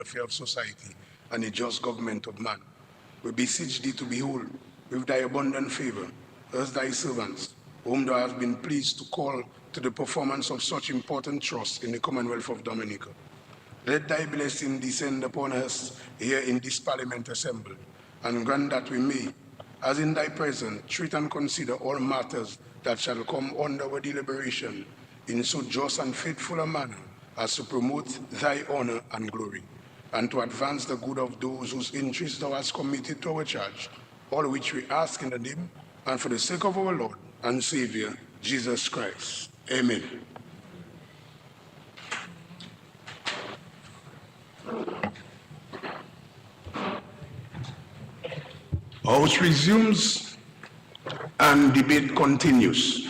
welfare of society and the just government of man. We beseech thee to behold with thy abundant favor us thy servants, whom thou hast been pleased to call to the performance of such important trusts in the Commonwealth of Dominica. Let thy blessing descend upon us here in this Parliament assembled, and grant that we may, as in thy presence, treat and consider all matters that shall come under our deliberation in so just and faithful a manner as to promote thy honor and glory, and to advance the good of those whose interests thou hast committed to our charge, all which we ask in the name and for the sake of our Lord and Savior, Jesus Christ. Amen. House resumes and debate continues.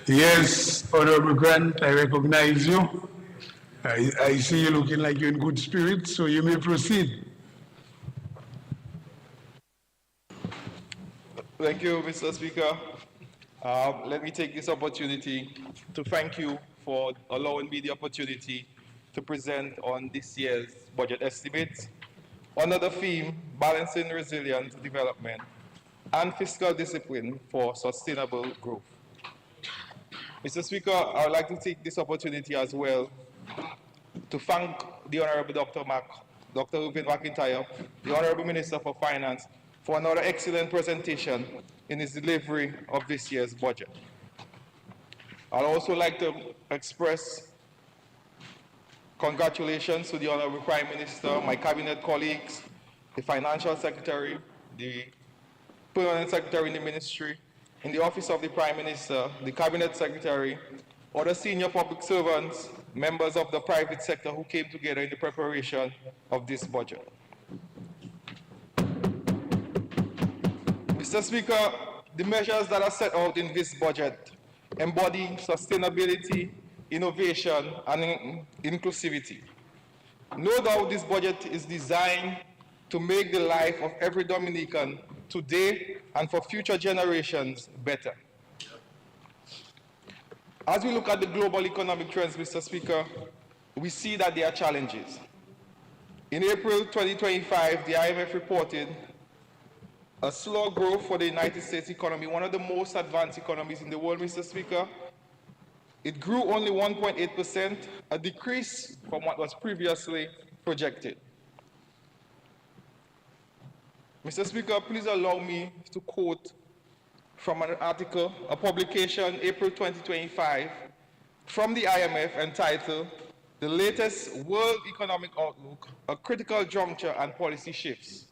Yes, Honorable Grant, I recognize you. I see you looking like you're in good spirits, so you may proceed. Thank you, Mr. Speaker. Let me take this opportunity to thank you for allowing me the opportunity to present on this year's budget estimates under the theme Balancing Resilient Development and Fiscal Discipline for Sustainable Growth. Mr. Speaker, I would like to take this opportunity as well to thank the Honorable Dr. Reuben McIntyre, the Honorable Minister for Finance, for another excellent presentation in his delivery of this year's budget. I'd also like to express congratulations to the Honorable Prime Minister, my cabinet colleagues, the Financial Secretary, the Permanent Secretary in the Ministry, in the Office of the Prime Minister, the Cabinet Secretary, other senior public servants, members of the private sector who came together in the preparation of this budget. Mr. Speaker, the measures that are set out in this budget embody sustainability, innovation, and inclusivity. No doubt this budget is designed to make the life of every Dominican today and for future generations better. As we look at the global economic trends, Mr. Speaker, we see that there are challenges. In April 2025, the IMF reported a slow growth for the United States economy, one of the most advanced economies in the world, Mr. Speaker. It grew only 1.8%, a decrease from what was previously projected. Mr. Speaker, please allow me to quote from an article, a publication, April 2025, from the IMF entitled, "The Latest World Economic Outlook, A Critical Juncture and Policy Shifts."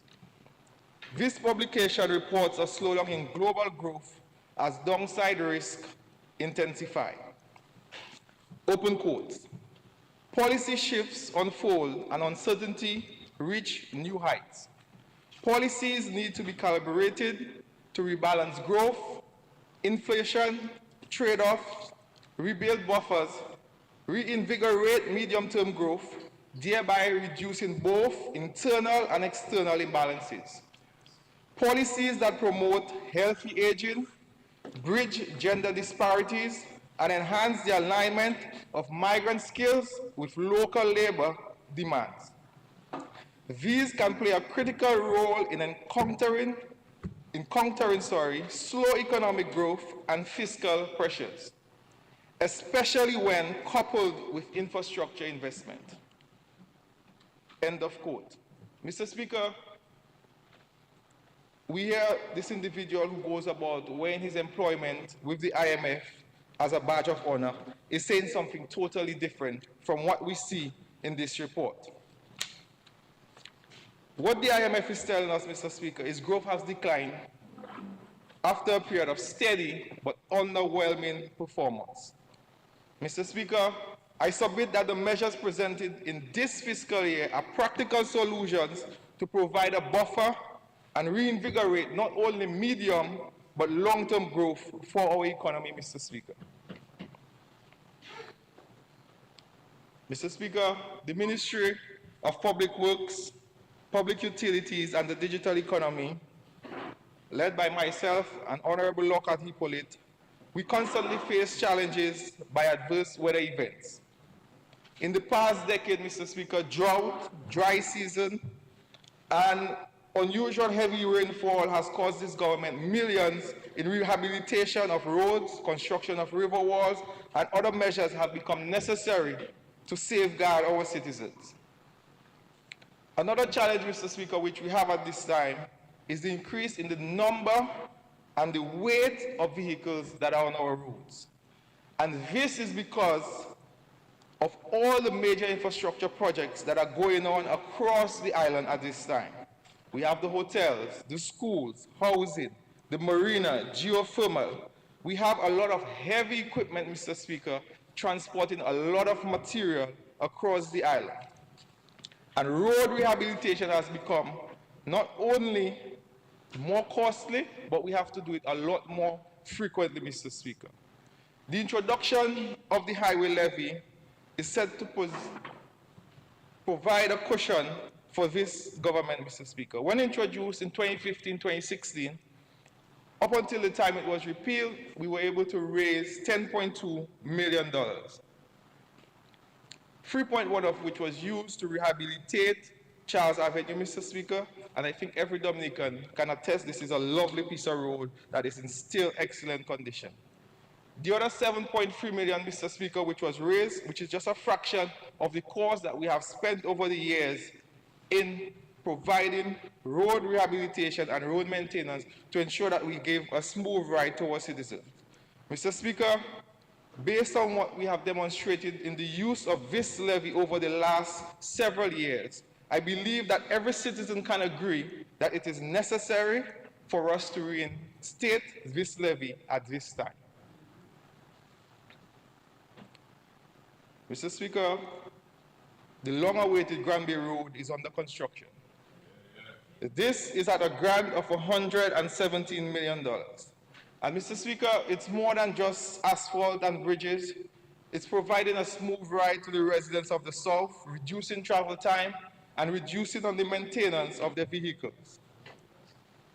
This publication reports a slowdown in global growth as downside risk intensify. Open quotes. Policy shifts unfold and uncertainty reach new heights. Policies need to be calibrated to rebalance growth, inflation, trade-offs, rebuild buffers, reinvigorate medium-term growth, thereby reducing both internal and external imbalances. Policies that promote healthy aging, bridge gender disparities, and enhance the alignment of migrant skills with local labor demands. These can play a critical role in countering slow economic growth and fiscal pressures, especially when coupled with infrastructure investment. End of quote. Mr. Speaker, we hear this individual who goes about weighing his employment with the IMF as a badge of honor is saying something totally different from what we see in this report. What the IMF is telling us, Mr. Speaker, is growth has declined after a period of steady but underwhelming performance. Mr. Speaker, I submit that the measures presented in this fiscal year are practical solutions to provide a buffer and reinvigorate not only medium but long-term growth for our economy, Mr. Speaker. Mr. Speaker, the Ministry of Public Works, Public Utilities and the Digital Economy, led by myself and Honorable Lockhart Hippolyte, we constantly face challenges by adverse weather events. In the past decade, Mr. Speaker, drought, dry season, and unusual heavy rainfall has cost this government millions in rehabilitation of roads, construction of river walls, and other measures have become necessary to safeguard our citizens. Another challenge, Mr. Speaker, which we have at this time is the increase in the number and the weight of vehicles that are on our roads. And this is because of all the major infrastructure projects that are going on across the island at this time. We have the hotels, the schools, housing, the marina, geothermal. We have a lot of heavy equipment, Mr. Speaker, transporting a lot of material across the island. And road rehabilitation has become not only more costly, but we have to do it a lot more frequently, Mr. Speaker. The introduction of the highway levy is said to provide a cushion for this government, Mr. Speaker. When introduced in 2015-2016, up until the time it was repealed, we were able to raise $10.2 million. 3.1 of which was used to rehabilitate Charles Avenue, Mr. Speaker, and I think every Dominican can attest this is a lovely piece of road that is in still excellent condition. The other 7.3 million, Mr. Speaker, which was raised, which is just a fraction of the cost that we have spent over the years in providing road rehabilitation and road maintenance to ensure that we give a smooth ride to our citizens. Mr. Speaker, based on what we have demonstrated in the use of this levy over the last several years, I believe that every citizen can agree that it is necessary for us to reinstate this levy at this time. Mr. Speaker, the long-awaited Granby Road is under construction. This is at a grant of $117 million. And Mr. Speaker, it's more than just asphalt and bridges. It's providing a smooth ride to the residents of the South, reducing travel time and reducing on the maintenance of their vehicles.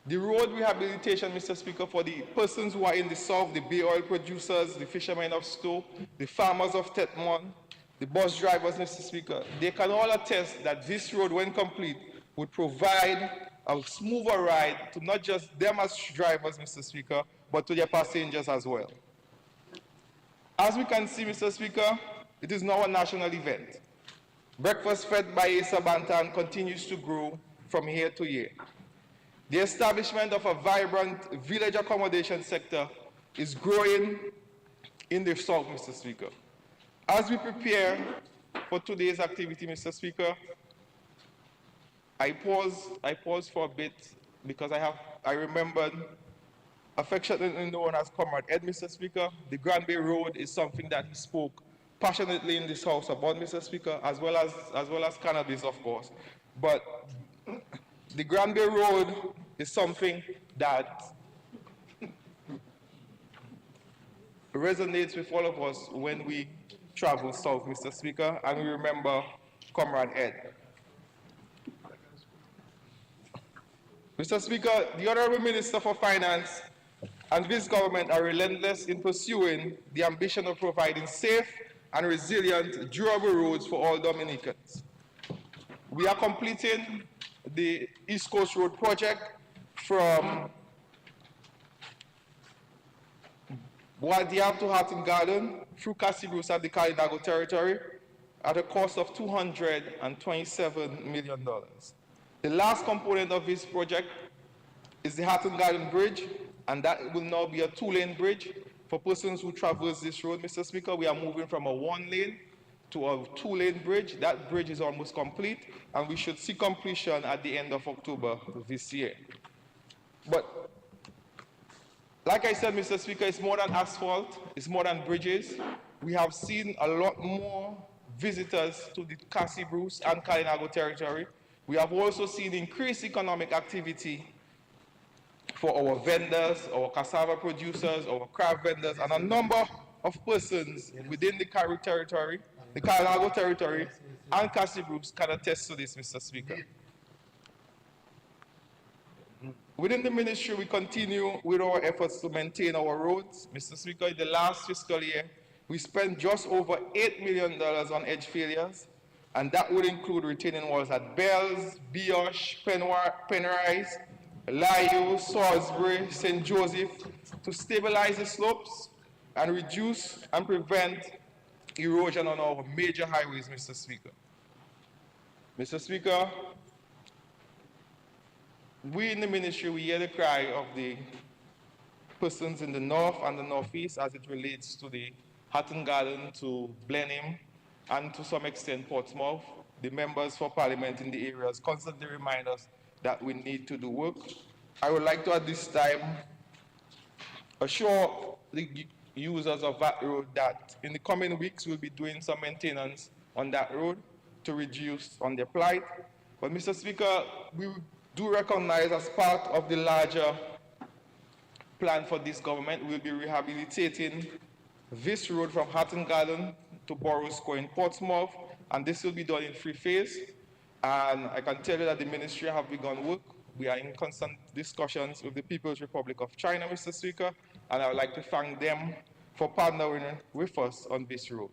The road rehabilitation, Mr. Speaker, for the persons who are in the South, the bay oil producers, the fishermen of Stoke, the farmers of Tetmon, the bus drivers, Mr. Speaker, they can all attest that this road, when complete, would provide a smoother ride to not just them as drivers, Mr. Speaker, but to their passengers as well. As we can see, Mr. Speaker, it is now a national event. Breakfast fed by Asa Bantan continues to grow from year to year. The establishment of a vibrant village accommodation sector is growing in the South, Mr. Speaker. As we prepare for today's activity, Mr. Speaker, I pause for a bit because I remembered affectionately known as Comrade Ed, Mr. Speaker. The Granby Road is something that he spoke passionately in this house about, Mr. Speaker, as well as cannabis, of course. But the Granby Road is something that resonates with all of us when we travel south, Mr. Speaker, and we remember Comrade Ed. Mr. Speaker, the Honorable Minister for Finance and this government are relentless in pursuing the ambition of providing safe and resilient, durable roads for all Dominicans. We are completing the East Coast Road project from Boadiab to Hatton Garden through Casibruce and the Calinago territory at a cost of $227 million. The last component of this project is the Hatton Garden Bridge, and that will now be a two-lane bridge for persons who traverse this road, Mr. Speaker. We are moving from a one-lane to a two-lane bridge. That bridge is almost complete, and we should see completion at the end of October this year. But like I said, Mr. Speaker, it's more than asphalt, it's more than bridges. We have seen a lot more visitors to the Casibruce and Calinago territory. We have also seen increased economic activity for our vendors, our cassava producers, our craft vendors, and a number of persons within the Caribbean territory the Carnago territory, and Cassie Brooks can attest to this, Mr. Speaker. Within the ministry, we continue with our efforts to maintain our roads. Mr. Speaker, in the last fiscal year, we spent just over $8 million on edge failures, and that would include retaining walls at Bells, Biosh, Penrise, Layo, Salisbury, St. Joseph, to stabilize the slopes and reduce and prevent erosion on our major highways, Mr. Speaker. Mr. Speaker, we in the ministry, we hear the cry of the persons in the north and the northeast as it relates to the Hatton Garden, to Blenheim, and to some extent Portsmouth. The members for parliament in the areas constantly remind us that we need to do work. I would like to at this time assure the users of that road that in the coming weeks we'll be doing some maintenance on that road to reduce on their plight. But Mr. Speaker, we do recognize as part of the larger plan for this government, we'll be rehabilitating this road from Hatton Garden to Borough Square in Portsmouth, and this will be done in 3 phases. And I can tell you that the ministry have begun work. We are in constant discussions with the People's Republic of China, Mr. Speaker, and I would like to thank them for partnering with us on this road.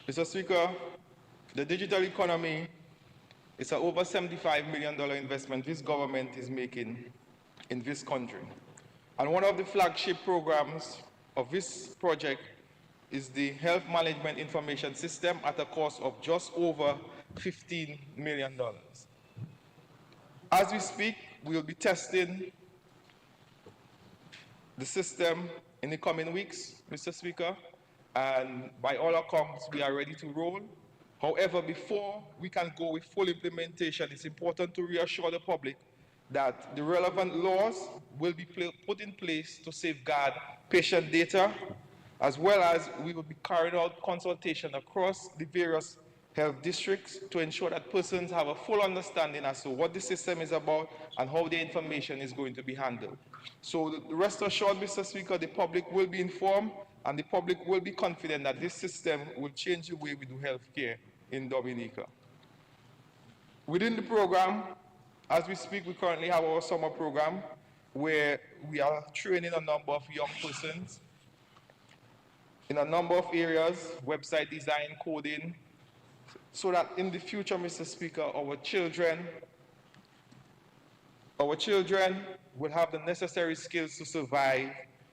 Mr. Speaker, the digital economy is an over $75 million investment this government is making in this country. And one of the flagship programs of this project is the Health Management Information System at a cost of just over $15 million. As we speak, we will be testing the system in the coming weeks, Mr. Speaker, and by all accounts, we are ready to roll. However, before we can go with full implementation, it's important to reassure the public that the relevant laws will be put in place to safeguard patient data, as well as we will be carrying out consultation across the various health districts to ensure that persons have a full understanding as to what the system is about and how the information is going to be handled. So rest assured, Mr. Speaker, the public will be informed and the public will be confident that this system will change the way we do healthcare in Dominica. Within the program, as we speak, we currently have our summer program where we are training a number of young persons in a number of areas, website design, coding, so that in the future, Mr. Speaker, our children will have the necessary skills to survive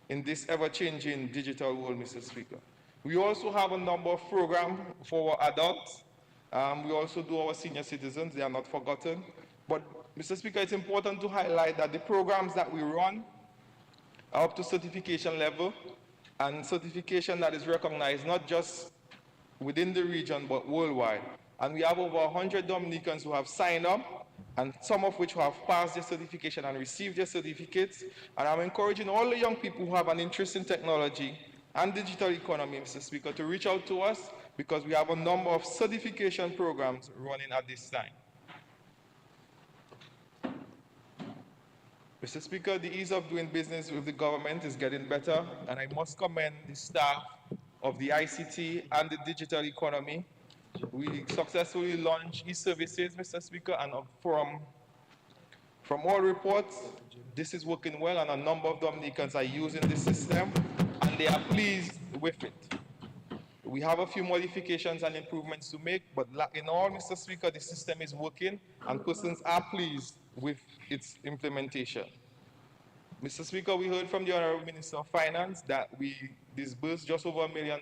in this ever-changing digital world, Mr. Speaker. We also have a number of programs for our adults. We also do our senior citizens, they are not forgotten. But, Mr. Speaker, it's important to highlight that the programs that we run are up to certification level, and certification that is recognized not just within the region, but worldwide. And we have over 100 Dominicans who have signed up, and some of which who have passed their certification and received their certificates. And I'm encouraging all the young people who have an interest in technology and digital economy, Mr. Speaker, to reach out to us because we have a number of certification programs running at this time. Mr. Speaker, the ease of doing business with the government is getting better, and I must commend the staff of the ICT and the digital economy. We successfully launched e-services, Mr. Speaker, and from all reports, this is working well, and a number of Dominicans are using the system, and they are pleased with it. We have a few modifications and improvements to make, but in all, Mr. Speaker, the system is working, and persons are pleased with its implementation. Mr. Speaker, we heard from the Honorable Minister of Finance that we disbursed just over $1 million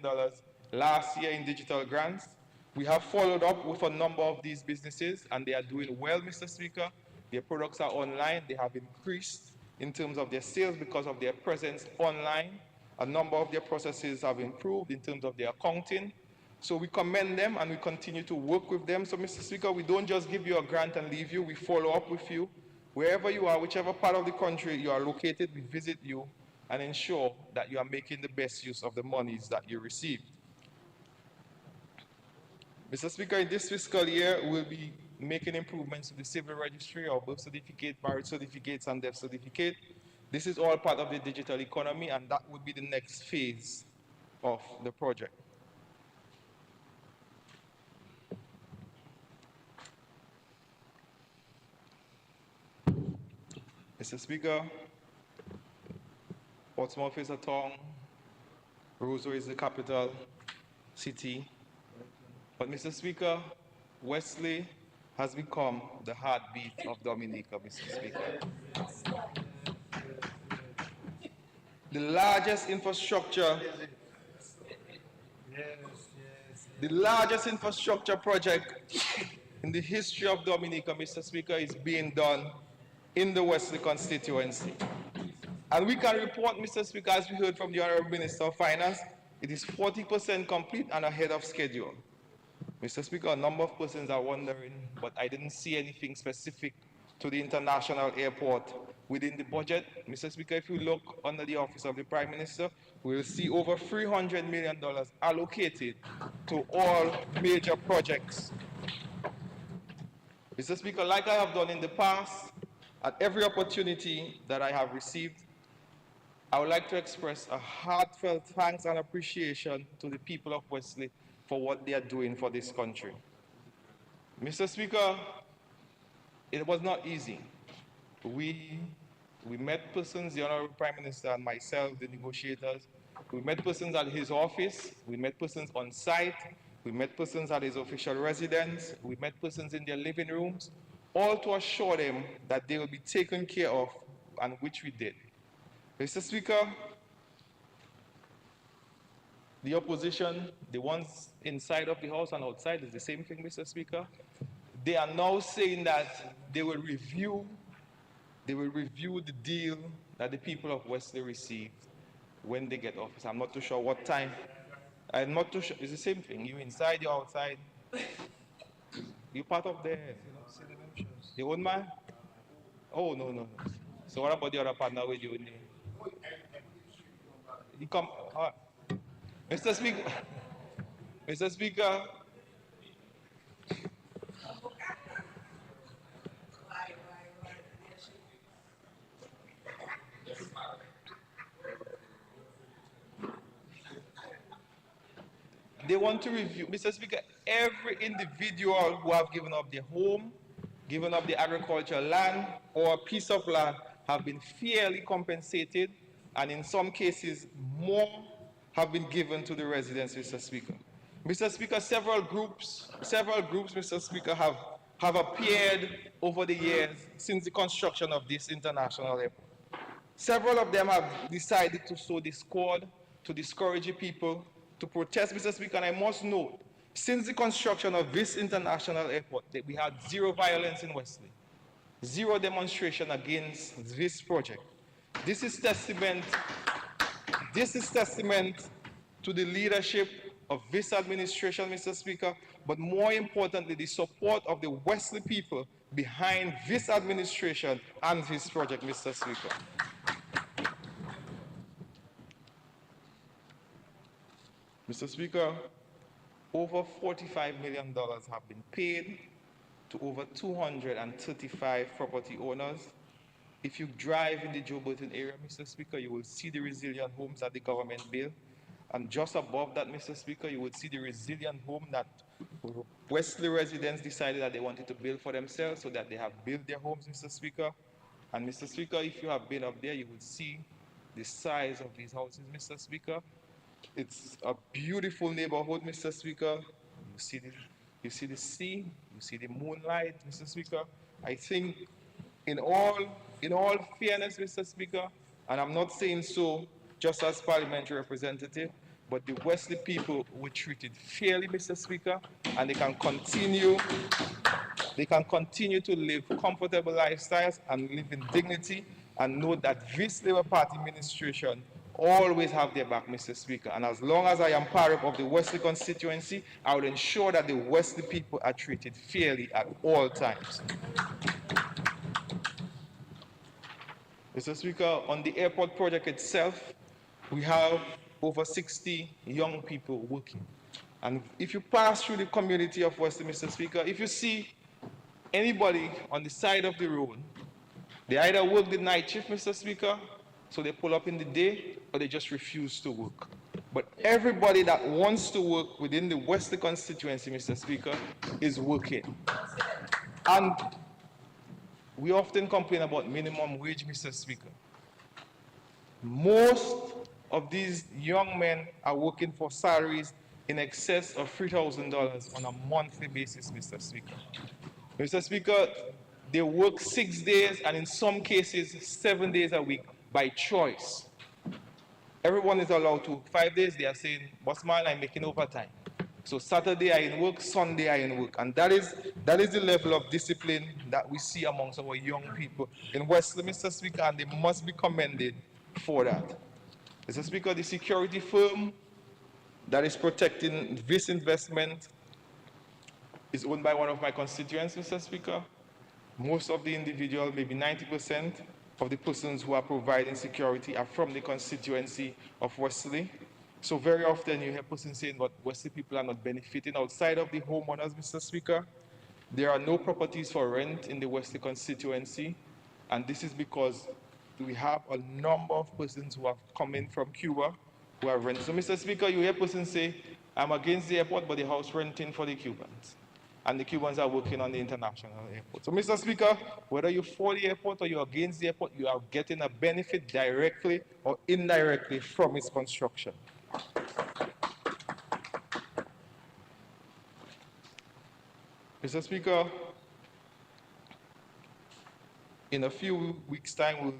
last year in digital grants. We have followed up with a number of these businesses, and they are doing well, Mr. Speaker. Their products are online. They have increased in terms of their sales because of their presence online. A number of their processes have improved in terms of their accounting. So we commend them and we continue to work with them. So, Mr. Speaker, we don't just give you a grant and leave you. We follow up with you. Wherever you are, whichever part of the country you are located, we visit you and ensure that you are making the best use of the monies that you receive. Mr. Speaker, in this fiscal year, we'll be making improvements to the civil registry or birth certificate, marriage certificates, and death certificate. This is all part of the digital economy, and that would be the next phase of the project. Mr. Speaker, Portsmouth is a town, Roseau is the capital city, but Mr. Speaker, Wesley has become the heartbeat of Dominica, Mr. Speaker. The largest infrastructure, the largest infrastructure project in the history of Dominica, Mr. Speaker, is being done in the Wesley constituency. And we can report, Mr. Speaker, as we heard from the Honorable Minister of Finance, it is 40% complete and ahead of schedule. Mr. Speaker, a number of persons are wondering, but I didn't see anything specific to the international airport within the budget. Mr. Speaker, if you look under the office of the Prime Minister, we will see over $300 million allocated to all major projects. Mr. Speaker, like I have done in the past, at every opportunity that I have received, I would like to express a heartfelt thanks and appreciation to the people of Wesley for what they are doing for this country. Mr. Speaker, it was not easy. We met persons, the Honorable Prime Minister and myself, the negotiators. We met persons at his office. We met persons on site. We met persons at his official residence. We met persons in their living rooms, all to assure them that they will be taken care of, and which we did. Mr. Speaker, the opposition, the ones inside of the House and outside, is the same thing, Mr. Speaker. They are now saying that they will review the deal that the people of Wesley received when they get office. I'm not too sure what time. I'm not too sure. It's the same thing. You inside, you outside. You part of the old man? Oh, no. So what about the other partner with you? You come. Mr. Speaker. Mr. Speaker. They want to review, Mr. Speaker, every individual who have given up their home, given up the agricultural land or a piece of land have been fairly compensated, and in some cases more have been given to the residents, Mr. Speaker. Mr. Speaker, several groups, Mr. Speaker, have appeared over the years since the construction of this international airport. Several of them have decided to sow discord, to discourage the people, to protest, Mr. Speaker, and I must note, since the construction of this international airport, that we had zero violence in Wesley, zero demonstration against this project. This is testament to the leadership of this administration, Mr. Speaker, but more importantly, the support of the Wesley people behind this administration and this project, Mr. Speaker. Mr. Speaker, over $45 million have been paid to over 235 property owners. If you drive in the Joe Burton area, Mr. Speaker, you will see the resilient homes that the government built. And just above that, Mr. Speaker, you would see the resilient home that Wesley residents decided that they wanted to build for themselves, so that they have built their homes, Mr. Speaker. And Mr. Speaker, if you have been up there, you will see the size of these houses, Mr. Speaker. It's a beautiful neighborhood, Mr. Speaker. You see the sea, you see the moonlight, Mr. Speaker. I think in all fairness, Mr. Speaker, and I'm not saying so just as parliamentary representative, but the Wesley people were treated fairly, Mr. Speaker, and they can continue to live comfortable lifestyles and live in dignity, and know that this Labour Party administration always have their back, Mr. Speaker. And as long as I am part of the Wesley constituency, I will ensure that the Wesley people are treated fairly at all times. Mr. Speaker, on the airport project itself, we have over 60 young people working. And if you pass through the community of Wesley, Mr. Speaker, if you see anybody on the side of the road, they either work the night shift, Mr. Speaker, so they pull up in the day, or they just refuse to work. But everybody that wants to work within the Wesley constituency, Mr. Speaker, is working. And we often complain about minimum wage, Mr. Speaker. Most of these young men are working for salaries in excess of $3,000 on a monthly basis, Mr. Speaker. Mr. Speaker, they work 6 days and in some cases 7 days a week by choice. Everyone is allowed to. 5 days they are saying, boss man, I'm making overtime. So Saturday I in work, Sunday I in work. And that is the level of discipline that we see amongst our young people in Wesley, Mr. Speaker, and they must be commended for that. Mr. Speaker, the security firm that is protecting this investment is owned by one of my constituents, Mr. Speaker. Most of the individuals, maybe 90% of the persons who are providing security are from the constituency of Wesley. So very often you hear persons saying, but Wesley people are not benefiting outside of the homeowners, Mr. Speaker. There are no properties for rent in the Wesley constituency, and this is because we have a number of persons who have come in from Cuba who are renting. So, Mr. Speaker, you hear persons say, I'm against the airport, but the house renting for the Cubans. And the Cubans are working on the international airport. So, Mr. Speaker, whether you're for the airport or you're against the airport, you are getting a benefit directly or indirectly from its construction. Mr. Speaker, in a few weeks' time, we'll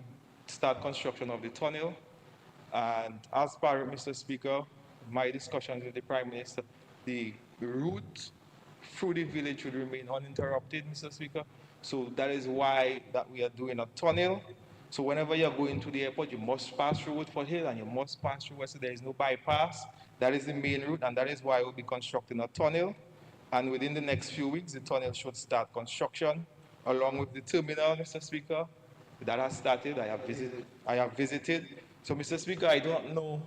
start construction of the tunnel. And as per Mr. Speaker, my discussions with the Prime Minister, the route through the village should remain uninterrupted, Mr. Speaker. So that is why that we are doing a tunnel. So whenever you're going to the airport, you must pass through Woodford Hill and you must pass through West. There is no bypass. That is the main route, and that is why we'll be constructing a tunnel. And within the next few weeks, the tunnel should start construction, along with the terminal, Mr. Speaker. That has started. I have visited. So, Mr. Speaker, I don't know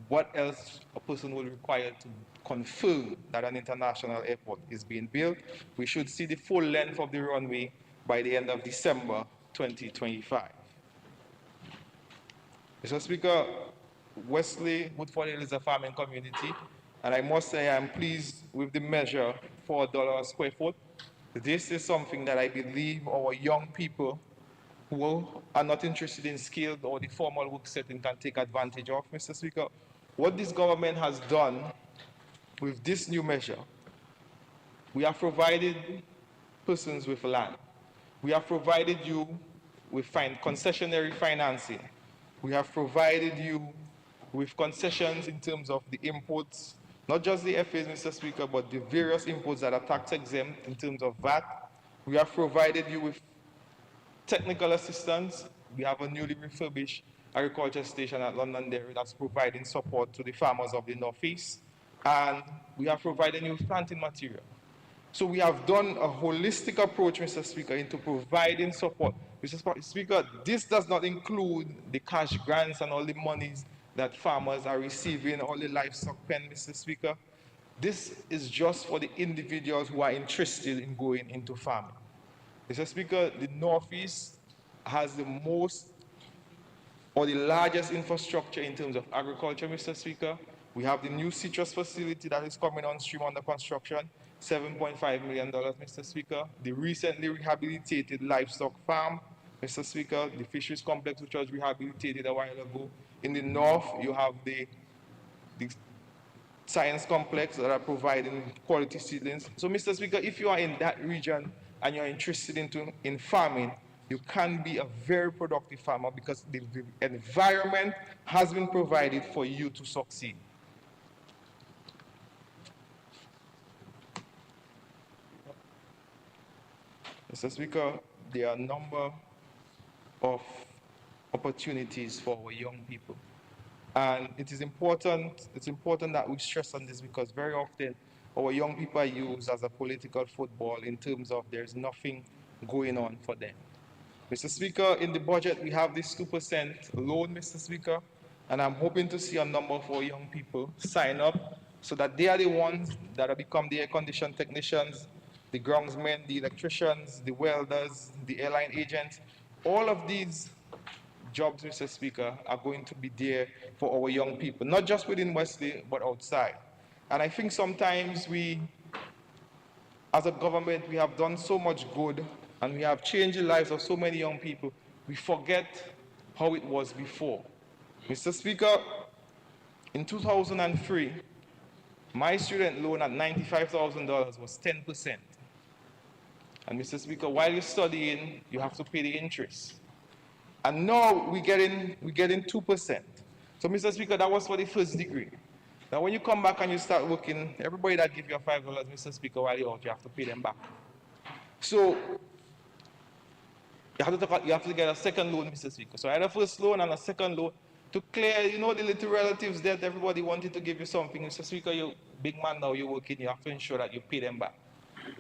what else a person will require to confirm that an international airport is being built. We should see the full length of the runway by the end of December 2025. Mr. Speaker, Wesley, Woodford Hill is a farming community, and I must say I'm pleased with the measure $4 a square foot. This is something that I believe our young people who are not interested in skilled or the formal work setting can take advantage of, Mr. Speaker. What this government has done with this new measure, we have provided persons with land. We have provided you with concessionary financing. We have provided you with concessions in terms of the imports, not just the FAs, Mr. Speaker, but the various imports that are tax exempt in terms of VAT. We have provided you with technical assistance. We have a newly refurbished agriculture station at Londonderry that's providing support to the farmers of the Northeast. And we have provided you with planting material. So we have done a holistic approach, Mr. Speaker, into providing support. Mr. Speaker, this does not include the cash grants and all the monies that farmers are receiving, all the livestock pen, Mr. Speaker. This is just for the individuals who are interested in going into farming. Mr. Speaker, the Northeast has the most or the largest infrastructure in terms of agriculture, Mr. Speaker. We have the new citrus facility that is coming on stream under construction, $7.5 million, Mr. Speaker. The recently rehabilitated livestock farm, Mr. Speaker, the fisheries complex which was rehabilitated a while ago. In the north, you have the science complex that are providing quality seedlings. So, Mr. Speaker, if you are in that region and you're interested in farming, you can be a very productive farmer because the environment has been provided for you to succeed. Mr. Speaker, there are a number of opportunities for our young people. And it's important that we stress on this because very often our young people are used as a political football in terms of there's nothing going on for them. Mr. Speaker, in the budget we have this 2% loan, Mr. Speaker, and I'm hoping to see a number of our young people sign up so that they are the ones that have become the air condition technicians the groundsmen, the electricians, the welders, the airline agents. All of these jobs, Mr. Speaker, are going to be there for our young people, not just within Wesley, but outside. And I think sometimes we, as a government, we have done so much good and we have changed the lives of so many young people, we forget how it was before. Mr. Speaker, in 2003, my student loan at $95,000 was 10%. And Mr. Speaker, while you're studying, you have to pay the interest. And now we're getting 2%. So Mr. Speaker, that was for the first degree. Now when you come back and you start working, everybody that give you $5, Mr. Speaker, while you're out, you have to pay them back. So you have to get a second loan, Mr. Speaker. So I had a first loan and a second loan to clear, you know, the little relatives that everybody wanted to give you something. Mr. Speaker, you're big man now, you're working, you have to ensure that you pay them back.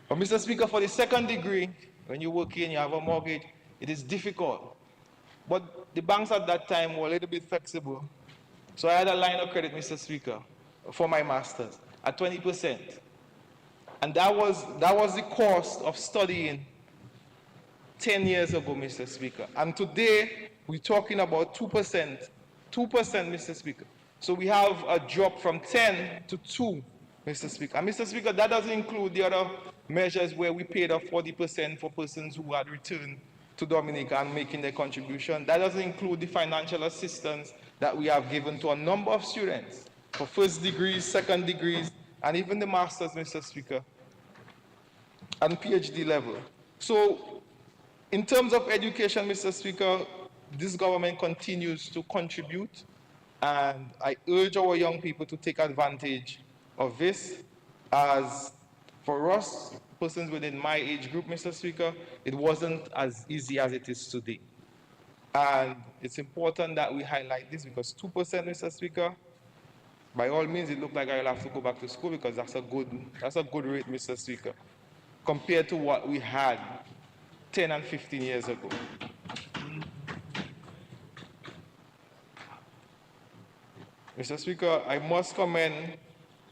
But Mr. Speaker, for the second degree, when you work in, you have a mortgage, it is difficult. But the banks at that time were a little bit flexible. So I had a line of credit, Mr. Speaker, for my master's at 20%. And that was the cost of studying 10 years ago, Mr. Speaker. And today, we're talking about 2%. 2%, Mr. Speaker. So we have a drop from 10 to 2, Mr. Speaker. And Mr. Speaker, that doesn't include the other measures where we paid off 40% for persons who had returned to Dominica and making their contribution. That doesn't include the financial assistance that we have given to a number of students for first degrees, second degrees, and even the masters, Mr. Speaker, and PhD level. So in terms of education, Mr. Speaker, this government continues to contribute, and I urge our young people to take advantage of this. As for us, persons within my age group, Mr. Speaker, it wasn't as easy as it is today. And it's important that we highlight this because 2%, Mr. Speaker, by all means, it looks like I'll have to go back to school because that's a good rate, Mr. Speaker, compared to what we had 10 and 15 years ago. Mr. Speaker, I must commend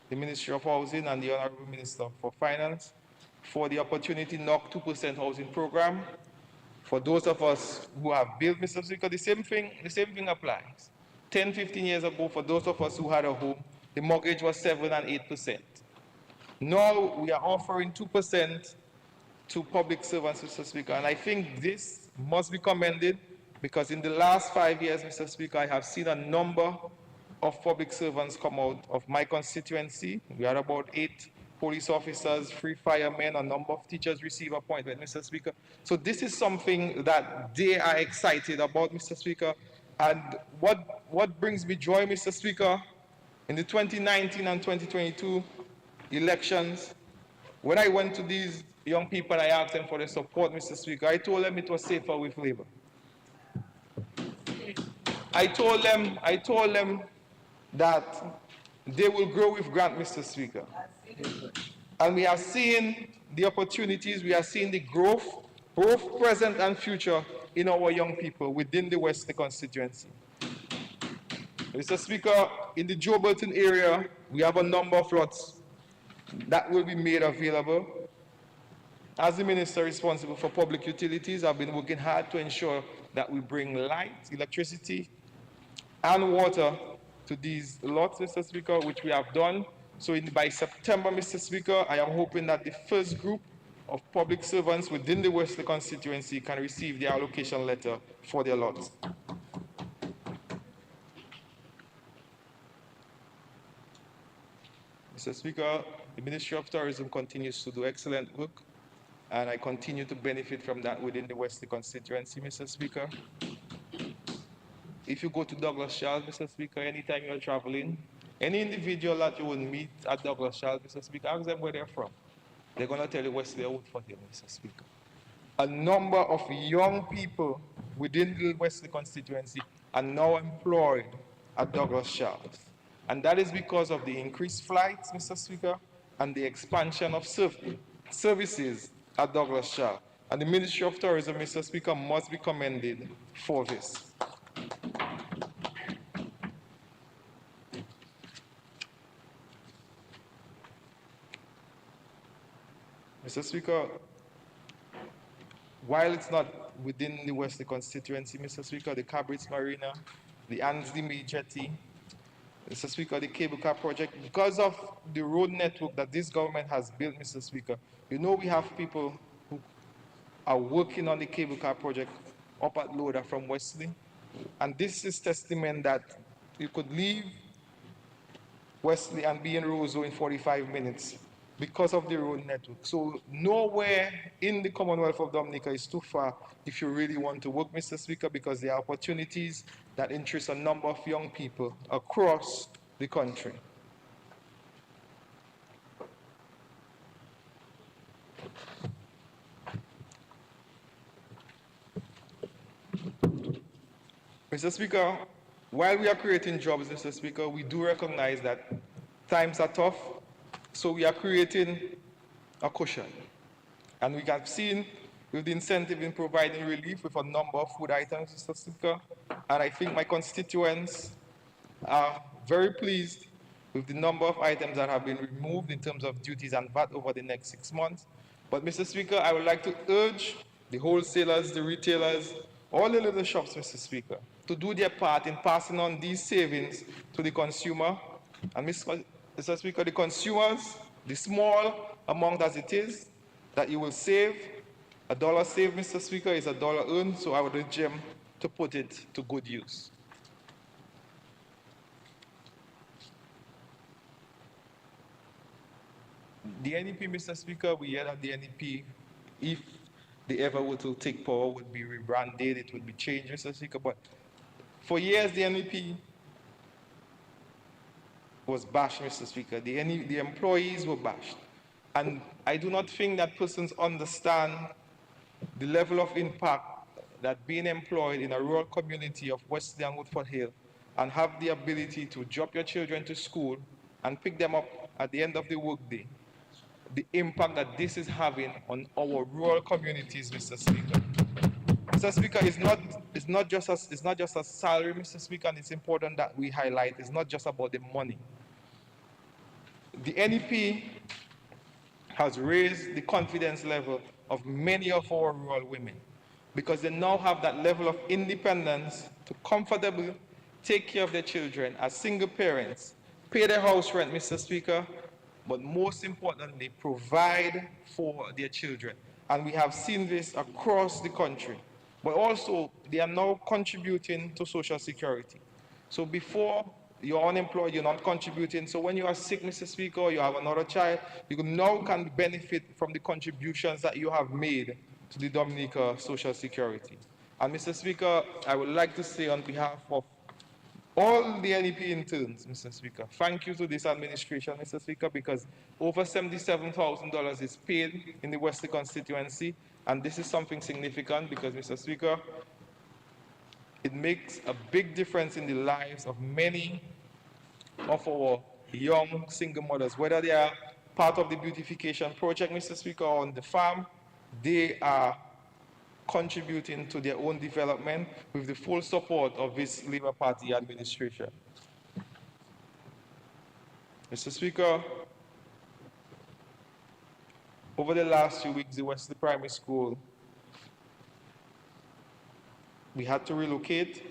the Ministry of Housing and the Honorable Minister for Finance for the opportunity knock 2% housing program. For those of us who have built, Mr. Speaker, the same thing applies. 10, 15 years ago, for those of us who had a home, the mortgage was 7 and 8%. Now we are offering 2% to public servants, Mr. Speaker, and I think this must be commended because in the last 5 years, Mr. Speaker, I have seen a number of public servants come out of my constituency. We had about 8 police officers, 3 firemen, a number of teachers receive appointment, Mr. Speaker. So this is something that they are excited about, Mr. Speaker. And what brings me joy, Mr. Speaker, in the 2019 and 2022 elections, when I went to these young people, I asked them for their support, Mr. Speaker. I told them it was safer with Labour. I told them that they will grow with Grant, Mr. Speaker. And we are seeing the opportunities, we are seeing the growth, both present and future, in our young people within the Wesley constituency. Mr. Speaker, in the Joe Burton area, we have a number of lots that will be made available. As the minister responsible for public utilities, I've been working hard to ensure that we bring light, electricity, and water to these lots, Mr. Speaker, which we have done. So by September, Mr. Speaker, I am hoping that the first group of public servants within the Wesley constituency can receive their allocation letter for their lots. Mr. Speaker, the Ministry of Tourism continues to do excellent work, and I continue to benefit from that within the Wesley constituency, Mr. Speaker. If you go to Douglas Charles, Mr. Speaker, anytime you're traveling, any individual that you will meet at Douglas Charles, Mr. Speaker, ask them where they're from. They're going to tell you Wesley vote for him, Mr. Speaker. A number of young people within the Wesley constituency are now employed at Douglas Charles. And that is because of the increased flights, Mr. Speaker, and the expansion of services at Douglas Charles. And the Ministry of Tourism, Mr. Speaker, must be commended for this. Mr. Speaker, while it's not within the Wesley constituency, Mr. Speaker, the Cabrits Marina, the Ansley May Jetty, Mr. Speaker, the cable car project, because of the road network that this government has built, Mr. Speaker, you know we have people who are working on the cable car project up at Loda from Wesley. And this is testament that you could leave Wesley and be in Roseau in 45 minutes because of the road network. So nowhere in the Commonwealth of Dominica is too far if you really want to work, Mr. Speaker, because there are opportunities that interest a number of young people across the country. Mr. Speaker, while we are creating jobs, Mr. Speaker, we do recognize that times are tough, so we are creating a cushion. And we have seen with the incentive in providing relief with a number of food items, Mr. Speaker, and I think my constituents are very pleased with the number of items that have been removed in terms of duties and VAT over the next 6 months. But Mr. Speaker, I would like to urge the wholesalers, the retailers, all the little shops, Mr. Speaker, to do their part in passing on these savings to the consumer. And Mr. Speaker, the consumers, the small amount as it is, that you will save, $1 saved, Mr. Speaker, is $1 earned, so I would urge them to put it to good use. The NEP, Mr. Speaker, we hear that the NEP, if they ever were to take power, would be rebranded, it would be changed, Mr. Speaker. But for years, the NEP was bashed, Mr. Speaker. The employees were bashed. And I do not think that persons understand the level of impact that being employed in a rural community of Wesley and Woodford Hill and have the ability to drop your children to school and pick them up at the end of the workday, the impact that this is having on our rural communities, Mr. Speaker. Mr. Speaker, it's not just a salary, Mr. Speaker, and it's important that we highlight. It's not just about the money. The NEP has raised the confidence level of many of our rural women because they now have that level of independence to comfortably take care of their children as single parents, pay their house rent, Mr. Speaker, but most importantly, provide for their children. And we have seen this across the country. But also, they are now contributing to Social Security. So before you're unemployed, you're not contributing. So when you are sick, Mr. Speaker, or you have another child, you now can benefit from the contributions that you have made to the Dominica Social Security. And Mr. Speaker, I would like to say on behalf of all the NEP interns, Mr. Speaker, thank you to this administration, Mr. Speaker, because over $77,000 is paid in the Wesley constituency, and this is something significant because, Mr. Speaker, it makes a big difference in the lives of many of our young single mothers, whether they are part of the beautification project, Mr. Speaker, or on the farm, they are contributing to their own development with the full support of this Labour Party administration. Mr. Speaker, over the last few weeks, the Wesley Primary School, we had to relocate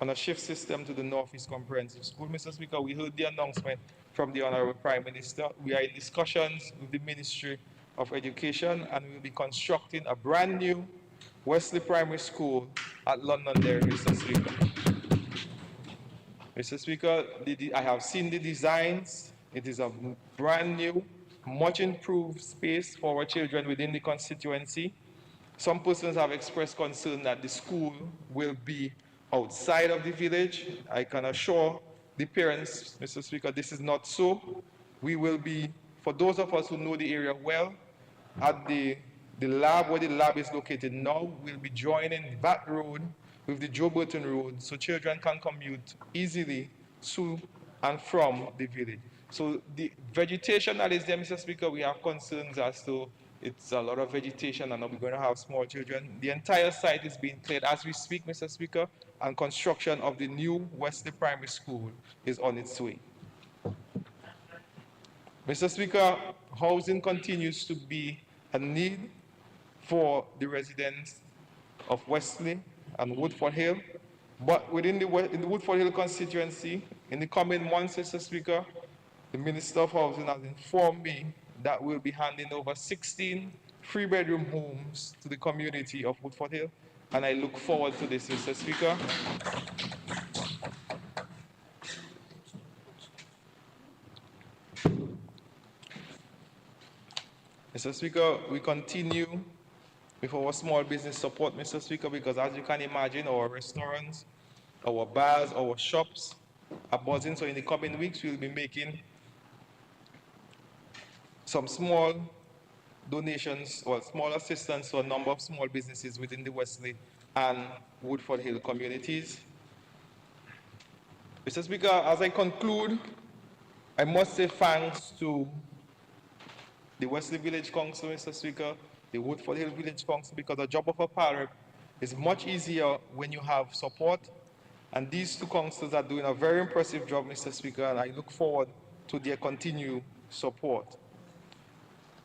on a shift system to the Northeast Comprehensive School. Mr. Speaker, we heard the announcement from the Honorable Prime Minister. We are in discussions with the Ministry of Education, and we will be constructing a brand new Wesley Primary School at Londonderry, Mr. Speaker. Mr. Speaker, I have seen the designs. It is a brand new, much improved space for our children within the constituency. Some persons have expressed concern that the school will be outside of the village. I can assure the parents, Mr. Speaker, this is not so. We will be, for those of us who know the area well, at the lab, where the lab is located now, we'll be joining that road with the Joe Burton Road so children can commute easily to and from the village. So the vegetation that is there, Mr. Speaker, we have concerns as to it's a lot of vegetation and now we're going to have small children. The entire site is being cleared as we speak, Mr. Speaker, and construction of the new Wesley Primary School is on its way. Mr. Speaker, housing continues to be a need for the residents of Wesley and Woodford Hill. But within in the Woodford Hill constituency, in the coming months, Mr. Speaker, the Minister of Housing has informed me that we'll be handing over 16 three-bedroom homes to the community of Woodford Hill, and I look forward to this, Mr. Speaker. Mr. Speaker, we continue with our small business support, Mr. Speaker, because as you can imagine, our restaurants, our bars, our shops are buzzing. So in the coming weeks, we'll be making some small donations or small assistance to a number of small businesses within the Wesley and Woodford Hill communities. Mr. Speaker, as I conclude, I must say thanks to the Wesley Village Council, Mr. Speaker, the Woodford Hill Village Council, because the job of a PALREP is much easier when you have support. And these two councils are doing a very impressive job, Mr. Speaker, and I look forward to their continued support.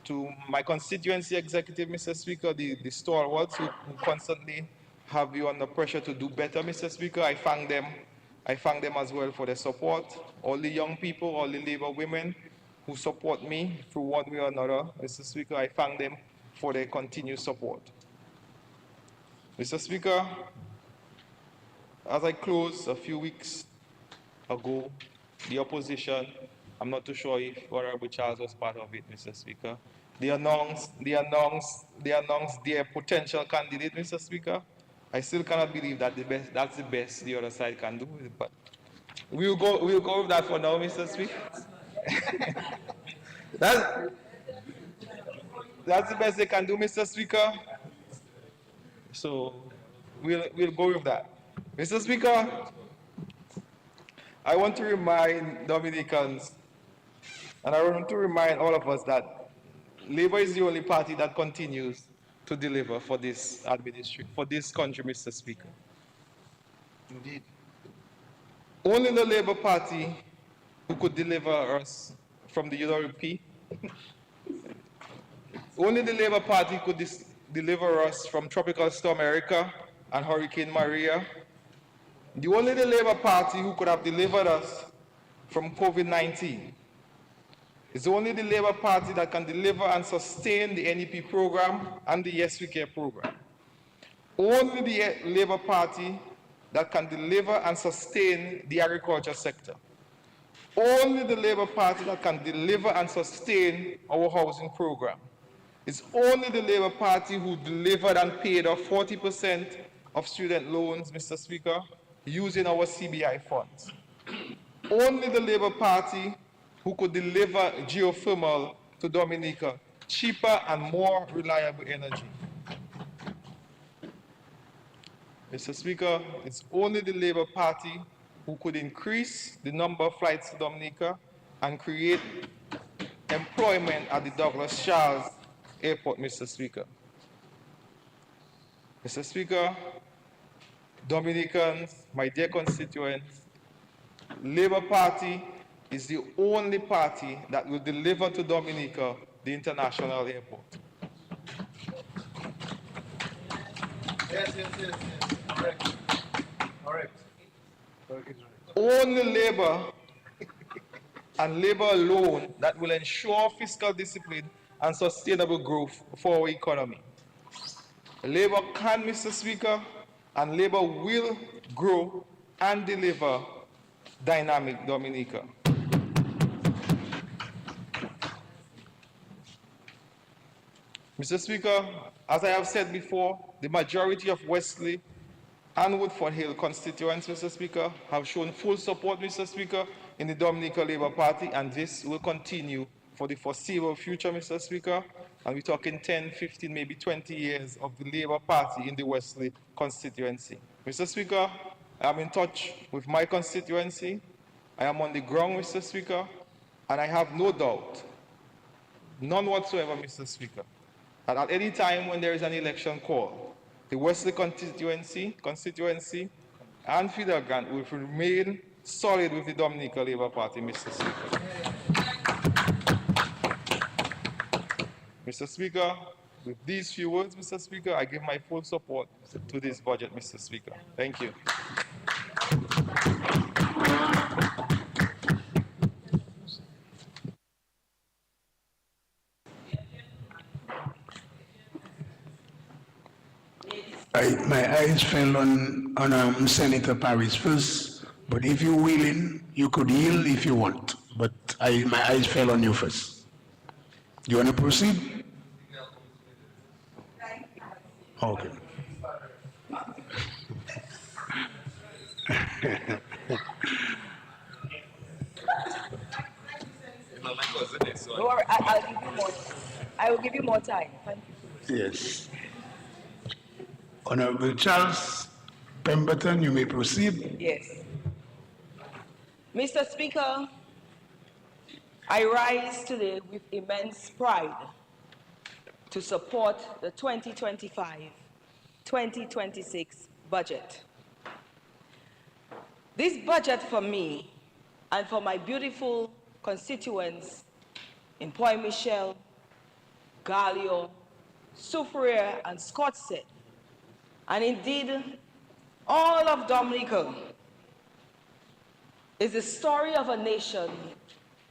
To my constituency executive, Mr. Speaker, the stalwarts who constantly have you under pressure to do better, Mr. Speaker, I thank them. I thank them as well for their support. All the young people, all the labor women who support me through one way or another, Mr. Speaker, I thank them for their continued support. Mr. Speaker, as I close a few weeks ago, the opposition, I'm not too sure if Honorable Charles was part of it, Mr. Speaker, they announced their potential candidate, Mr. Speaker. I still cannot believe that that's the best the other side can do, but we'll go with that for now, Mr. Speaker. That's the best they can do, Mr. Speaker. So we'll go with that. Mr. Speaker, I want to remind Dominicans, and I want to remind all of us that Labour is the only party that continues to deliver for this administration, for this country, Mr. Speaker. Indeed. Only the Labour Party who could deliver us from the UWP. Only the Labour Party could deliver us from Tropical Storm Erica and Hurricane Maria. Only the Labour Party who could have delivered us from COVID-19. It's only the Labour Party that can deliver and sustain the NEP program and the Yes We Care program. Only the Labour Party that can deliver and sustain the agriculture sector. Only the Labour Party that can deliver and sustain our housing program. It's only the Labour Party who delivered and paid off 40% of student loans, Mr. Speaker, using our CBI funds. Only the Labour Party who could deliver geothermal to Dominica, cheaper and more reliable energy. Mr. Speaker, it's only the Labour Party who could increase the number of flights to Dominica and create employment at the Douglas Charles Airport, Mr. Speaker. Mr. Speaker, Dominicans, my dear constituents, Labour Party is the only party that will deliver to Dominica the international airport. Yes. Correct. Correct. Only Labour and Labour alone that will ensure fiscal discipline and sustainable growth for our economy. Labour can, Mr. Speaker, and Labour will grow and deliver dynamic Dominica. Mr. Speaker, as I have said before, the majority of Wesley and Woodford Hill constituents, Mr. Speaker, have shown full support, Mr. Speaker, in the Dominica Labour Party, and this will continue for the foreseeable future, Mr. Speaker. And we're talking 10, 15, maybe 20 years of the Labour Party in the Wesley constituency. Mr. Speaker, I am in touch with my constituency. I am on the ground, Mr. Speaker, and I have no doubt, none whatsoever, Mr. Speaker, that at any time when there is an election call, the Wesley constituency and Fidel Grant will remain solid with the Dominica Labour Party, Mr. Speaker. Mr. Speaker, With these few words, Mr. Speaker, I give my full support to this budget, Mr. Speaker. Thank you. My eyes fell on Senator Paris first, but if you're willing, you could yield if you want. But my eyes fell on you first. You want to proceed? Okay. Don't worry, I'll give you more. I will give you more time. Thank you. Yes. Honorable Charles Pemberton, you may proceed. Yes. Mr. Speaker, I rise today with immense pride to support the 2025-2026 budget. This budget for me and for my beautiful constituents in Point Michel, Galio, Soufriere, and Scottsted, and indeed all of Dominica, is the story of a nation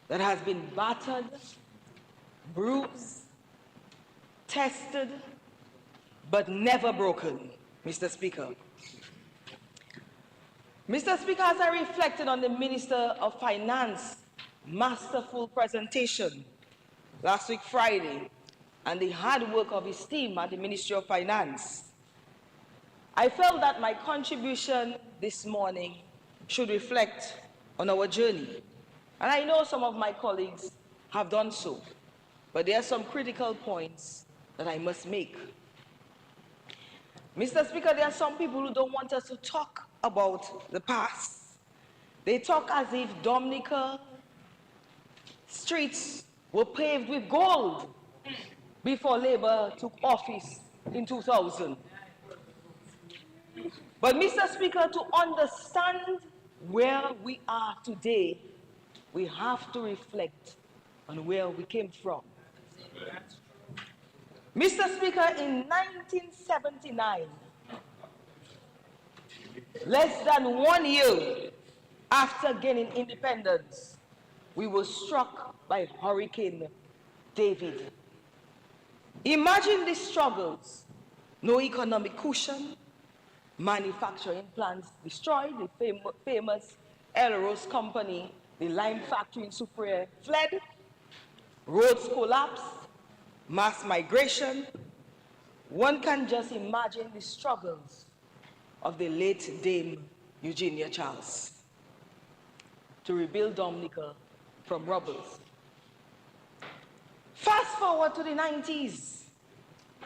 that has been battered, bruised, tested, but never broken, Mr. Speaker. Mr. Speaker, as I reflected on the Minister of Finance masterful presentation last week Friday and the hard work of his team at the Ministry of Finance, I felt that my contribution this morning should reflect on our journey. And I know some of my colleagues have done so, but there are some critical points that I must make. Mr. Speaker, there are some people who don't want us to talk about the past. They talk as if Dominica streets were paved with gold before Labour took office in 2000. But Mr. Speaker, to understand where we are today, we have to reflect on where we came from. Mr. Speaker, in 1979, less than 1 year after gaining independence, we were struck by Hurricane David. Imagine the struggles: no economic cushion, manufacturing plants destroyed, the famous El Rose Company, the lime factory in Soufriere fled, roads collapsed, mass migration. One can just imagine the struggles of the late Dame Eugenia Charles to rebuild Dominica from rubble. Fast forward to the 90s,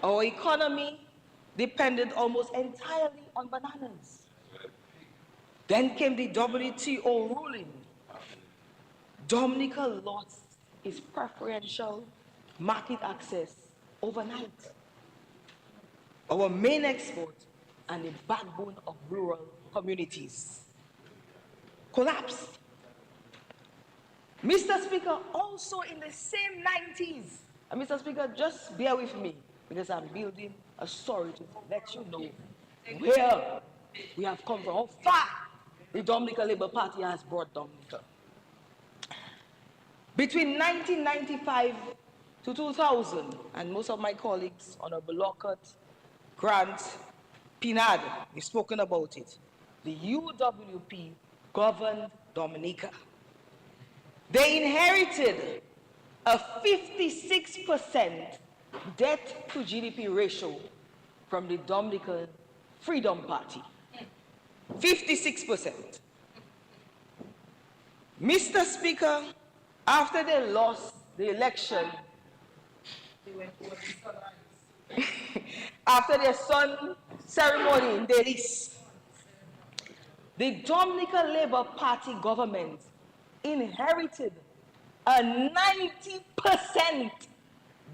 our economy depended almost entirely on bananas. Then came the WTO ruling. Dominica lost its preferential market access overnight. Our main export and the backbone of rural communities collapsed. Mr. Speaker, also in the same 90s, and Mr. Speaker, just bear with me because I'm building a story to let you know where we have come from, how far the Dominica Labour Party has brought Dominica. Between 1995 to 2000, and most of my colleagues, Honorable Lockhart, Grant, Pinard, have spoken about it, the UWP governed Dominica. They inherited a 56% debt to GDP ratio from the Dominican Freedom Party. 56%. Mr. Speaker, after they lost the election, after their son ceremony in Delis, the Dominica Labour Party government inherited a 90%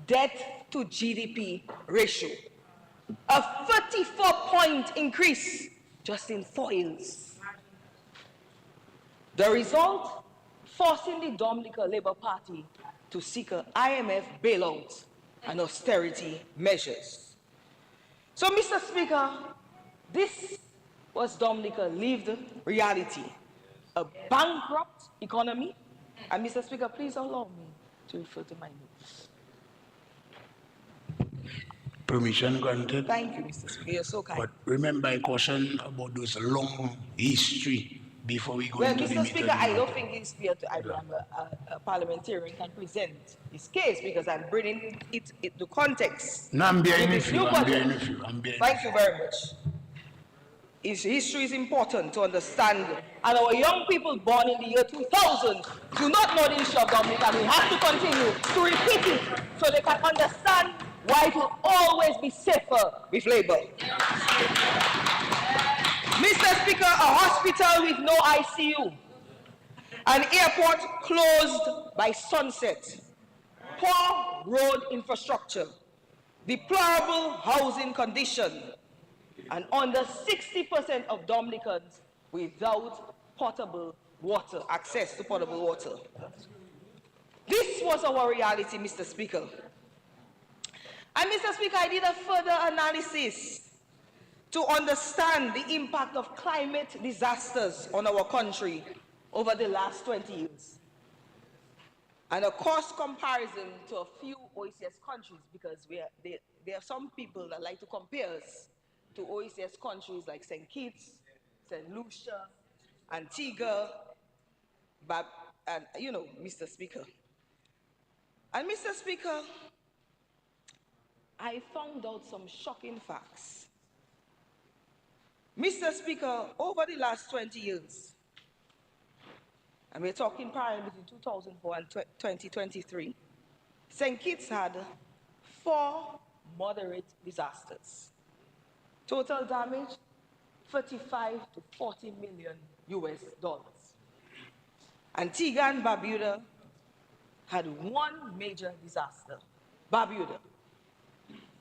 debt to GDP ratio, a 34-point increase just in 4 years. The result, forcing the Dominica Labour Party to seek an IMF bailout and austerity measures. So, Mr. Speaker, this was Dominica lived reality, a bankrupt economy. And Mr. Speaker, please allow me to refer to my notes. Permission granted. Thank you, Mr. Speaker. You're so kind. But remember I caution about those long history before we go Well, into the Mr. meat Speaker, of the I don't matter. think it's fair to a parliamentarian can present his case because I'm bringing it into context. No, I'm bearing with with this you. new I'm budget. bearing with you. I'm bearing Thank you very much. His history is important to understand, and our young people born in the year 2000 do not know the history of Dominica, and we have to continue to repeat it so they can understand why it will always be safer with Labour. Mr. Speaker, a hospital with no ICU, an airport closed by sunset, poor road infrastructure, deplorable housing condition, and under 60% of Dominicans without potable water, access to potable water. This was our reality, Mr. Speaker. And Mr. Speaker, I did a further analysis to understand the impact of climate disasters on our country over the last 20 years. And a cost comparison to a few OECS countries, because there are some people that like to compare us to OECS countries like St. Kitts, St. Lucia, Antigua, and Mr. Speaker. And Mr. Speaker, I found out some shocking facts. Mr. Speaker, over the last 20 years, and we're talking primarily between 2004 and 2023, St. Kitts had 4 moderate disasters. Total damage, 35 to 40 million US dollars. Antigua and Barbuda had 1 major disaster. Barbuda.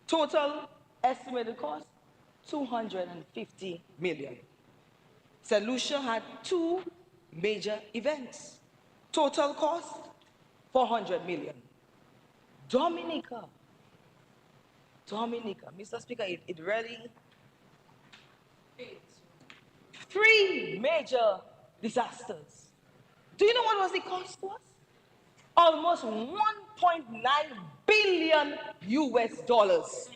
Total estimated cost, 250 million. St. Lucia had 2 major events. Total cost, 400 million. Dominica, Mr. Speaker, it really, 3 major disasters. Do you know what was the cost to us? Almost 1.9 billion US dollars,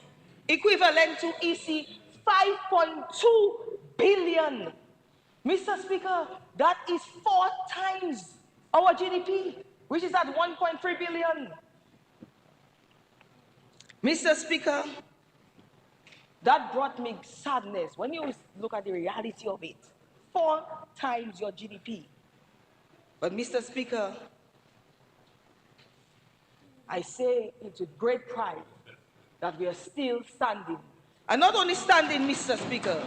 equivalent to EC 5.2 billion. Mr. Speaker, that is 4 times our GDP, which is at 1.3 billion. Mr. Speaker, that brought me sadness when you look at the reality of it. 4 times your GDP. But Mr. Speaker, I say it with great pride that we are still standing. And not only standing, Mr. Speaker,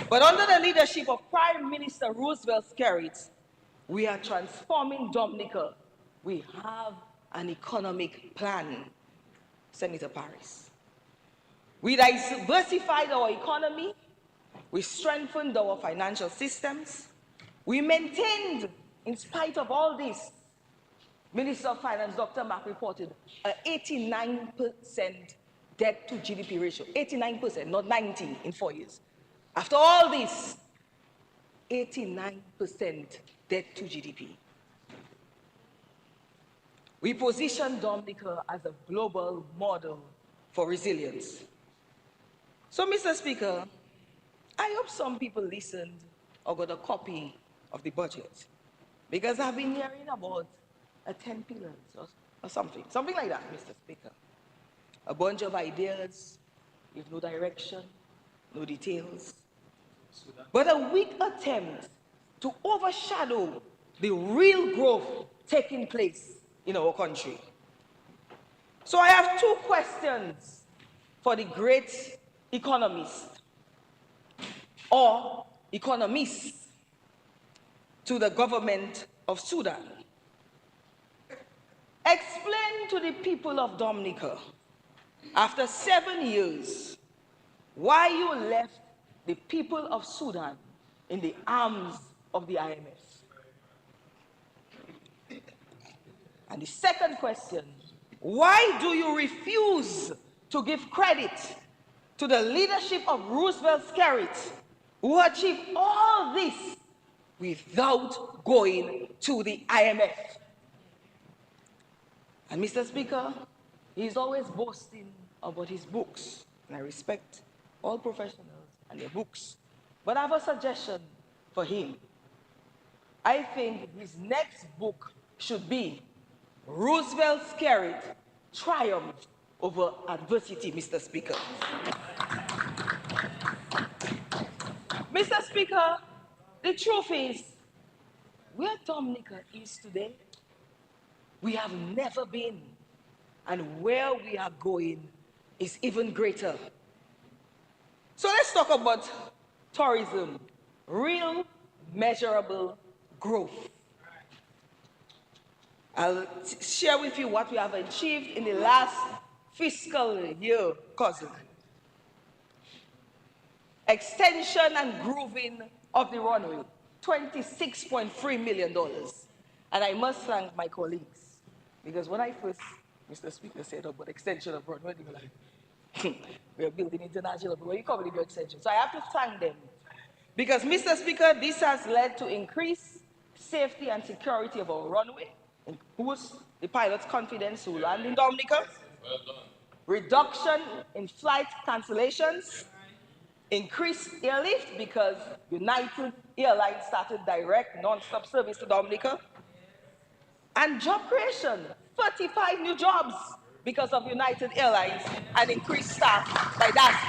but under the leadership of Prime Minister Roosevelt Skerrit, we are transforming Dominica. We have an economic plan, Senator Paris. We diversified our economy. We strengthened our financial systems. We maintained, in spite of all this, Minister of Finance, Dr. Mack, reported an 89% debt to GDP ratio. 89%, not 90 in 4 years. After all this, 89% debt to GDP. We position Dominica as a global model for resilience. So, Mr. Speaker, I hope some people listened or got a copy of the budget, because I've been hearing about 10 pillars or something like that, Mr. Speaker. A bunch of ideas with no direction, no details, but a weak attempt to overshadow the real growth taking place in our country. So I have 2 questions for the great economist or economists to the government of Sudan. Explain to the people of Dominica, after 7 years, why you left the people of Sudan in the arms of the IMF. And the second question, Why do you refuse to give credit to the leadership of Roosevelt Skerrit, who achieved all this without going to the IMF? And Mr. Speaker, he's always boasting about his books, and I respect all professionals and their books. But I have a suggestion for him. I think his next book should be Roosevelt Skerrit Triumph over Adversity, Mr. Speaker. Mr. Speaker, the truth is, where Dominica is today, we have never been, and where we are going is even greater. So let's talk about tourism, real measurable growth. I'll share with you what we have achieved in the last fiscal year, cousin. Extension and grooving of the runway, $26.3 million. And I must thank my colleagues, because when I first, Mr. Speaker, said about extension of runway, they were like, we are building international, but where you coming to do extension? So I have to thank them. Because, Mr. Speaker, this has led to increased safety and security of our runway, and boost the pilot's confidence to land in Dominica. Well done. Reduction in flight cancellations, increased airlift because United Airlines started direct non-stop service to Dominica, and job creation, 35 new jobs because of United Airlines and increased staff by that.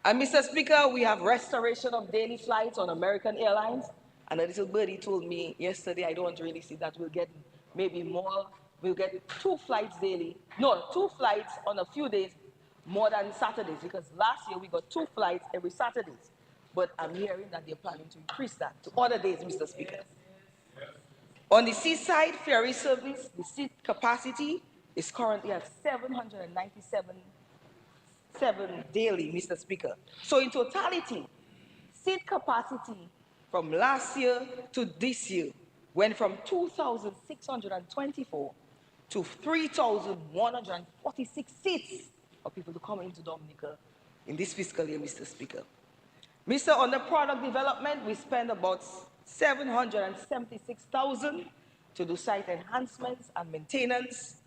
And Mr. Speaker, we have restoration of daily flights on American Airlines. And a little birdie told me yesterday, I don't really see that, we'll get maybe more, we'll get 2 flights daily. No, 2 flights on a few days more than Saturdays, because last year we got 2 flights every Saturdays. But I'm hearing that they're planning to increase that to other days, Mr. Speaker. On the seaside ferry service, the seat capacity is currently at 797 daily, Mr. Speaker. So in totality, seat capacity from last year to this year went from 2,624 to 3,146 seats for people to come into Dominica in this fiscal year, Mr. Speaker. Mr. On the product development, we spend about 776,000 to do site enhancements and maintenance,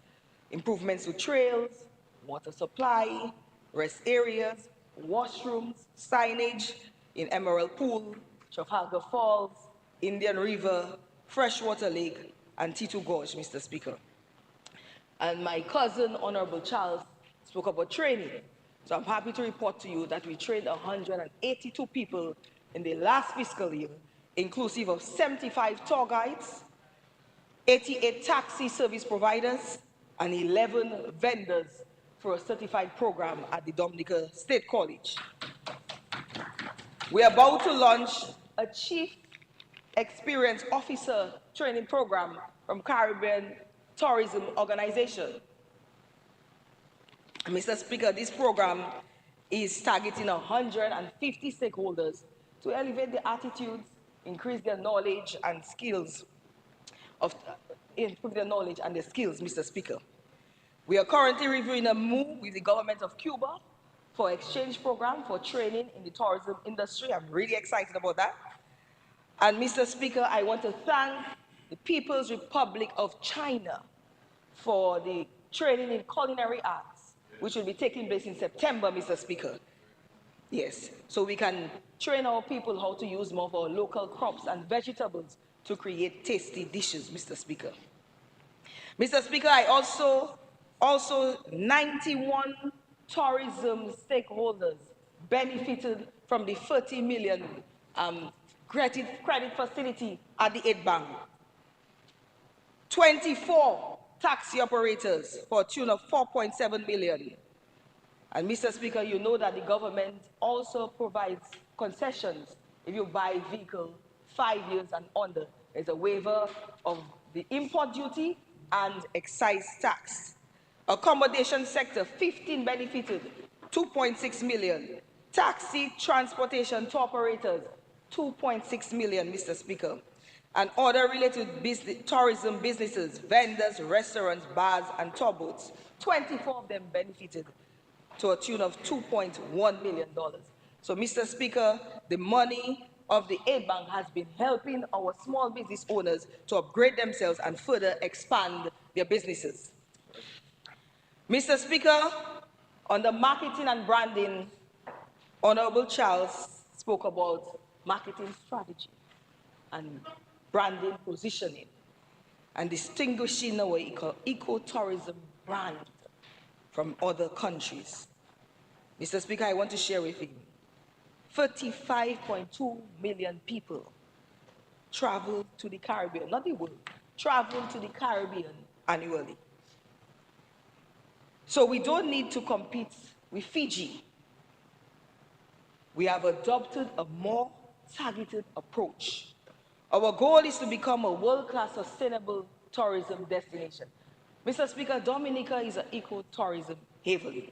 improvements to trails, water supply, rest areas, washrooms, signage in Emerald Pool, Trafalgar Falls, Indian River, Freshwater Lake, and Titu Gorge, Mr. Speaker. And my cousin, Honorable Charles, spoke about training. So I'm happy to report to you that we trained 182 people in the last fiscal year, inclusive of 75 tour guides, 88 taxi service providers, and 11 vendors for a certified program at the Dominica State College. We are about to launch a Chief Experience Officer training program from Caribbean Tourism Organization. Mr. Speaker, this program is targeting 150 stakeholders to elevate their attitudes, increase their knowledge and skills, improve their knowledge and their skills, Mr. Speaker. We are currently reviewing a move with the government of Cuba for exchange program for training in the tourism industry. I'm really excited about that. And Mr. Speaker, I want to thank the People's Republic of China for the training in culinary arts, which will be taking place in September, Mr. Speaker. Yes, so we can train our people how to use more of our local crops and vegetables to create tasty dishes, Mr. Speaker. Mr. Speaker, I also 91 tourism stakeholders benefited from the 30 million credit facility at the 8 Bank. 24 taxi operators for a tune of 4.7 million. And Mr. Speaker, you know that the government also provides concessions if you buy a vehicle 5 years and under. There's a waiver of the import duty and excise tax. Accommodation sector, 15 benefited, 2.6 million. Taxi transportation to operators, 2.6 million, Mr. Speaker. and other related tourism businesses, vendors, restaurants, bars, and tour boats. 24 of them benefited to a tune of $2.1 million. So, Mr. Speaker, the money of the aid bank has been helping our small business owners to upgrade themselves and further expand their businesses. Mr. Speaker, on the marketing and branding, Honorable Charles spoke about marketing strategy and branding positioning and distinguishing our eco-tourism brand from other countries. Mr. Speaker, I want to share with you, 35.2 million people travel to the Caribbean, not the world, travel to the Caribbean annually. So we don't need to compete with Fiji. We have adopted a more targeted approach. Our goal is to become a world-class sustainable tourism destination. Mr. Speaker, Dominica is an eco-tourism haven.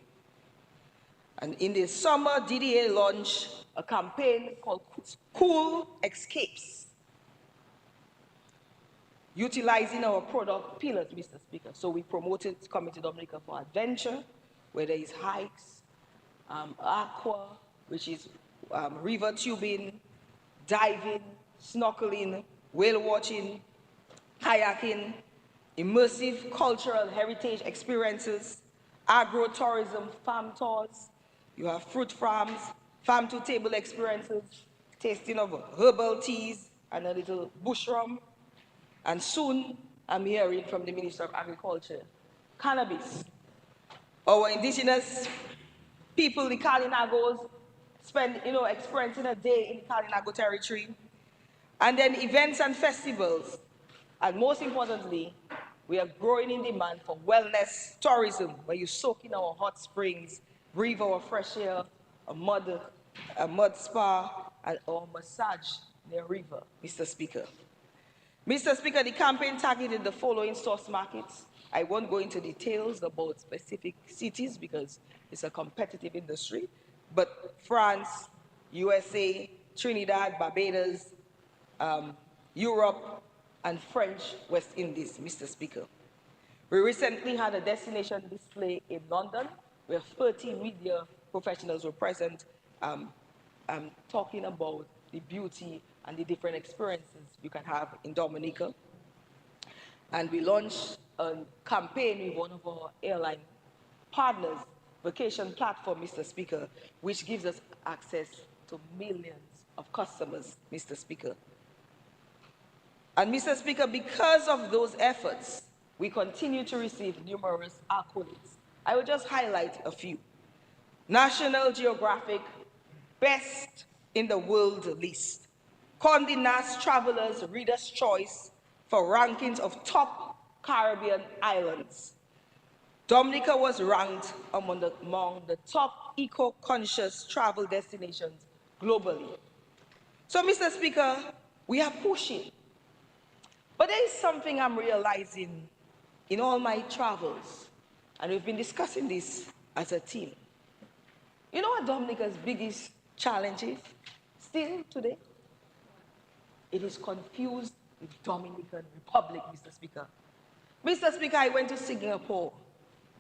And in the summer, DDA launched a campaign called Cool Escapes, utilizing our product pillars, Mr. Speaker. So we promoted coming to Dominica for adventure, where there is hikes, aqua, which is river tubing, diving, snorkeling, whale watching, kayaking, immersive cultural heritage experiences, agro-tourism, farm tours. You have fruit farms, farm-to-table experiences, tasting of herbal teas and a little bush rum. And soon, I'm hearing from the Minister of Agriculture, cannabis. Our indigenous people, the Kalinagos, spend, experiencing a day in the Kalinago territory. And then events and festivals. And most importantly, we are growing in demand for wellness tourism, where you soak in our hot springs, breathe our fresh air, a mud spa, and our massage near river, Mr. Speaker. Mr. Speaker, the campaign targeted the following source markets. I won't go into details about specific cities because it's a competitive industry, but France, USA, Trinidad, Barbados, Europe, and French West Indies, Mr. Speaker. We recently had a destination display in London where 30 media professionals were present talking about the beauty and the different experiences you can have in Dominica. And we launched a campaign with one of our airline partners, Vacation Platform, Mr. Speaker, which gives us access to millions of customers, Mr. Speaker. And Mr. Speaker, because of those efforts, we continue to receive numerous accolades. I will just highlight a few. National Geographic Best in the World list. Condé Nast Traveler's Reader's Choice for rankings of top Caribbean islands. Dominica was ranked among the top eco-conscious travel destinations globally. So, Mr. Speaker, we are pushing. But there is something I'm realizing in all my travels, and we've been discussing this as a team. You know what Dominica's biggest challenge is still today? It is confused with Dominican Republic, Mr. Speaker. Mr. Speaker, I went to Singapore.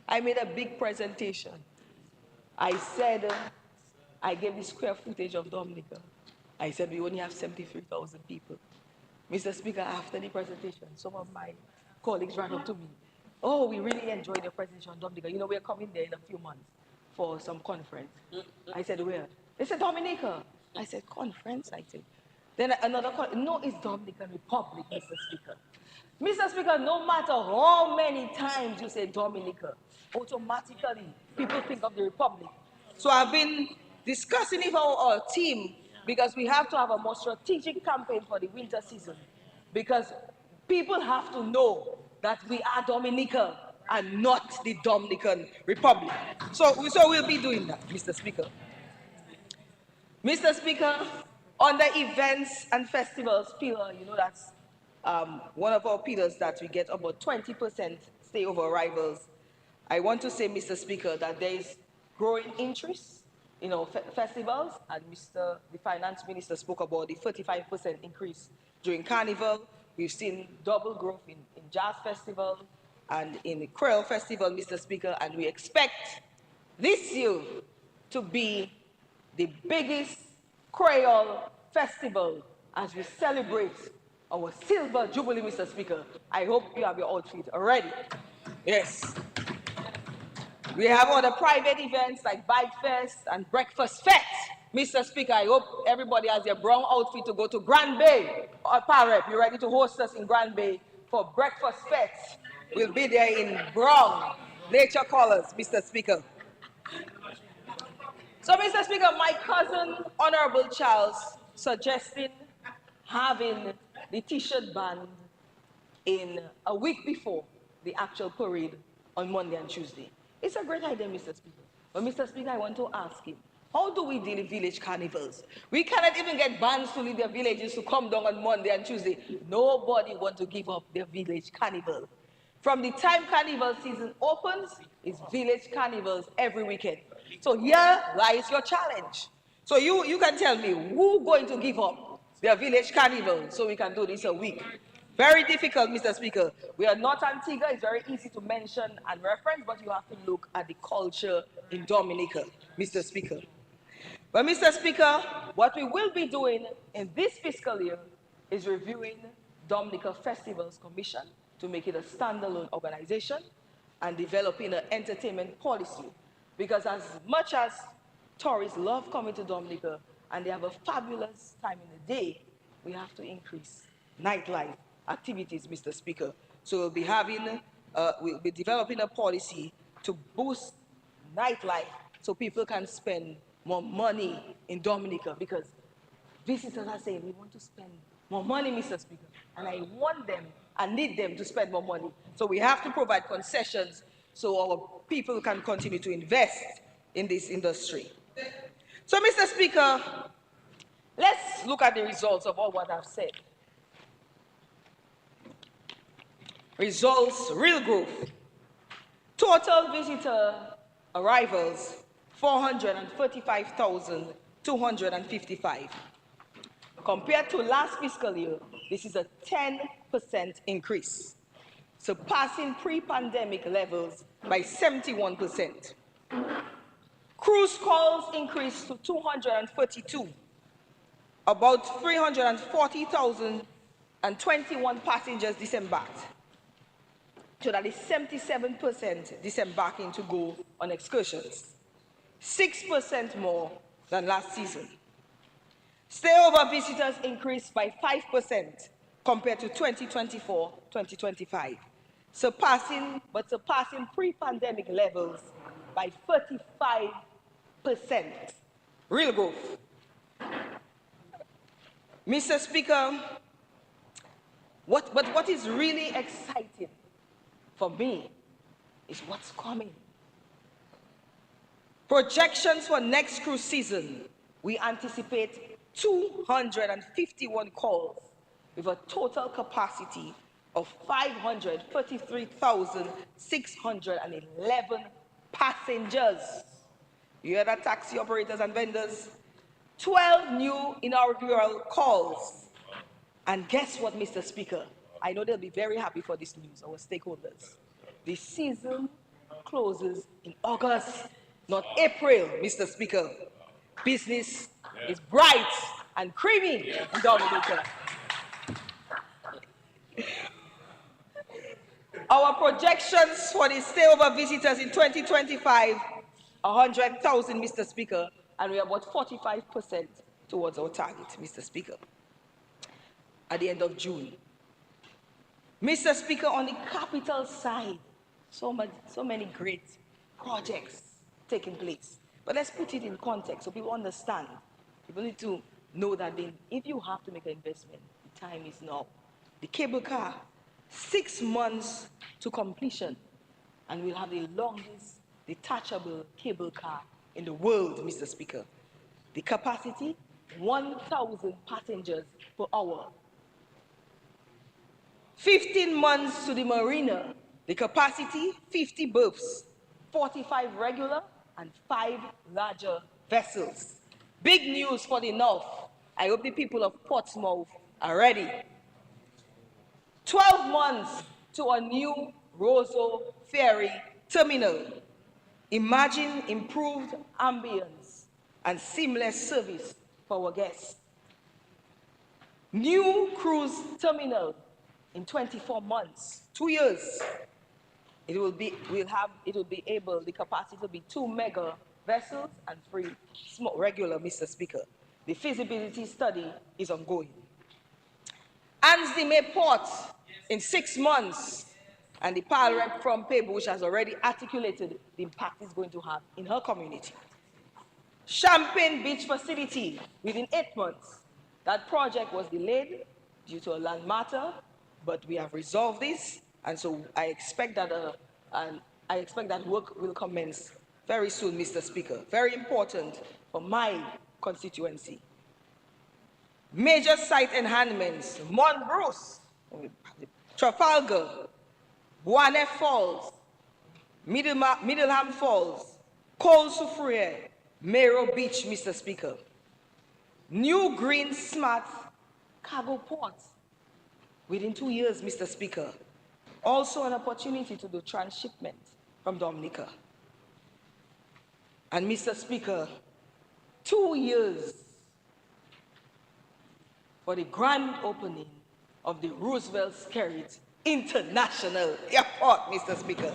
I made a big presentation. I said, I gave the square footage of Dominica. I said, we only have 73,000 people. Mr. Speaker, after the presentation, some of my colleagues ran up to me. Oh, we really enjoyed the presentation on Dominica. You know, we're coming there in a few months for some conference. I said, where? They said, Dominica. I said, conference? I said. Then another call, no, it's Dominican Republic, Mr. Speaker. Mr. Speaker, no matter how many times you say Dominica, automatically people think of the Republic. So I've been discussing it with our team because we have to have a more strategic campaign for the winter season because people have to know that we are Dominica and not the Dominican Republic. So we'll be doing that, Mr. Speaker. Mr. Speaker, on the events and festivals pillar, you know that's one of our pillars that we get about 20% stayover arrivals. I want to say, Mr. Speaker, that there is growing interest festivals, and the finance minister spoke about the 35% increase during Carnival. We've seen double growth in Jazz Festival and in the Creole Festival, Mr. Speaker, and we expect this year to be the biggest Creole festival as we celebrate our silver jubilee, Mr. Speaker. I hope you have your outfit already. Yes. We have other private events like Bike Fest and Breakfast Fest. Mr. Speaker, I hope everybody has their brown outfit to go to Grand Bay. Parep, you ready to host us in Grand Bay for Breakfast Fest? We'll be there in brown, nature colors, Mr. Speaker. So, Mr. Speaker, my cousin, Honorable Charles, suggesting having the T-shirt band in a week before the actual parade on Monday and Tuesday. It's a great idea, Mr. Speaker. But, Mr. Speaker, I want to ask him, how do we deal with village carnivals? We cannot even get bands to leave their villages to come down on Monday and Tuesday. Nobody wants to give up their village carnival. From the time carnival season opens, it's village carnivals every weekend. So here lies your challenge. So you can tell me who's going to give up their village carnival so we can do this a week. Very difficult, Mr. Speaker. We are not Antigua. It's very easy to mention and reference, but you have to look at the culture in Dominica, Mr. Speaker. But, Mr. Speaker, what we will be doing in this fiscal year is reviewing Dominica Festivals Commission to make it a standalone organization and developing an entertainment policy. Because as much as tourists love coming to Dominica and they have a fabulous time in the day, we have to increase nightlife activities, Mr. Speaker. So we'll be developing a policy to boost nightlife so people can spend more money in Dominica, because visitors are saying we want to spend more money, Mr. Speaker, and I need them to spend more money. So we have to provide concessions so our people can continue to invest in this industry. So, Mr. Speaker, let's look at the results of all what I've said. Results, real growth. Total visitor arrivals, 435,255. Compared to last fiscal year, this is a 10% increase, surpassing pre-pandemic levels by 71%. Cruise calls increased to 232. About 340,021 passengers disembarked. So that is 77% disembarking to go on excursions. 6% more than last season. Stayover visitors increased by 5% compared to 2024-2025, surpassing pre-pandemic levels by 35%. Real growth. Mr. Speaker, what is really exciting for me is what's coming. Projections for next cruise season, we anticipate 251 calls with a total capacity of 533,611 passengers. You hear that, taxi operators and vendors? 12 new inaugural calls. And guess what, Mr. Speaker? I know they'll be very happy for this news, our stakeholders. The season closes in August, not April, Mr. Speaker. Business is bright and creamy in Dominica. Our projections for the stayover visitors in 2025, 100,000, Mr. Speaker, and we are about 45% towards our target, Mr. Speaker, at the end of June. Mr. Speaker, on the capital side, so many great projects taking place. But let's put it in context so people understand. People need to know that if you have to make an investment, the time is now. The cable car, 6 months to completion, and we'll have the longest detachable cable car in the world, Mr. Speaker. The capacity, 1,000 passengers per hour. 15 months to the marina. The capacity, 50 berths, 45 regular and 5 larger vessels. Big news for the North. I hope the people of Portsmouth are ready. 12 months to a new Roseau Ferry terminal. Imagine improved ambience and seamless service for our guests. New cruise terminal in 24 months, 2 years. It will be able, the capacity to be 2 mega vessels and 3 small, regular, Mr. Speaker. The feasibility study is ongoing. Ansley Port in 6 months, and the PAL rep from Paybush has already articulated the impact it's going to have in her community. Champagne Beach facility within 8 months. That project was delayed due to a land matter, but we have resolved this, and so I expect that work will commence very soon, Mr. Speaker. Very important for my constituency. Major site enhancements: Monbruce, Trafalgar, Boanet Falls, Middleham Falls, Col Soufriere, Mero Beach, Mr. Speaker. New green smart cargo ports within 2 years, Mr. Speaker. Also an opportunity to do transshipment from Dominica. And Mr. Speaker, 2 years for the grand opening of the Roosevelt Skerrit International Airport, Mr. Speaker.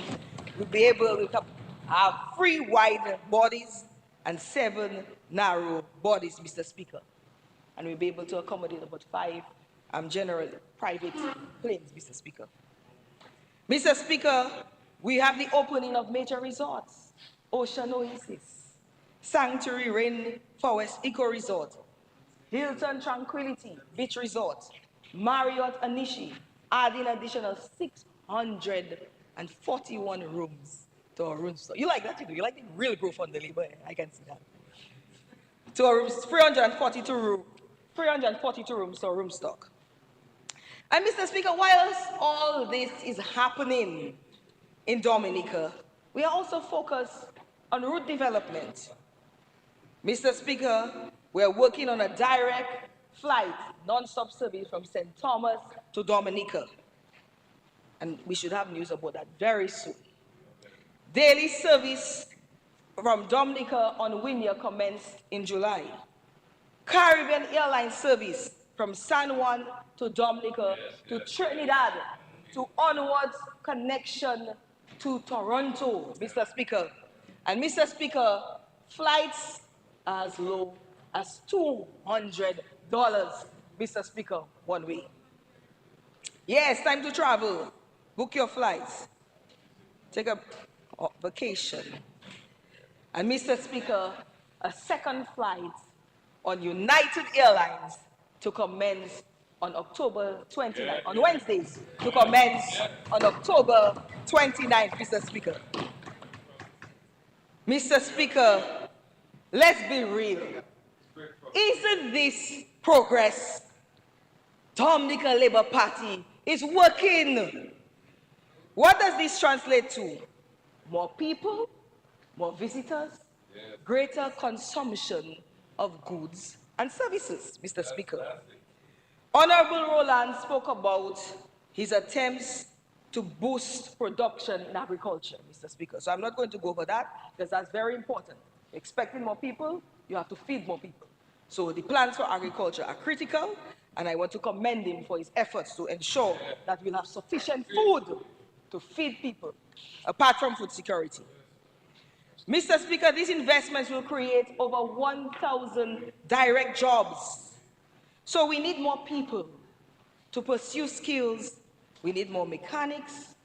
We'll be able to have 3 wide bodies and 7 narrow bodies, Mr. Speaker. And we'll be able to accommodate about 5 general private planes, Mr. Speaker. Mr. Speaker, we have the opening of major resorts: Ocean Oasis, Sanctuary Rainforest Eco Resort, Hilton Tranquility Beach Resort, Marriott Anishi, adding additional 641 rooms to our room stock. You like that, you do? You like the real growth on the labor? I can see that. To our rooms, 342 rooms to our room stock. And Mr. Speaker, whilst all this is happening in Dominica, we are also focused on route development. Mr. Speaker, we are working on a direct flight, non-stop service from St. Thomas to Dominica. And we should have news about that very soon. Daily service from Dominica on Wynyard commenced in July. Caribbean Airlines service from San Juan to Dominica to Trinidad to onwards connection to Toronto, Mr. Speaker. And Mr. Speaker, flights as low as $200, Mr. Speaker, one way. Yes, time to travel. Book your flights. Take a vacation. And Mr. Speaker, a second flight on United Airlines to commence on October 29th, on Wednesdays, to commence on October 29th, Mr. Speaker. Mr. Speaker, let's be real. Isn't this progress? Dominica Labour Party is working. What does this translate to? More people, more visitors, greater consumption of goods and services, Mr. Speaker. Honorable Roland spoke about his attempts to boost production in agriculture, Mr. Speaker. So I'm not going to go over that because that's very important. Expecting more people, you have to feed more people. So the plans for agriculture are critical, and I want to commend him for his efforts to ensure that we'll have sufficient food to feed people, apart from food security. Mr. Speaker, these investments will create over 1,000 direct jobs. So we need more people to pursue skills. We need more mechanics,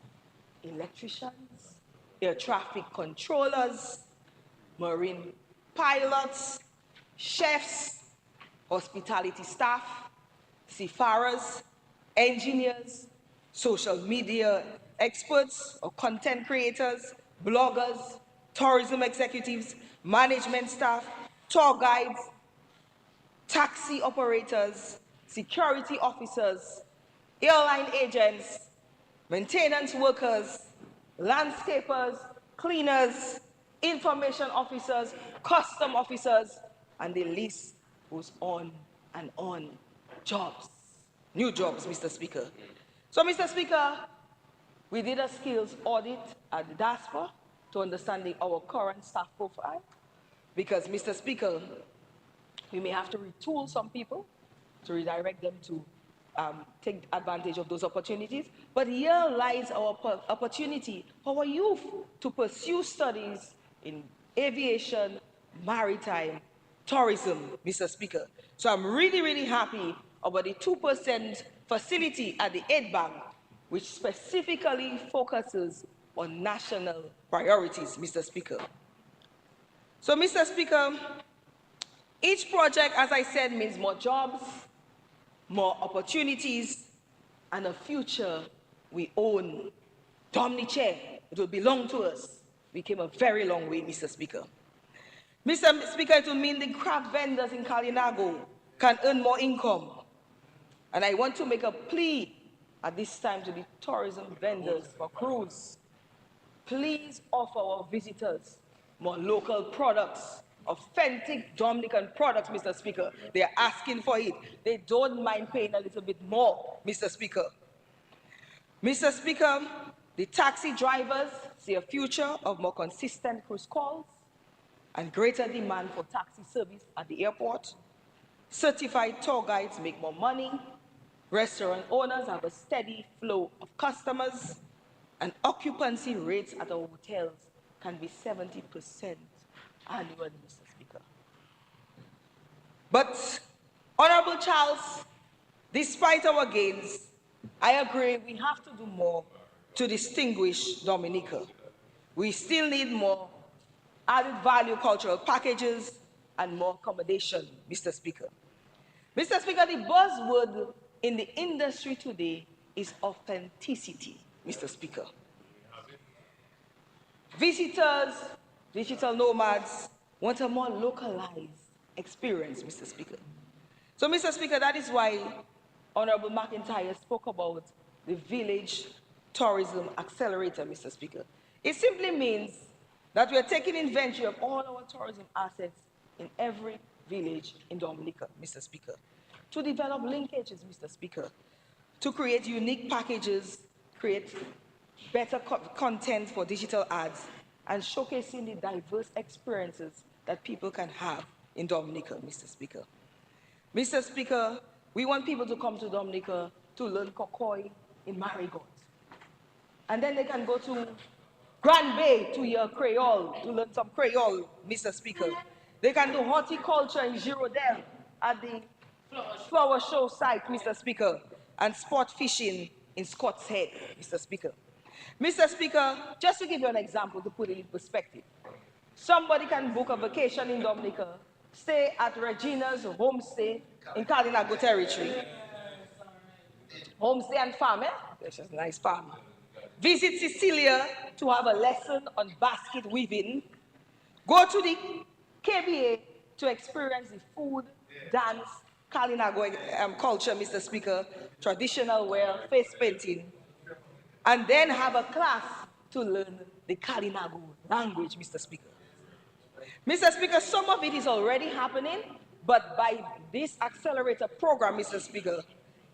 electricians, air traffic controllers, marine pilots, chefs, hospitality staff, seafarers, engineers, social media experts or content creators, bloggers, tourism executives, management staff, tour guides, taxi operators, security officers, airline agents, maintenance workers, landscapers, cleaners, information officers, custom officers, and the list goes on and on. Jobs, new jobs, Mr. Speaker. So, Mr. Speaker, we did a skills audit at the DASPA to understanding our current staff profile, because, Mr. Speaker, we may have to retool some people to redirect them to take advantage of those opportunities. But here lies our opportunity for our youth to pursue studies in aviation, maritime, tourism, Mr. Speaker. So I'm really, really happy about the 2% facility at the Aid Bank, which specifically focuses on national priorities, Mr. Speaker. So, Mr. Speaker, each project, as I said, means more jobs, more opportunities, and a future we own. Domniche, it will belong to us. We came a very long way, Mr. Speaker. Mr. Speaker, it will mean the craft vendors in Kalinago can earn more income. And I want to make a plea at this time to the tourism vendors for cruise. Please offer our visitors more local products, authentic Dominican products, Mr. Speaker. They are asking for it. They don't mind paying a little bit more, Mr. Speaker. Mr. Speaker, the taxi drivers see a future of more consistent cruise calls and greater demand for taxi service at the airport. Certified tour guides make more money. Restaurant owners have a steady flow of customers, and occupancy rates at our hotels can be 70% annually, Mr. Speaker. But, Honorable Charles, despite our gains, I agree we have to do more to distinguish Dominica. We still need more added value cultural packages and more accommodation, Mr. Speaker. Mr. Speaker, the buzzword in the industry today is authenticity, Mr. Speaker. Visitors, digital nomads, want a more localized experience, Mr. Speaker. So, Mr. Speaker, that is why Honorable McIntyre spoke about the Village Tourism Accelerator, Mr. Speaker. It simply means that we are taking inventory of all our tourism assets in every village in Dominica, Mr. Speaker, to develop linkages, Mr. Speaker, to create unique packages, create better content for digital ads, and showcasing the diverse experiences that people can have in Dominica, Mr. Speaker. Mr. Speaker, we want people to come to Dominica to learn Kokoi in Marigot. And then they can go to Grand Bay to hear Creole, to learn some Creole, Mr. Speaker. They can do horticulture in Girondel at the flower show site, Mr. Speaker, and sport fishing in Scott's Head, Mr. Speaker. Mr. Speaker, just to give you an example to put it in perspective, somebody can book a vacation in Dominica, stay at Regina's homestay in Kalinago territory. Homestay and farm, eh? That's just a nice farm. Visit Sicilia to have a lesson on basket weaving. Go to the KBA to experience the food, dance, Kalinago culture, Mr. Speaker, traditional wear, face painting, and then have a class to learn the Kalinago language, Mr. Speaker. Mr. Speaker, some of it is already happening, but by this accelerator program, Mr. Speaker,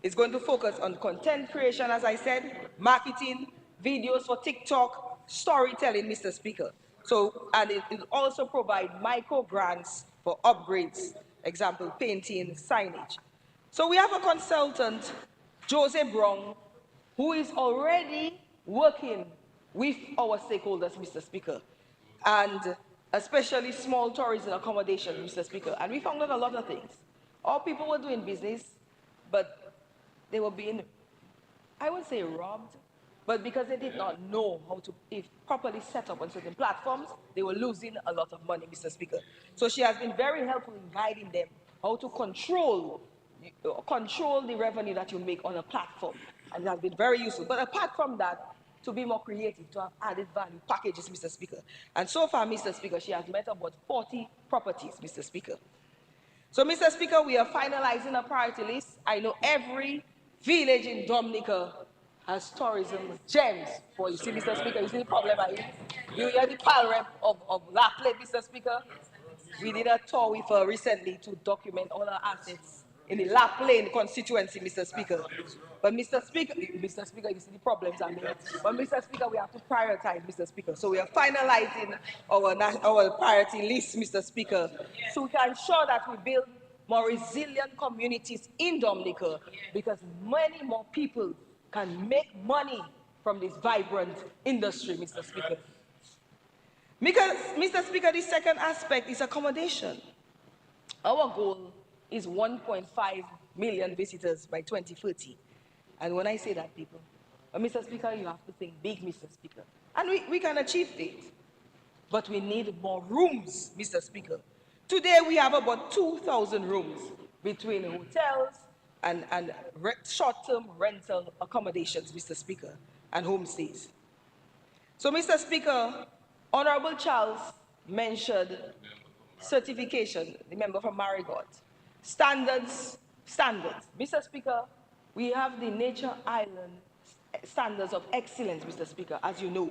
it's going to focus on content creation, as I said, marketing, videos for TikTok, storytelling, Mr. Speaker. So, and it will also provide micro grants for upgrades, example, painting, signage. So we have a consultant, Jose Brown, who is already working with our stakeholders, Mr. Speaker, and especially small tourism accommodation, Mr. Speaker. And we found out a lot of things. All people were doing business, but they were being, I would say, robbed, but because they did not know how to properly set up on certain platforms, they were losing a lot of money, Mr. Speaker. So she has been very helpful in guiding them how to control the revenue that you make on a platform, and it has been very useful. But apart from that, to be more creative, to have added value packages, Mr. Speaker. And so far, Mr. Speaker, she has met about 40 properties, Mr. Speaker. So, Mr. Speaker, we are finalizing a priority list. I know every village in Dominica as tourism gems. For you see, Mr. Speaker, you see the problem I is? You hear the pal rep of La Plate, Mr. Speaker? We did a tour with her recently to document all our assets in the La Plain constituency, Mr. Speaker. But Mr. Speaker, you see the problems are there. But Mr. Speaker, we have to prioritize, Mr. Speaker. So we are finalizing our priority list, Mr. Speaker, so we can ensure that we build more resilient communities in Dominica, because many more people can make money from this vibrant industry, Mr. Speaker. Because, Mr. Speaker, the second aspect is accommodation. Our goal is 1.5 million visitors by 2030. And when I say that, people, Mr. Speaker, you have to think big, Mr. Speaker. And we can achieve it. But we need more rooms, Mr. Speaker. Today, we have about 2,000 rooms between hotels and short-term rental accommodations, Mr. Speaker, and homestays. So, Mr. Speaker, Honorable Charles mentioned certification, the member from Marigot. Standards. Mr. Speaker, we have the Nature Island standards of excellence, Mr. Speaker, as you know.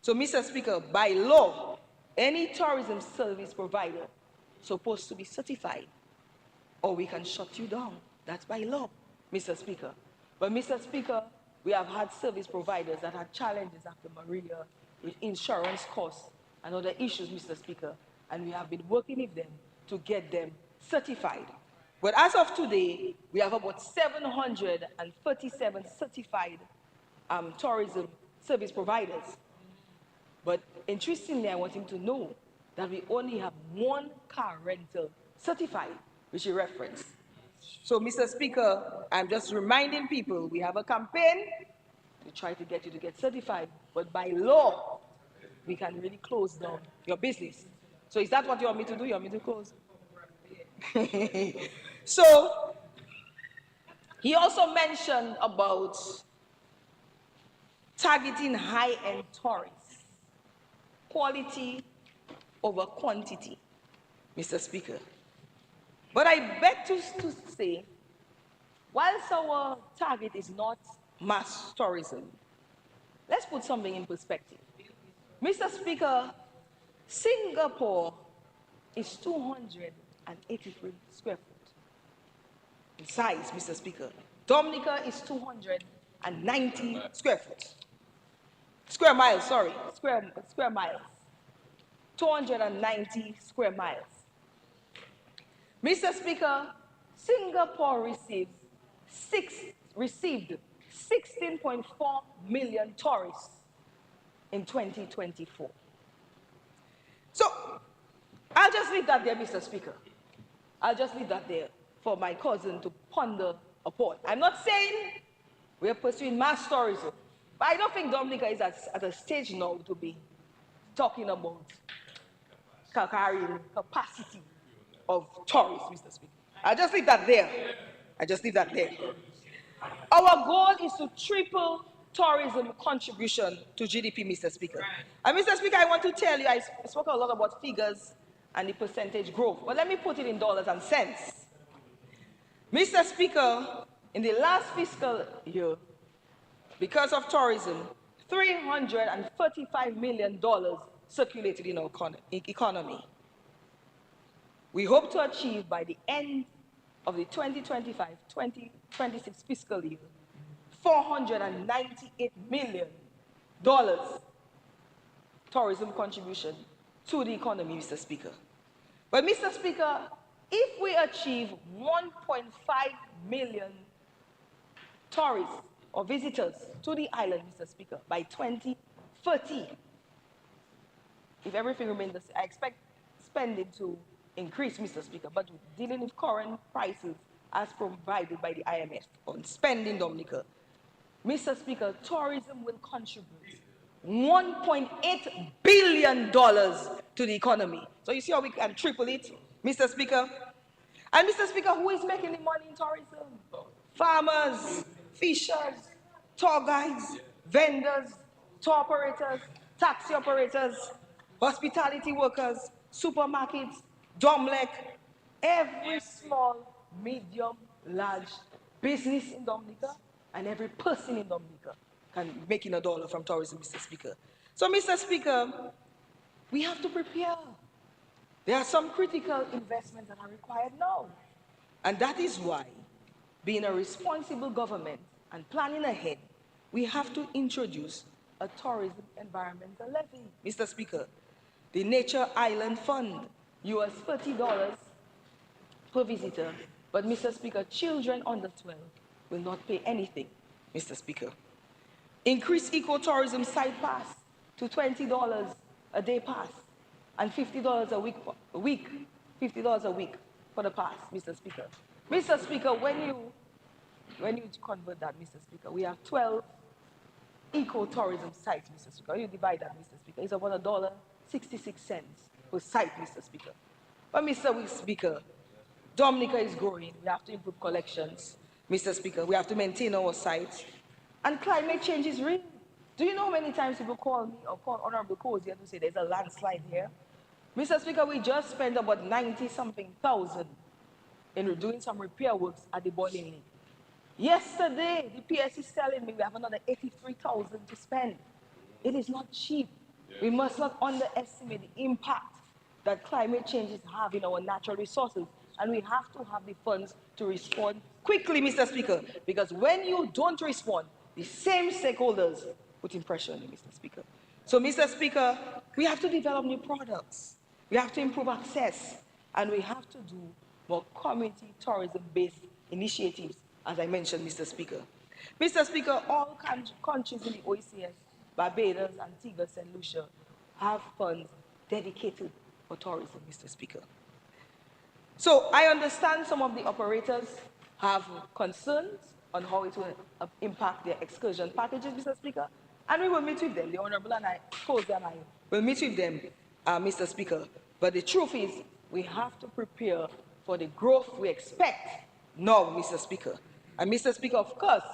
So, Mr. Speaker, by law, any tourism service provider supposed to be certified, or we can shut you down. That's by law, Mr. Speaker. But, Mr. Speaker, we have had service providers that had challenges after Maria with insurance costs and other issues, Mr. Speaker, and we have been working with them to get them certified. But as of today, we have about 737 certified tourism service providers. But interestingly, I want him to know that we only have one car rental certified, which he referenced. So, Mr. Speaker, I'm just reminding people, we have a campaign to try to get you to get certified, but by law, we can really close down your business. So is that what you want me to do? You want me to close? So, he also mentioned about targeting high-end tourists. Quality over quantity, Mr. Speaker. But I beg to say, whilst our target is not mass tourism, let's put something in perspective. Mr. Speaker, Singapore is 283 square foot in size, Mr. Speaker. Dominica is 290 square foot. Square miles, sorry, square miles. 290 square miles. Mr. Speaker, Singapore received 16.4 million tourists in 2024. So, I'll just leave that there, Mr. Speaker. I'll just leave that there for my cousin to ponder upon. I'm not saying we are pursuing mass tourism, but I don't think Dominica is at a stage now to be talking about carrying capacity of tourists, Mr. Speaker. I'll just leave that there. Our goal is to triple tourism contribution to GDP, Mr. Speaker. And Mr. Speaker, I want to tell you, I spoke a lot about figures and the percentage growth, but let me put it in dollars and cents. Mr. Speaker, in the last fiscal year, because of tourism, $335 million circulated in our economy. We hope to achieve by the end of the 2025-2026 fiscal year, $498 million tourism contribution to the economy, Mr. Speaker. But, Mr. Speaker, if we achieve 1.5 million tourists or visitors to the island, Mr. Speaker, by 2030, if everything remains the same, I expect spending to increase, Mr. Speaker, but dealing with current prices as provided by the IMF on spending, Dominica, Mr. Speaker, tourism will contribute $1.8 billion to the economy. So you see how we can triple it, Mr. Speaker? And Mr. Speaker, who is making the money in tourism? Farmers, fishers, tour guides, vendors, tour operators, taxi operators, hospitality workers, supermarkets, Domlec, every small, medium, large business in Dominica and every person in Dominica making a dollar from tourism, Mr. Speaker. So, Mr. Speaker, we have to prepare. There are some critical investments that are required now. And that is why, being a responsible government and planning ahead, we have to introduce a tourism environmental levy, Mr. Speaker. The Nature Island Fund, US $30 per visitor, but Mr. Speaker, children under 12 will not pay anything, Mr. Speaker. Increase ecotourism site pass to $20 a day pass and $50 a week, $50 a week for the pass, Mr. Speaker. Mr. Speaker, when you convert that, Mr. Speaker, we have 12 ecotourism sites, Mr. Speaker. You divide that, Mr. Speaker. It's about $1.66 per site, Mr. Speaker. But Mr. Speaker, Dominica is growing. We have to improve collections, Mr. Speaker. We have to maintain our sites. And climate change is real. Do you know how many times people call me or call Honorable Cozy to say there's a landslide here? Mr. Speaker, we just spent about 90-something thousand in doing some repair works at the boiling lake. Yesterday, the PS is telling me we have another 83,000 to spend. It is not cheap. We must not underestimate the impact that climate change is having on our natural resources. And we have to have the funds to respond quickly, Mr. Speaker, because when you don't respond, the same stakeholders put pressure on you, Mr. Speaker. So, Mr. Speaker, we have to develop new products. We have to improve access, and we have to do more community tourism-based initiatives, as I mentioned, Mr. Speaker. Mr. Speaker, all countries in the OECS, Barbados, Antigua, St. Lucia, have funds dedicated for tourism, Mr. Speaker. So I understand some of the operators have concerns on how it will impact their excursion packages, Mr. Speaker, and we will meet with them. The Honorable and I, Cozy and I, will meet with them, Mr. Speaker. But the truth is, we have to prepare for the growth we expect now, Mr. Speaker. And Mr. Speaker, of course,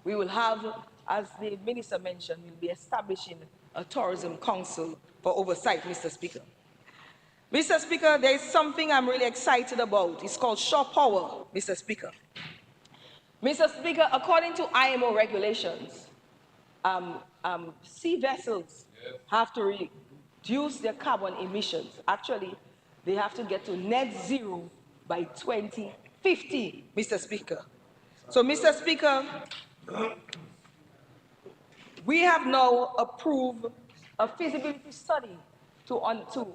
we will have, as the Minister mentioned, we'll be establishing a tourism council for oversight, Mr. Speaker. Mr. Speaker, there is something I'm really excited about. It's called shore power, Mr. Speaker. Mr. Speaker, according to IMO regulations, sea vessels have to reduce their carbon emissions. Actually, they have to get to net zero by 2050, Mr. Speaker. So, Mr. Speaker, we have now approved a feasibility study to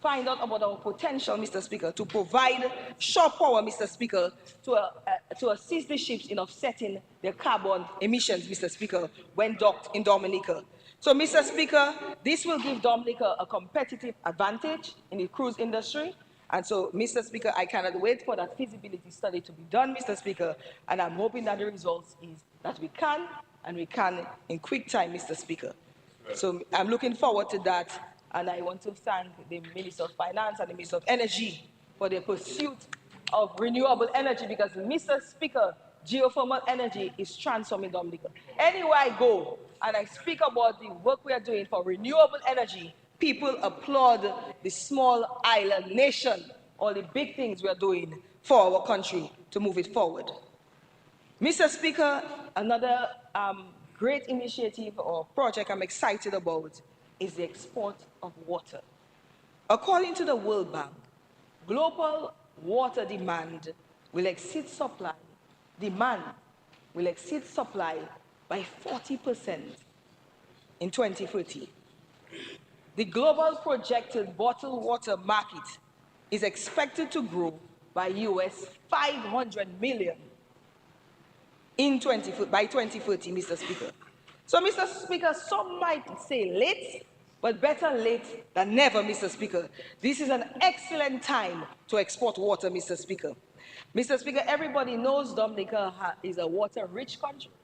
find out about our potential, Mr. Speaker, to provide shore power, Mr. Speaker, to assist the ships in offsetting their carbon emissions, Mr. Speaker, when docked in Dominica. So, Mr. Speaker, this will give Dominica a competitive advantage in the cruise industry. And so, Mr. Speaker, I cannot wait for that feasibility study to be done, Mr. Speaker, and I'm hoping that the results is that we can, and we can in quick time, Mr. Speaker. So I'm looking forward to that. And I want to thank the Minister of Finance and the Minister of Energy for their pursuit of renewable energy, because, Mr. Speaker, geothermal energy is transforming Dominica. Anywhere I go and I speak about the work we are doing for renewable energy, people applaud the small island nation, all the big things we are doing for our country to move it forward. Mr. Speaker, another great initiative or project I'm excited about is the export of water. According to the World Bank, global water demand will exceed supply. Demand will exceed supply by 40% in 2030. The global projected bottled water market is expected to grow by US $500 million by 2030, Mr. Speaker. So, Mr. Speaker, some might say late, but better late than never, Mr. Speaker. This is an excellent time to export water, Mr. Speaker. Mr. Speaker, everybody knows Dominica is a water-rich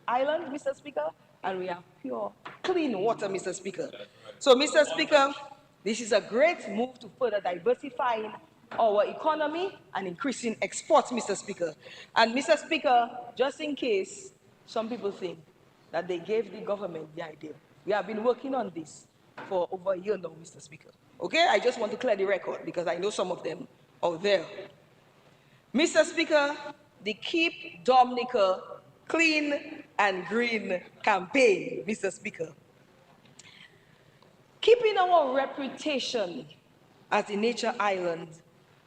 island, Mr. Speaker, and we have pure, clean water, Mr. Speaker. So, Mr. Speaker, this is a great move to further diversifying our economy and increasing exports, Mr. Speaker. And, Mr. Speaker, just in case some people think that they gave the government the idea, we have been working on this for over a year now, Mr. Speaker. Okay, I just want to clear the record because I know some of them out there. Mr. Speaker, the Keep Dominica Clean and Green campaign, Mr. Speaker. Keeping our reputation as a nature island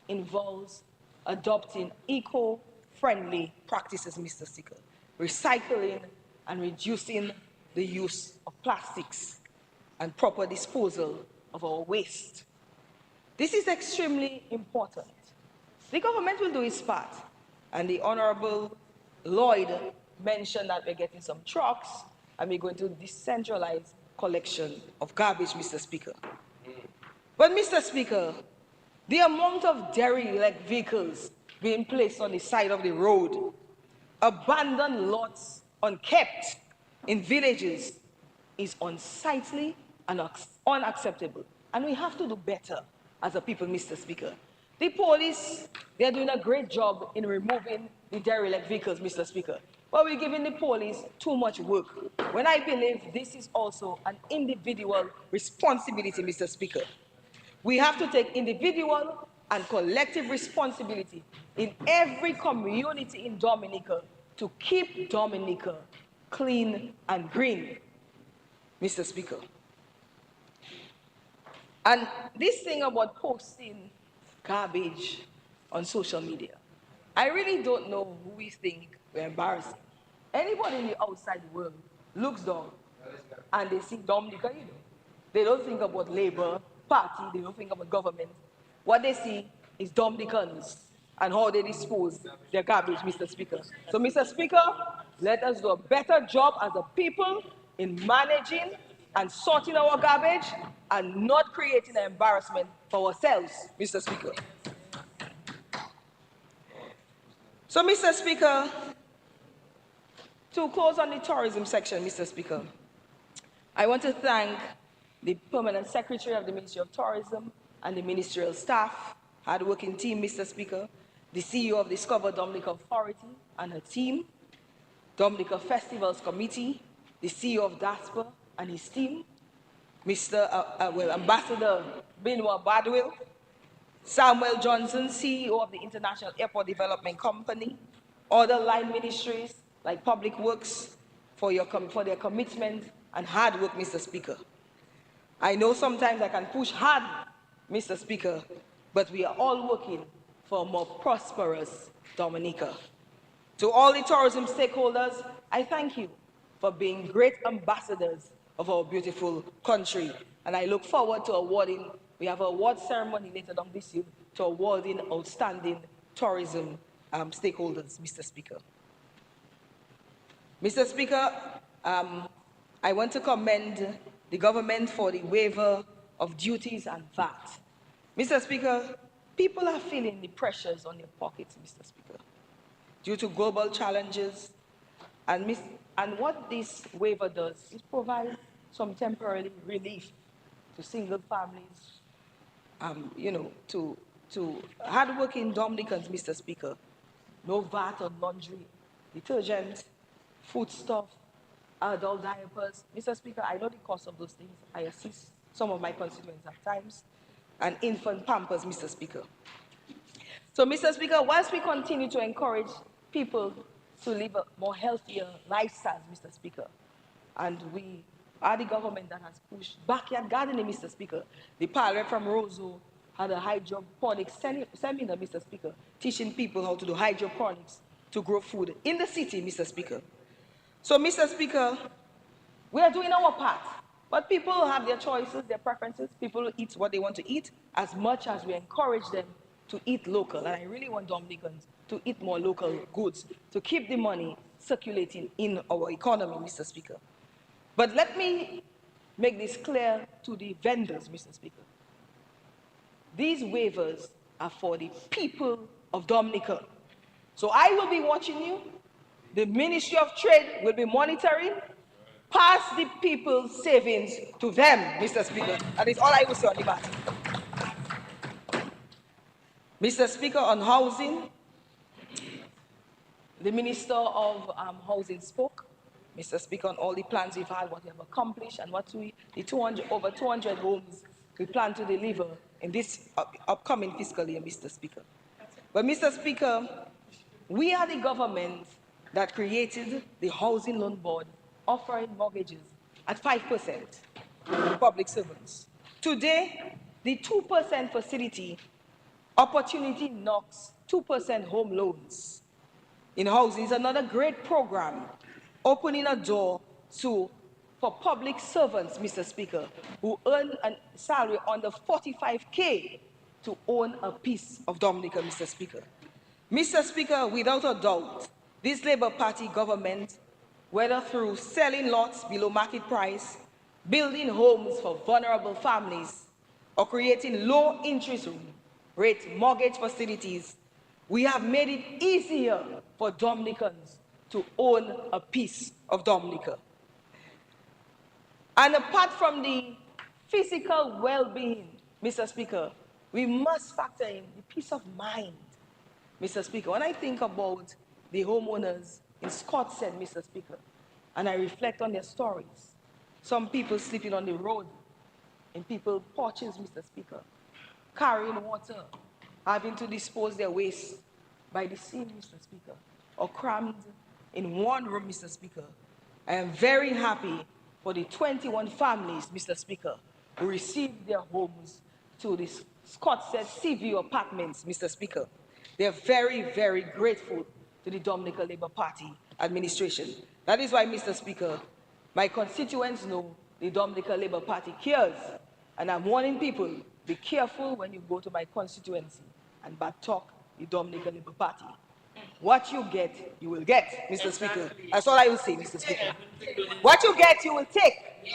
involves adopting eco-friendly practices, Mr. Speaker, recycling and reducing the use of plastics and proper disposal of our waste. This is extremely important. The government will do its part, and the Honorable Lloyd mentioned that we're getting some trucks and we're going to decentralize collection of garbage, Mr. Speaker. But, Mr. Speaker, the amount of derelict vehicles being placed on the side of the road, abandoned lots unkept in villages is unsightly and unacceptable. And we have to do better as a people, Mr. Speaker. The police, they're doing a great job in removing the derelict vehicles, Mr. Speaker. But we're giving the police too much work. When I believe this is also an individual responsibility, Mr. Speaker. We have to take individual and collective responsibility in every community in Dominica to keep Dominica clean and green, Mr. Speaker. And this thing about posting garbage on social media, I really don't know who we think we're embarrassing. Anybody in the outside world looks down and they see Dominica, they don't think about Labour Party, they don't think about government. What they see is Dominicans and how they dispose their garbage, Mr. Speaker. So, Mr. Speaker, let us do a better job as a people in managing and sorting our garbage and not creating an embarrassment for ourselves, Mr. Speaker. So, Mr. Speaker, to close on the tourism section, Mr. Speaker, I want to thank the Permanent Secretary of the Ministry of Tourism and the ministerial staff, hard-working team, Mr. Speaker, the CEO of Discover Dominica Authority and her team, Dominica Festivals Committee, the CEO of DASPA and his team, Ambassador Benoit Badwil, Samuel Johnson, CEO of the International Airport Development Company, other line ministries like Public Works for their commitment and hard work, Mr. Speaker. I know sometimes I can push hard, Mr. Speaker, but we are all working for a more prosperous Dominica. To all the tourism stakeholders, I thank you for being great ambassadors of our beautiful country. And I look forward to awarding, we have an award ceremony later on this year, to awarding outstanding tourism stakeholders, Mr. Speaker. Mr. Speaker, I want to commend the government for the waiver of duties and VAT. Mr. Speaker, people are feeling the pressures on their pockets, Mr. Speaker, due to global challenges. And what this waiver does is provide some temporary relief to single families, to hardworking Dominicans, Mr. Speaker. No VAT on laundry, detergent, foodstuff, adult diapers. Mr. Speaker, I know the cost of those things. I assist some of my constituents at times. And infant pampers, Mr. Speaker. So, Mr. Speaker, whilst we continue to encourage people to live a more healthier lifestyle, Mr. Speaker, and we are the government that has pushed backyard gardening, Mr. Speaker. The pilot from Roseau had a hydroponics seminar, Mr. Speaker, teaching people how to do hydroponics to grow food in the city, Mr. Speaker. So, Mr. Speaker, we are doing our part. But people have their choices, their preferences. People eat what they want to eat as much as we encourage them to eat local. And I really want Dominicans to eat more local goods, to keep the money circulating in our economy, Mr. Speaker. But let me make this clear to the vendors, Mr. Speaker. These waivers are for the people of Dominica. So I will be watching you. The Ministry of Trade will be monitoring. Pass the people's savings to them, Mr. Speaker. That is all I will say on the matter. Mr. Speaker, on housing, the Minister of Housing spoke. Mr. Speaker, on all the plans we've had, what we have accomplished, and what over 200 homes we plan to deliver in this upcoming fiscal year, Mr. Speaker. But, Mr. Speaker, we are the government that created the Housing Loan Board, offering mortgages at 5% to public servants. Today, the 2% facility opportunity knocks 2% home loans in housing is another great program, opening a door for public servants, Mr. Speaker, who earn a salary under 45K to own a piece of Dominica, Mr. Speaker. Mr. Speaker, without a doubt, this Labour Party government, whether through selling lots below market price, building homes for vulnerable families, or creating low interest rate mortgage facilities, we have made it easier for Dominicans to own a piece of Dominica. And apart from the physical well-being, Mr. Speaker, we must factor in the peace of mind, Mr. Speaker. When I think about the homeowners in Scottsdale, Mr. Speaker, and I reflect on their stories, some people sleeping on the road, in people's porches, Mr. Speaker, carrying water, having to dispose their waste by the sea, Mr. Speaker, or crammed in one room, Mr. Speaker. I am very happy for the 21 families, Mr. Speaker, who received their homes to the Scottsdale Seaview Apartments, Mr. Speaker. They are very, very grateful to the Dominica Labour Party administration. That is why, Mr. Speaker, my constituents know the Dominica Labour Party cares, and I'm warning people, be careful when you go to my constituency and back talk the Dominica Labour Party. What you get, you will get, Mr. Speaker. That's all I will say, Mr. Speaker. What you get, you will take,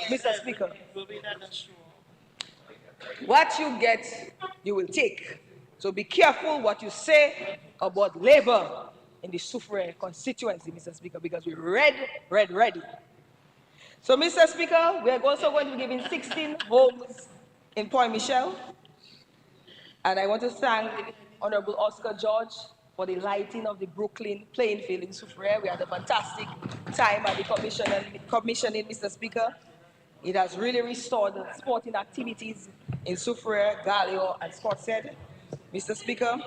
Mr. Speaker. What you get, you will take. So be careful what you say about Labour in the Soufriere constituency, Mr. Speaker, because we're ready. So, Mr. Speaker, we are also going to be giving 16 homes in Point Michel. And I want to thank Honorable Oscar George for the lighting of the Brooklyn playing field in Soufriere. We had a fantastic time at the commissioning, Mr. Speaker. It has really restored the sporting activities in Soufriere, Gallio, and Scottsdale. Mr. Speaker,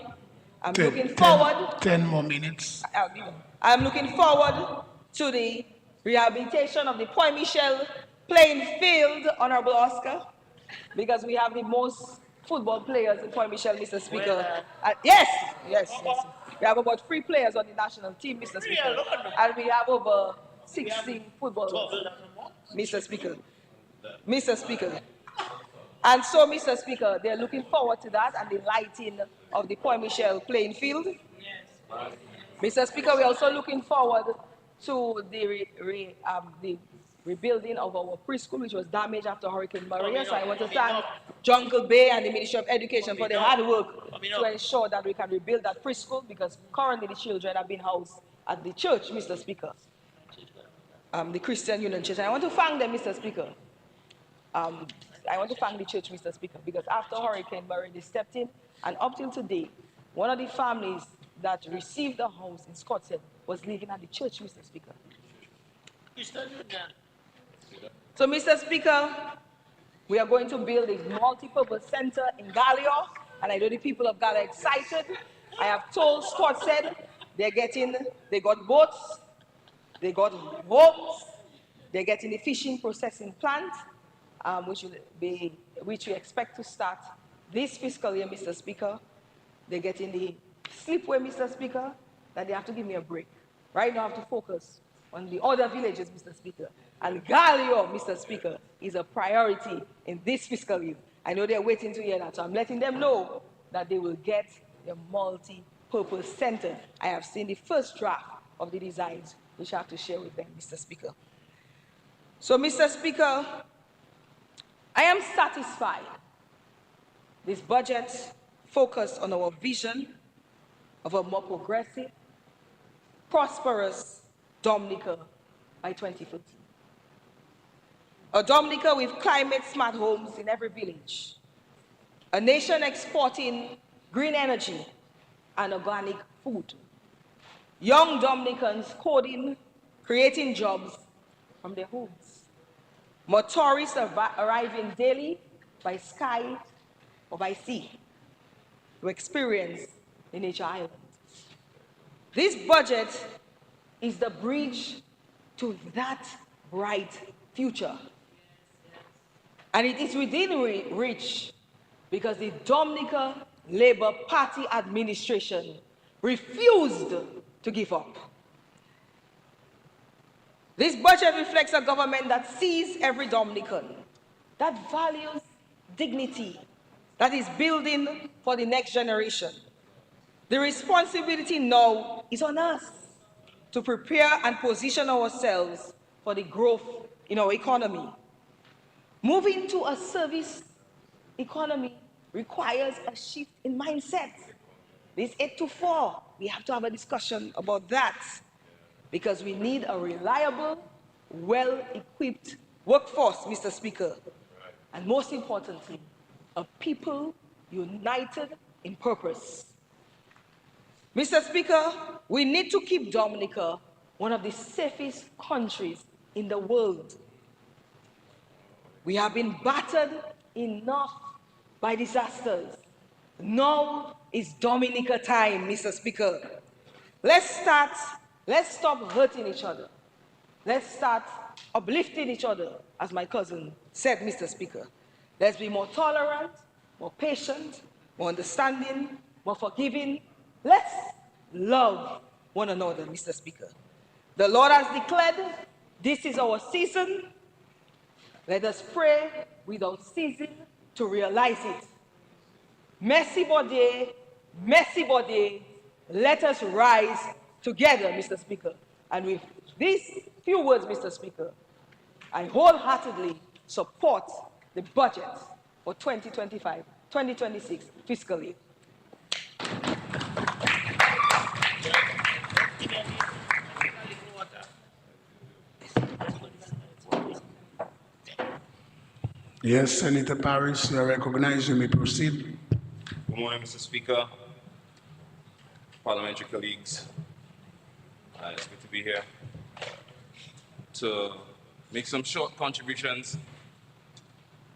I'm looking forward. 10 more minutes. I'm looking forward to the rehabilitation of the Point Michel playing field, Honorable Oscar, because we have the most football players in Point Michel, Mr. Speaker. Yes. We have about 3 players on the national team, Mr. Speaker, and we have over 16 footballers, Mr. Speaker. And so, Mr. Speaker, they're looking forward to that and the lighting of the Point Michel playing field. Mr. Speaker, we're also looking forward to the rebuilding of our preschool, which was damaged after Hurricane Maria. So I want to thank Jungle Bay and the Ministry of Education for their hard work to ensure that we can rebuild that preschool, because currently the children have been housed at the church, Mr. Speaker, the Christian Union Church. And I want to thank them, Mr. Speaker. I want to thank the church, Mr. Speaker, because after Hurricane Maria, they stepped in, and up till today, one of the families that received the house in Scottsdale was living at the church, Mr. Speaker. So, Mr. Speaker, we are going to build a multi-purpose center in Gallio, and I know the people of Gallio are excited. I have told Scottsdale they got boats, they got homes, they're getting a fishing processing plant, which we expect to start this fiscal year, Mr. Speaker. They're getting the slipway, Mr. Speaker, that they have to give me a break. Right now I have to focus on the other villages, Mr. Speaker. And Gallio, Mr. Speaker, is a priority in this fiscal year. I know they're waiting to hear that, so I'm letting them know that they will get a multi-purpose center. I have seen the first draft of the designs, which I have to share with them, Mr. Speaker. So, Mr. Speaker, I am satisfied this budget focused on our vision of a more progressive, prosperous Dominica by 2030. A Dominica with climate-smart homes in every village. A nation exporting green energy and organic food. Young Dominicans coding, creating jobs from their homes. More tourists arriving daily by sky or by sea to experience the nature island. This budget is the bridge to that bright future. And it is within reach because the Dominica Labour Party administration refused to give up. This budget reflects a government that sees every Dominican, that values dignity, that is building for the next generation. The responsibility now is on us to prepare and position ourselves for the growth in our economy. Moving to a service economy requires a shift in mindset. This 8 to 4, we have to have a discussion about that because we need a reliable, well-equipped workforce, Mr. Speaker. And most importantly, a people united in purpose. Mr. Speaker, we need to keep Dominica one of the safest countries in the world. We have been battered enough by disasters. Now is Dominica time, Mr. Speaker. Let's stop hurting each other. Let's start uplifting each other, as my cousin said, Mr. Speaker. Let's be more tolerant, more patient, more understanding, more forgiving. Let's love one another, Mr. Speaker. The Lord has declared this is our season. Let us pray without ceasing to realize it. Merci body, let us rise together, Mr. Speaker. And with these few words, Mr. Speaker, I wholeheartedly support the budget for 2025-2026 fiscal year. Yes, Senator Paris, you are recognized. You may proceed. Good morning, Mr. Speaker, parliamentary colleagues. It's good to be here to make some short contributions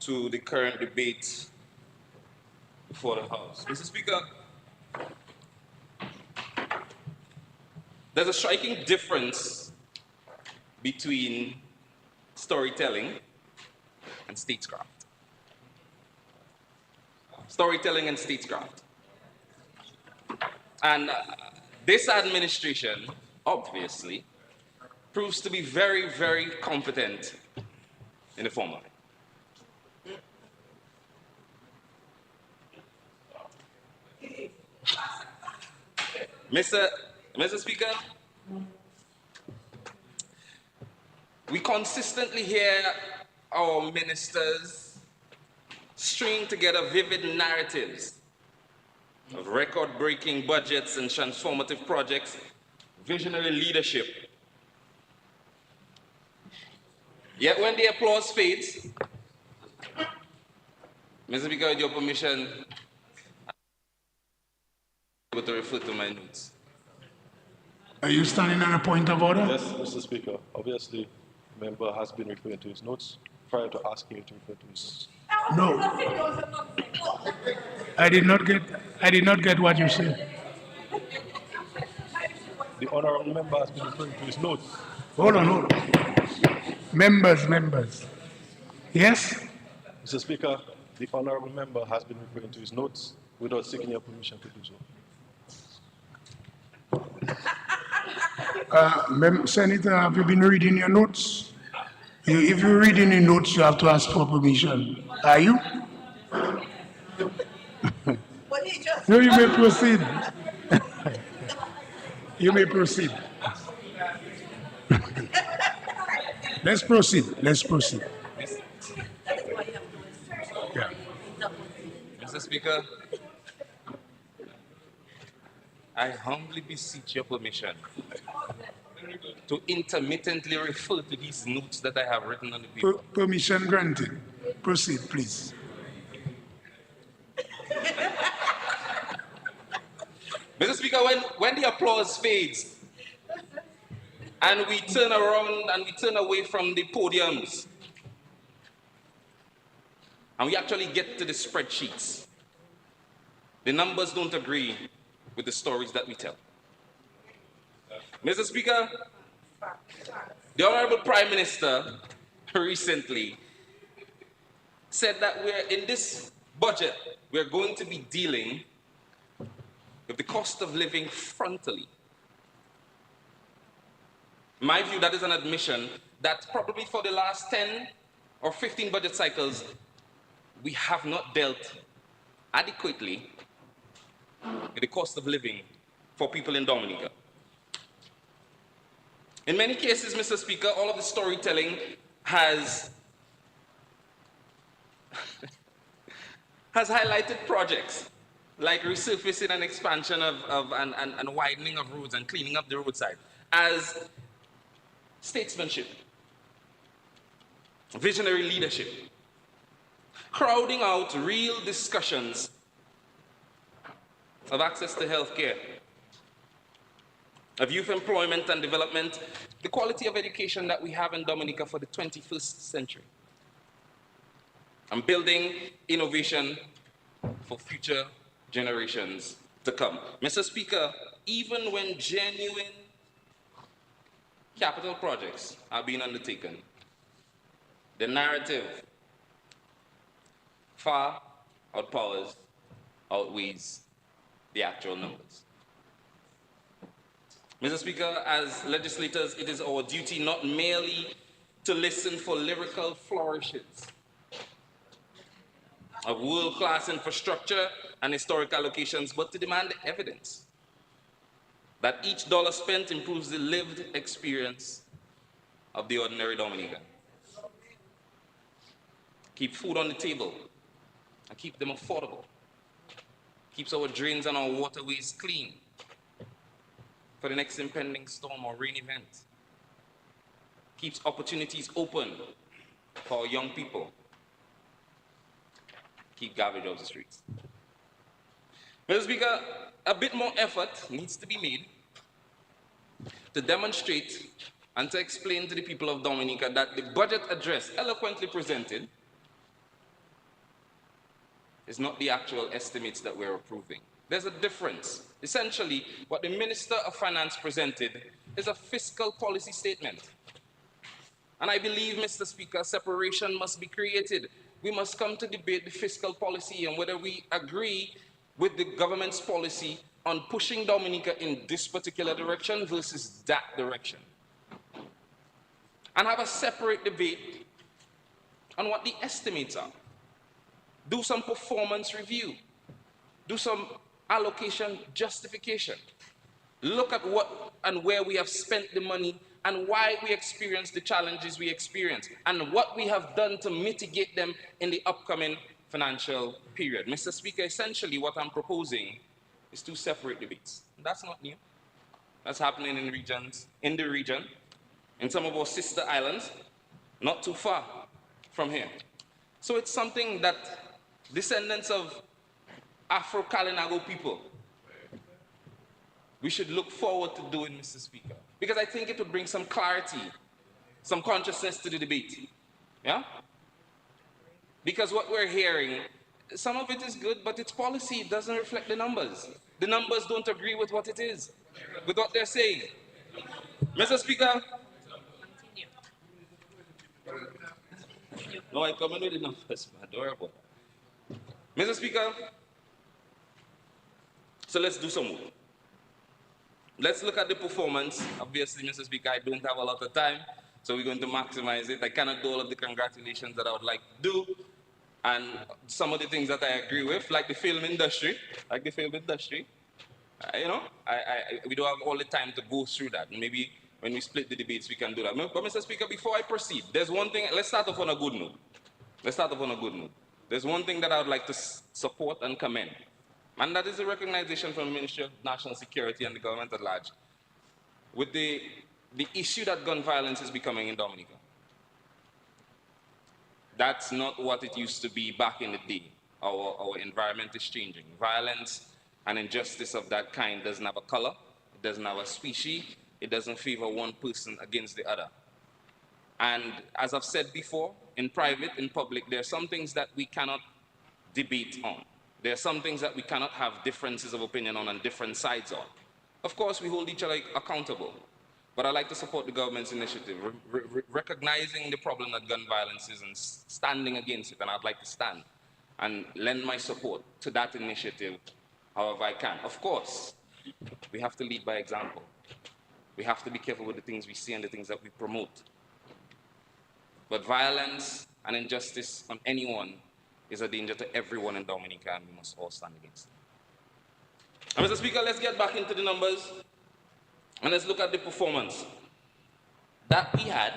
to the current debate before the House. Mr. Speaker, there's a striking difference between storytelling and statecraft. Storytelling and statecraft. And this administration, obviously, proves to be very, very competent in the former. Mr. Speaker, we consistently hear our ministers string together vivid narratives of record-breaking budgets and transformative projects, visionary leadership. Yet when the applause fades, Mr. Speaker, with your permission, I'm able to refer to my notes. Are you standing on a point of order? Yes, Mr. Speaker. Obviously, the member has been referring to his notes prior to asking you to refer to his notes. No. I did not get what you said. The honourable member has been referring to his notes. Hold on. Members. Yes? Mr. Speaker, the honourable member has been referring to his notes without seeking your permission to do so. Senator, have you been reading your notes? If you're reading your notes, you have to ask for permission. Are you? No, you may proceed. You may proceed. Let's proceed. Yeah. Mr. Speaker, I humbly beseech your permission to intermittently refer to these notes that I have written on the paper. Permission granted. Proceed, please. Mr. Speaker, when the applause fades and we turn around and we turn away from the podiums and we actually get to the spreadsheets, the numbers don't agree with the stories that we tell. Mr. Speaker, The Honorable Prime Minister recently said that in this budget, we're going to be dealing with the cost of living frontally. In my view, that is an admission that probably for the last 10 or 15 budget cycles, we have not dealt adequately with the cost of living for people in Dominica. In many cases, Mr. Speaker, all of the storytelling has highlighted projects like resurfacing and expansion and widening of roads and cleaning up the roadside as statesmanship, visionary leadership, crowding out real discussions of access to health care, of youth employment and development, the quality of education that we have in Dominica for the 21st century, and building innovation for future generations to come. Mr. Speaker, even when genuine capital projects are being undertaken, the narrative far outweighs the actual numbers. Mr. Speaker, as legislators, it is our duty not merely to listen for lyrical flourishes of world-class infrastructure and historic allocations, but to demand evidence that each dollar spent improves the lived experience of the ordinary Dominican. Keep food on the table and keep them affordable. Keeps our drains and our waterways clean for the next impending storm or rain event. Keeps opportunities open for our young people. Keep garbage off the streets. Mr. Speaker, a bit more effort needs to be made to demonstrate and to explain to the people of Dominica that the budget address eloquently presented is not the actual estimates that we're approving. There's a difference. Essentially, what the Minister of Finance presented is a fiscal policy statement. And I believe, Mr. Speaker, separation must be created. We must come to debate the fiscal policy and whether we agree with the government's policy on pushing Dominica in this particular direction versus that direction. And have a separate debate on what the estimates are. Do some performance review. Do some allocation justification. Look at what and where we have spent the money and why we experience the challenges we experience and what we have done to mitigate them in the upcoming financial period. Mr. Speaker, essentially what I'm proposing is two separate debates. That's not new. That's happening in the region, in some of our sister islands, not too far from here. So it's something that descendants of Afro-Kalinago people, we should look forward to doing, Mr. Speaker, because I think it would bring some clarity, some consciousness to the debate. Yeah? Because what we're hearing, some of it is good, but its policy doesn't reflect the numbers. The numbers don't agree with what it is, with what they're saying. Mr. Speaker? No, I come in with the numbers, adorable. Mr. Speaker, so let's do some more. Let's look at the performance. Obviously, Mr. Speaker, I don't have a lot of time, so we're going to maximize it. I cannot do all of the congratulations that I would like to do, and some of the things that I agree with, like the film industry, you know, we don't have all the time to go through that. Maybe when we split the debates, we can do that. But Mr. Speaker, before I proceed, there's one thing, let's start off on a good note. There's one thing that I would like to support and commend, and that is a recognition from the Ministry of National Security and the government at large with the issue that gun violence is becoming in Dominica. That's not what it used to be back in the day. Our environment is changing. Violence and injustice of that kind doesn't have a color, it doesn't have a species, it doesn't favor one person against the other. And as I've said before, in private, in public, there are some things that we cannot debate on. There are some things that we cannot have differences of opinion on and different sides on. Of course, we hold each other accountable. But I'd like to support the government's initiative, recognizing the problem that gun violence is and standing against it. And I'd like to stand and lend my support to that initiative however I can. Of course, we have to lead by example. We have to be careful with the things we see and the things that we promote. But violence and injustice on anyone is a danger to everyone in Dominica, and we must all stand against it. And Mr. Speaker, let's get back into the numbers. And let's look at the performance that we had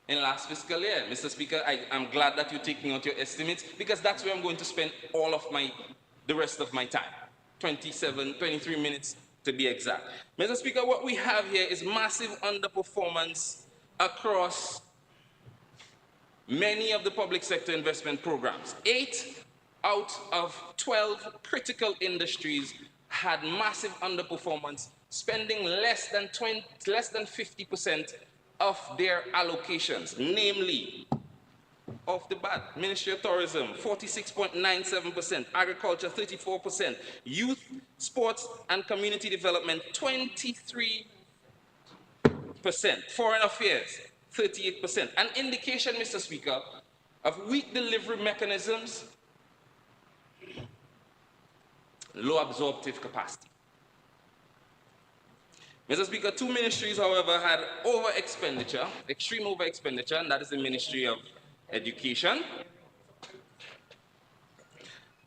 in last fiscal year. Mr. Speaker, I'm glad that you're taking out your estimates, because that's where I'm going to spend all of the rest of my time. 23 minutes to be exact. Mr. Speaker, what we have here is massive underperformance across many of the public sector investment programs. 8 out of 12 critical industries had massive underperformance, spending less than 50% of their allocations, namely, off the bat, Ministry of Tourism, 46.97%, Agriculture, 34%, Youth, Sports and Community Development, 23%, Foreign Affairs, 38%. An indication, Mr. Speaker, of weak delivery mechanisms, low absorptive capacity. Mr. Speaker, 2 ministries, however, had over-expenditure, extreme over-expenditure, and that is the Ministry of Education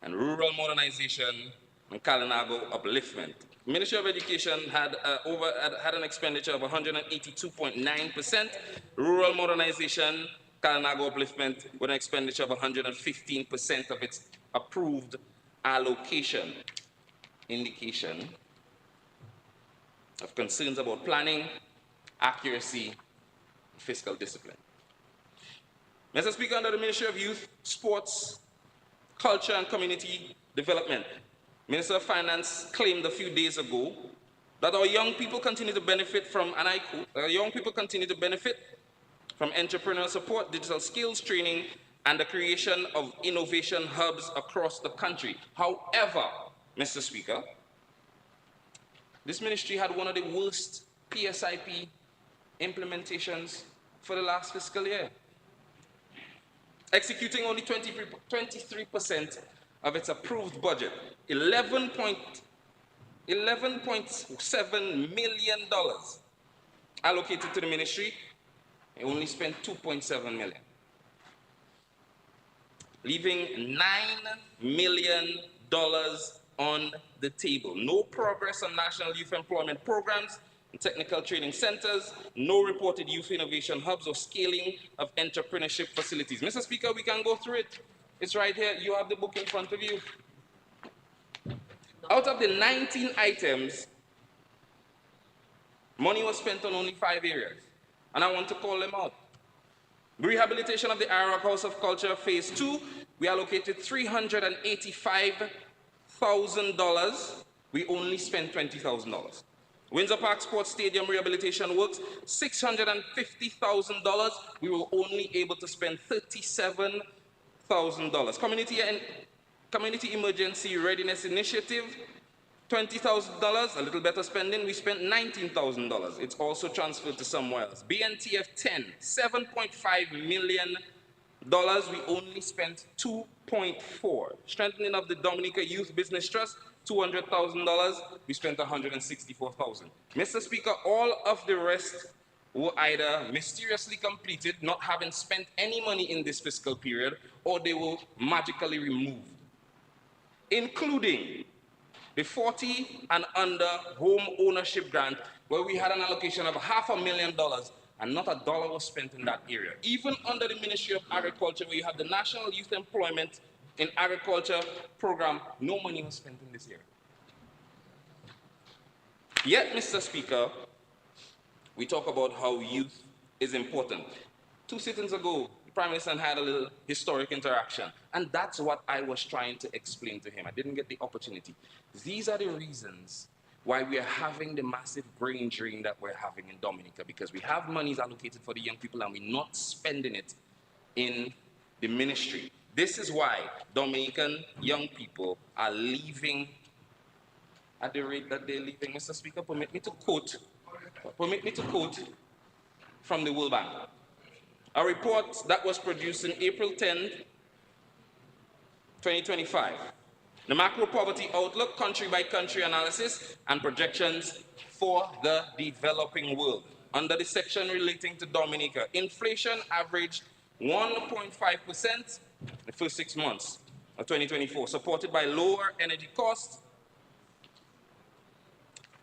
and Rural Modernization and Kalinago Upliftment. Ministry of Education had an expenditure of 182.9%, Rural Modernization, Kalinago Upliftment with an expenditure of 115% of its approved allocation. Indication of concerns about planning, accuracy, fiscal discipline. Mr. Speaker, under the Ministry of Youth, Sports, Culture and Community Development, Minister of Finance claimed a few days ago that our young people continue to benefit from, and I quote, our young people continue to benefit from entrepreneurial support, digital skills training, and the creation of innovation hubs across the country. However, Mr. Speaker, this ministry had one of the worst PSIP implementations for the last fiscal year, executing only 23% of its approved budget, $11.7 million allocated to the ministry. It only spent $2.7 million, leaving $9 million on the table. No progress on national youth employment programs and technical training centers, no reported youth innovation hubs or scaling of entrepreneurship facilities. Mr. Speaker, we can go through it. It's right here. You have the book in front of you. Out of the 19 items, money was spent on only 5 areas, and I want to call them out. Rehabilitation of the Iraq House of Culture Phase 2, we allocated $385,000. We only spent $20,000. Windsor Park Sports Stadium Rehabilitation Works, $650,000. We were only able to spend $37,000. Community Emergency Readiness Initiative, $20,000, a little better spending. We spent $19,000. It's also transferred to somewhere else. BNTF 10, $7.5 million. We only spent $2.4. Strengthening of the Dominica Youth Business Trust, $200,000. We spent $164,000. Mr. Speaker, all of the rest were either mysteriously completed, not having spent any money in this fiscal period, or they were magically removed, including the 40 and under home ownership grant, where we had an allocation of $500,000 and not a dollar was spent in that area. Even under the Ministry of Agriculture, where you have the National Youth Employment in Agriculture program, no money was spent in this area. Yet, Mr. Speaker, we talk about how youth is important. 2 sittings ago, the Prime Minister had a little historic interaction, and that's what I was trying to explain to him. I didn't get the opportunity. These are the reasons why we are having the massive brain drain that we're having in Dominica, because we have monies allocated for the young people and we're not spending it in the ministry. This is why Dominican young people are leaving at the rate that they're leaving. Mr. Speaker, permit me to quote Permit me to quote from the World Bank. A report that was produced on April 10, 2025. The macro poverty outlook, country by country analysis and projections for the developing world. Under the section relating to Dominica, inflation averaged 1.5% the first 6 months of 2024, supported by lower energy costs.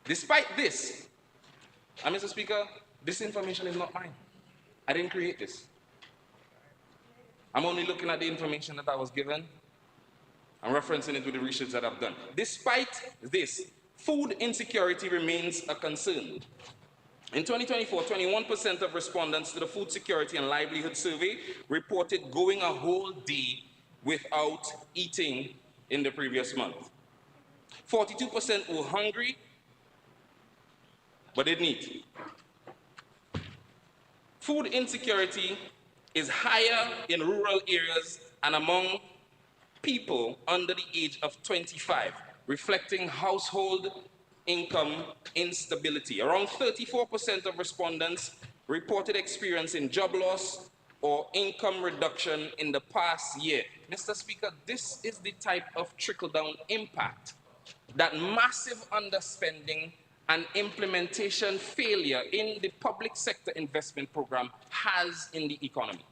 Despite this, and Mr. Speaker, this information is not mine. I didn't create this. I'm only looking at the information that I was given. I'm referencing it with the research that I've done. Despite this, food insecurity remains a concern. In 2024, 21% of respondents to the Food Security and Livelihood Survey reported going a whole day without eating in the previous month. 42% were hungry, but didn't eat. Food insecurity is higher in rural areas and among people under the age of 25, reflecting household income instability. Around 34% of respondents reported experiencing job loss or income reduction in the past year. Mr. Speaker, this is the type of trickle-down impact that massive underspending and implementation failure in the public sector investment program has in the economy.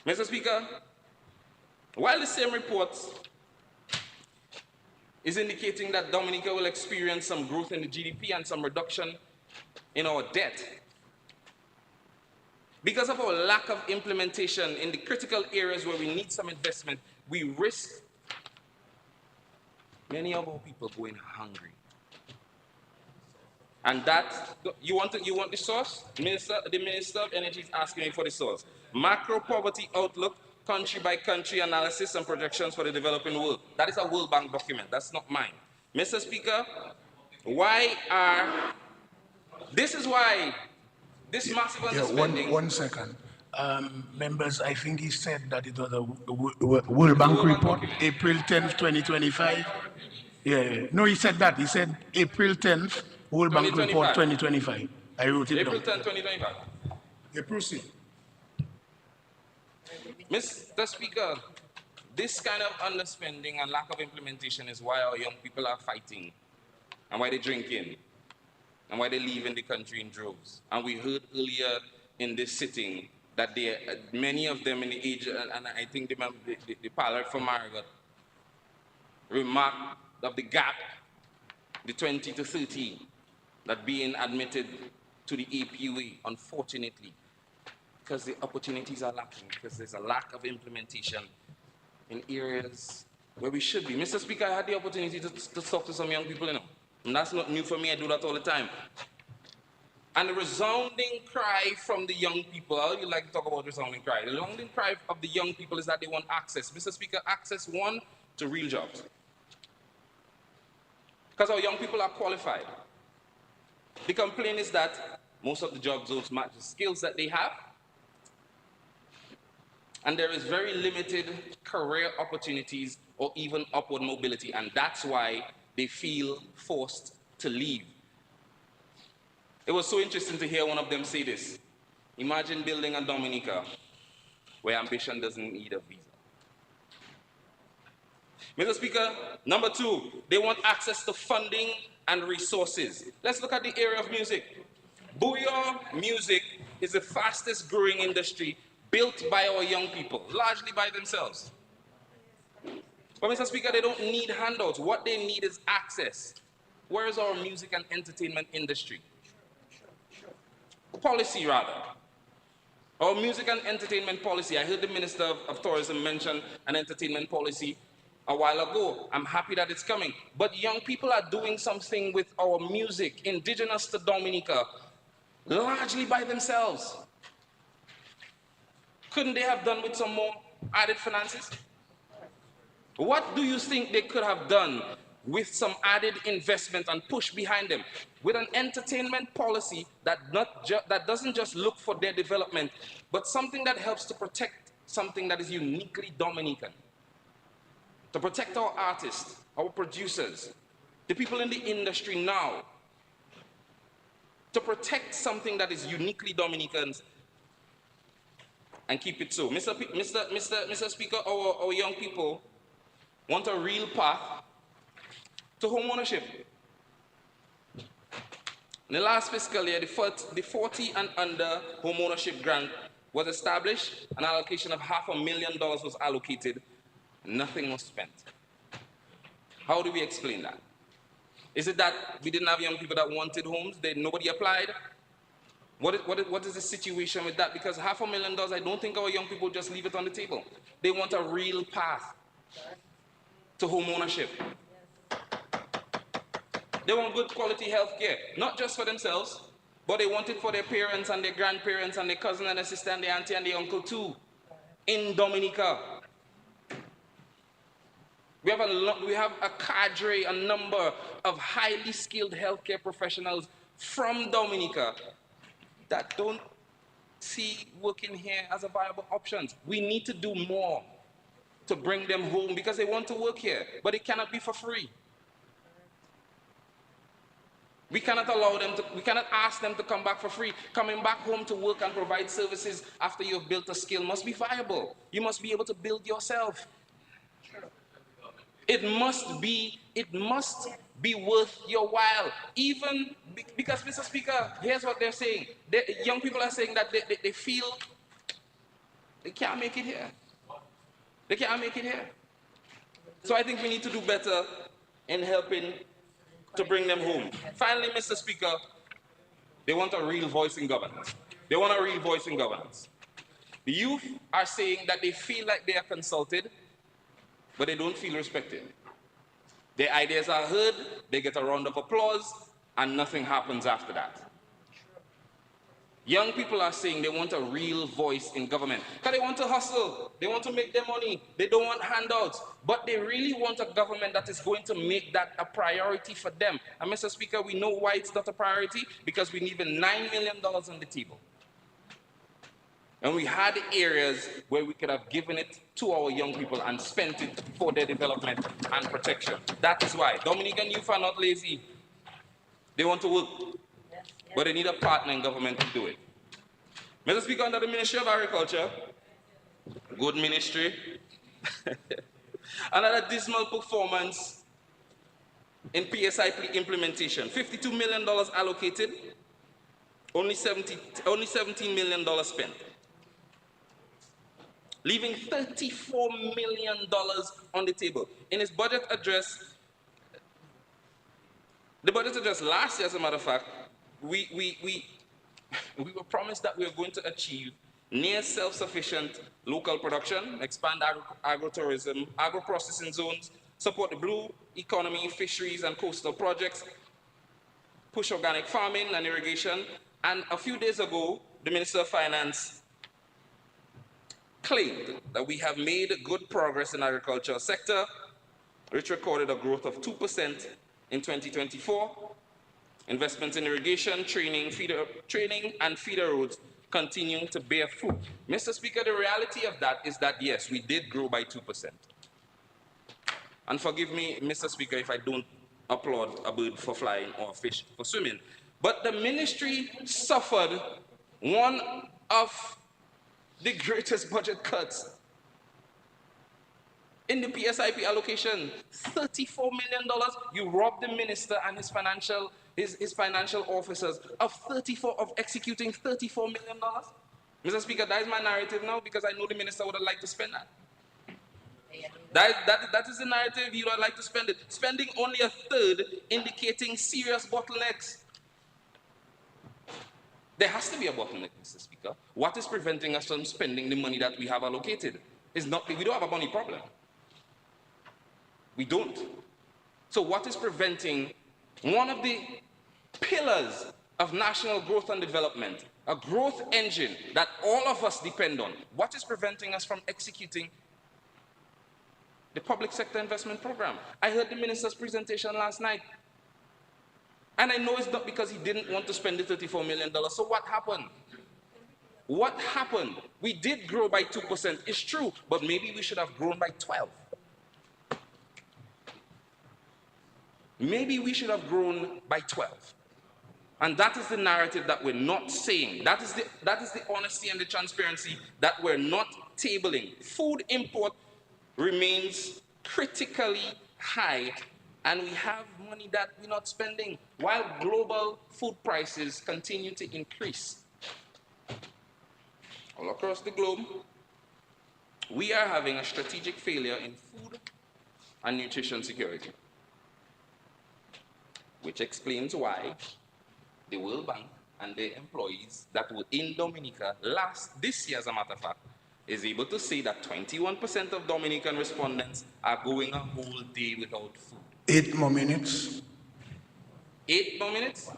Mr. Speaker, while the same report is indicating that Dominica will experience some growth in the GDP and some reduction in our debt, because of our lack of implementation in the critical areas where we need some investment, we risk many of our people going hungry. And that, you want the source? The Minister of Energy is asking me for the source. Macro poverty outlook, country by country analysis and projections for the developing world. That is a World Bank document, that's not mine. Mr. Speaker, this is why this massive underspending. One second. Members, I think he said that it was a World Bank report, April 10th, 2025. Yeah. No, he said that. He said April 10th, World Bank report 2025. I wrote it April down. 10, 2025. Yeah, proceed. Mr. Speaker, this kind of underspending and lack of implementation is why our young people are fighting, and why they're drinking, and why they're leaving the country in droves. And we heard earlier in this sitting that many of them in the age, and I think the pilot from Margaret remarked of the gap, the 20 to 30, that being admitted to the APUA, unfortunately, because the opportunities are lacking, because there's a lack of implementation in areas where we should be. Mr. Speaker, I had the opportunity to talk to some young people, and that's not new for me, I do that all the time. And the resounding cry from the young people, I would like to talk about resounding cry. The resounding cry of the young people is that they want access. Mr. Speaker, access, one, to real jobs. Because our young people are qualified. The complaint is that most of the jobs don't match the skills that they have. And there is very limited career opportunities or even upward mobility. And that's why they feel forced to leave. It was so interesting to hear one of them say this. Imagine building a Dominica where ambition doesn't need a visa. Mr. Speaker, number two, they want access to funding and resources. Let's look at the area of music. Booyah music is the fastest growing industry built by our young people, largely by themselves. But Mr. Speaker, they don't need handouts. What they need is access. Where is our music and entertainment industry? Policy, rather. Our music and entertainment policy. I heard the Minister of Tourism mention an entertainment policy a while ago. I'm happy that it's coming. But young people are doing something with our music, indigenous to Dominica, largely by themselves. Couldn't they have done with some more added finances? What do you think they could have done with some added investment and push behind them? With an entertainment policy that doesn't just look for their development, but something that helps to protect something that is uniquely Dominican. To protect our artists, our producers, the people in the industry now, to protect something that is uniquely Dominicans and keep it so. Mr. Speaker, our young people want a real path to home ownership. In the last fiscal year, the 40 and under home ownership grant was established, an allocation of $500,000 was allocated, nothing was spent. How do we explain that? Is it that we didn't have young people that wanted homes, nobody applied? What is the situation with that? Because $500,000, I don't think our young people just leave it on the table. They want a real path to home ownership. They want good quality health care, not just for themselves, but they want it for their parents and their grandparents and their cousin and their sister and their auntie and their uncle too, in Dominica. We have a cadre, a number of highly skilled healthcare professionals from Dominica that don't see working here as a viable option. We need to do more to bring them home because they want to work here, but it cannot be for free. We cannot we cannot ask them to come back for free. Coming back home to work and provide services after you've built a skill must be viable. You must be able to build yourself. It must be worth your while. Even because, Mr. Speaker, here's what they're saying. Young people are saying that they feel they can't make it here. They can't make it here. So I think we need to do better in helping to bring them home. Finally, Mr. Speaker, they want a real voice in governance. They want a real voice in governance. The youth are saying that they feel like they are consulted, but they don't feel respected. Their ideas are heard, they get a round of applause, and nothing happens after that. Young people are saying they want a real voice in government because they want to hustle, they want to make their money, they don't want handouts, but they really want a government that is going to make that a priority for them. And Mr. Speaker, we know why it's not a priority, because we need even $9 million on the table. And we had areas where we could have given it to our young people and spent it for their development and protection. That is why Dominican youth are not lazy. They want to work, but they need a partner in government to do it. Mr. Speaker, under the Ministry of Agriculture, good ministry, another dismal performance in PSIP implementation. $52 million allocated, only $17 million spent, leaving $34 million on the table. In his budget address, the budget address last year, as a matter of fact, we were promised that we were going to achieve near self-sufficient local production, expand agro-tourism, agro-processing zones, support the blue economy, fisheries and coastal projects, push organic farming and irrigation. And a few days ago, the Minister of Finance claimed that we have made good progress in the agricultural sector, which recorded a growth of 2% in 2024. Investments in irrigation, training and feeder roads continuing to bear fruit. Mr. Speaker, the reality of that is that, yes, we did grow by 2%. And forgive me, Mr. Speaker, if I don't applaud a bird for flying or a fish for swimming. But the ministry suffered one of the greatest budget cuts in the PSIP allocation. $34 million. You robbed the minister and his financial officers of executing $34 million. Mr. Speaker, that is my narrative now, because I know the minister would have liked to spend that. That is the narrative. You would like to spend it. Spending only a third, indicating serious bottlenecks. There has to be a bottleneck, Mr. Speaker. What is preventing us from spending the money that we have allocated? We don't have a money problem. We don't. So what is preventing one of the pillars of national growth and development, a growth engine that all of us depend on? What is preventing us from executing the public sector investment program? I heard the minister's presentation last night, and I know it's not because he didn't want to spend the $34 million. So what happened? What happened? We did grow by 2%, it's true, but maybe we should have grown by 12. Maybe we should have grown by 12. And that is the narrative that we're not saying. That is the honesty and the transparency that we're not tabling. Food import remains critically high, and we have money that we're not spending, while global food prices continue to increase. All across the globe, we are having a strategic failure in food and nutrition security, which explains why the World Bank and their employees that were in Dominica this year, as a matter of fact, is able to say that 21% of Dominican respondents are going a whole day without food. 8 more minutes. 8 more minutes?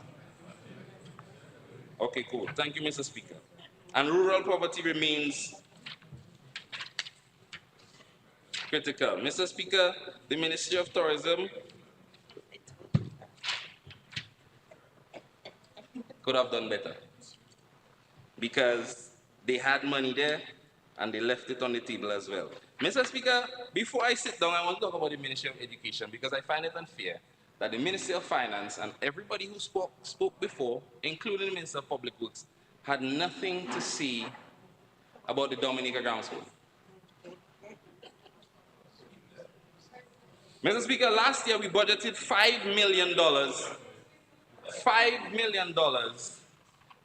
Okay, cool. Thank you, Mr. Speaker. And rural poverty remains critical. Mr. Speaker, the Ministry of Tourism could have done better, because they had money there and they left it on the table as well. Mr. Speaker, before I sit down, I want to talk about the Ministry of Education, because I find it unfair that the Ministry of Finance and everybody who spoke before, including the Minister of Public Works, had nothing to say about the Dominica Grammar School. Mr. Speaker, last year we budgeted $5 million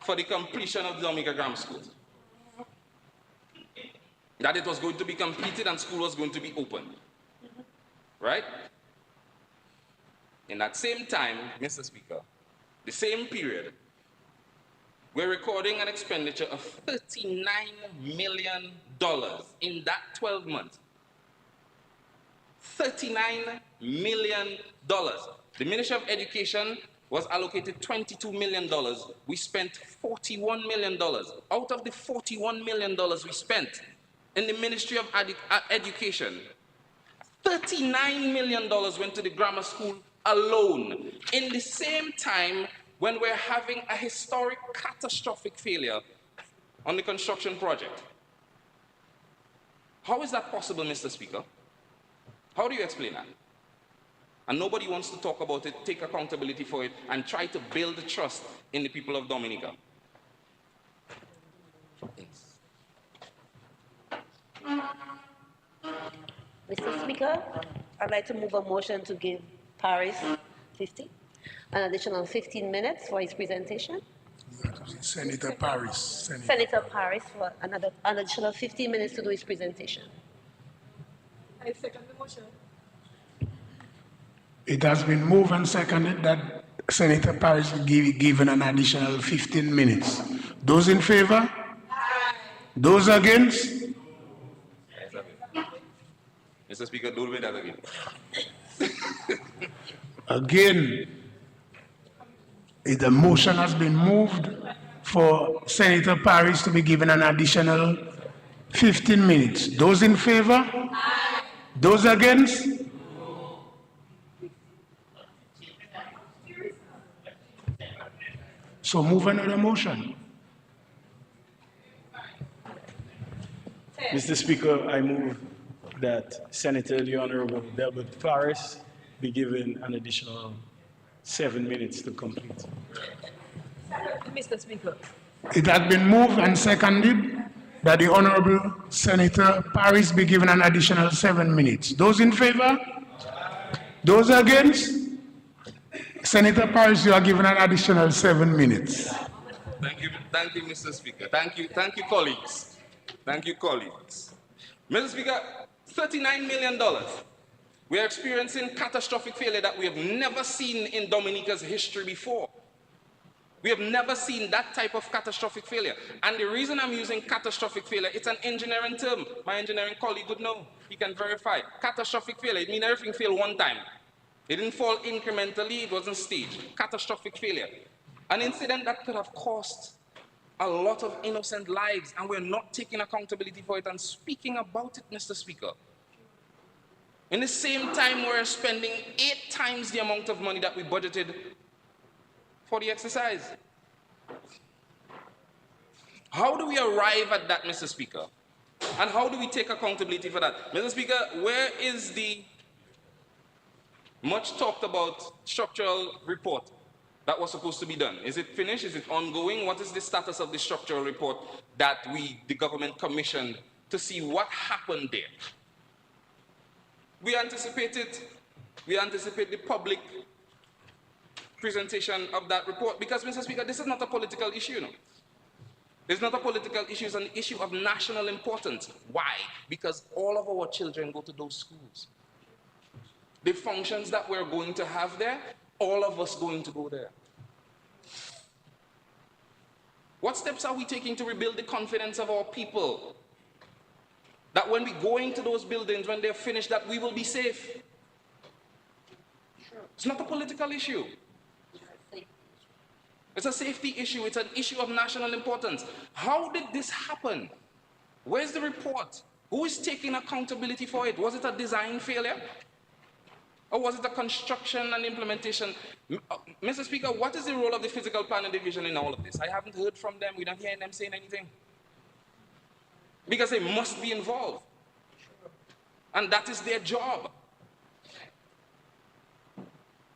for the completion of the Dominica Grammar School. That it was going to be completed and school was going to be opened. Right? In that same time, Mr. Speaker, the same period, we're recording an expenditure of $39 million in that 12 months. $39 million. The Ministry of Education was allocated $22 million. We spent $41 million. Out of the $41 million we spent in the Ministry of Education, $39 million went to the grammar school alone. In the same time, when we're having a historic catastrophic failure on the construction project. How is that possible, Mr. Speaker? How do you explain that? And nobody wants to talk about it, take accountability for it, and try to build trust in the people of Dominica. Yes. Mr. Speaker, I'd like to move a motion to give Paris an additional 15 minutes for his presentation. Senator Paris. Senator Paris for an additional 15 minutes to do his presentation. I second the motion. It has been moved and seconded that Senator Paris will be given an additional 15 minutes. Those in favor? Aye. Those against? Mr. Speaker, don't do that again. Again, the motion has been moved for Senator Paris to be given an additional 15 minutes. Those in favor? Aye. Those against? So move another motion. Mr. Speaker, I move that Senator the Honorable Delbert Paris be given an additional 7 minutes to complete. Mr. Speaker. It has been moved and seconded that the Honorable Senator Paris be given an additional 7 minutes. Those in favor? Those against? Senator Paris, you are given an additional 7 minutes. Thank you, Mr. Speaker. Thank you, colleagues. Thank you, colleagues. Mr. Speaker, $39 million. We are experiencing catastrophic failure that we have never seen in Dominica's history before. We have never seen that type of catastrophic failure. And the reason I'm using catastrophic failure, it's an engineering term. My engineering colleague would know. He can verify. Catastrophic failure, it means everything failed one time. It didn't fall incrementally, it wasn't staged. Catastrophic failure. An incident that could have cost a lot of innocent lives, and we're not taking accountability for it and speaking about it, Mr. Speaker. In the same time, we're spending 8 times the amount of money that we budgeted for the exercise. How do we arrive at that, Mr. Speaker? And how do we take accountability for that? Mr. Speaker, where is the Much talked about structural report that was supposed to be done. Is it finished? Is it ongoing? What is the status of the structural report that the government commissioned to see what happened there? We anticipate the public presentation of that report because, Mr. Speaker, this is not a political issue. No? It's not a political issue, it's an issue of national importance. Why? Because all of our children go to those schools. The functions that we're going to have there, all of us going to go there. What steps are we taking to rebuild the confidence of our people? That when we go into those buildings, when they're finished, that we will be safe. It's not a political issue. It's a safety issue. It's an issue of national importance. How did this happen? Where's the report? Who is taking accountability for it? Was it a design failure? Or was it a construction and implementation? Mr. Speaker, what is the role of the physical planning division in all of this? I haven't heard from them. We're not hearing them saying anything. Because they must be involved. And that is their job.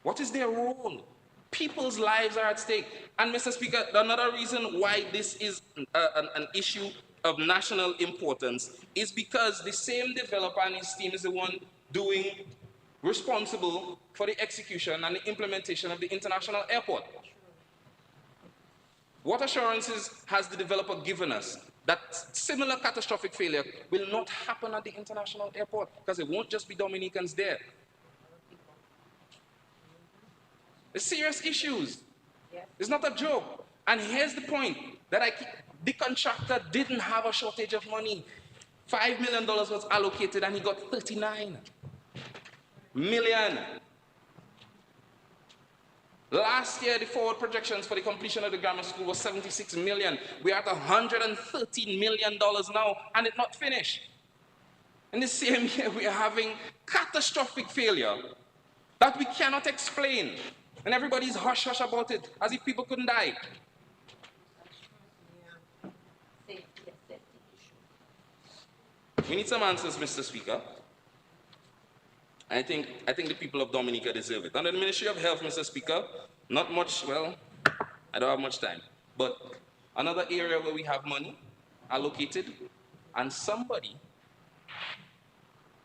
What is their role? People's lives are at stake. And Mr. Speaker, another reason why this is an issue of national importance is because the same developer and his team is the one responsible for the execution and the implementation of the international airport. What assurances has the developer given us that similar catastrophic failure will not happen at the international airport? Because it won't just be Dominicans there. It's serious issues. It's not a joke. And here's the point, that the contractor didn't have a shortage of money. $5 million was allocated and he got 39 million. Last year, the forward projections for the completion of the grammar school was 76 million. We're at $113 million now, and it's not finished. In the same year, we are having catastrophic failure that we cannot explain. And everybody's hush-hush about it, as if people couldn't die. We need some answers, Mr. Speaker. I think the people of Dominica deserve it. Under the Ministry of Health, Mr. Speaker, not much, well, I don't have much time, but another area where we have money allocated, and somebody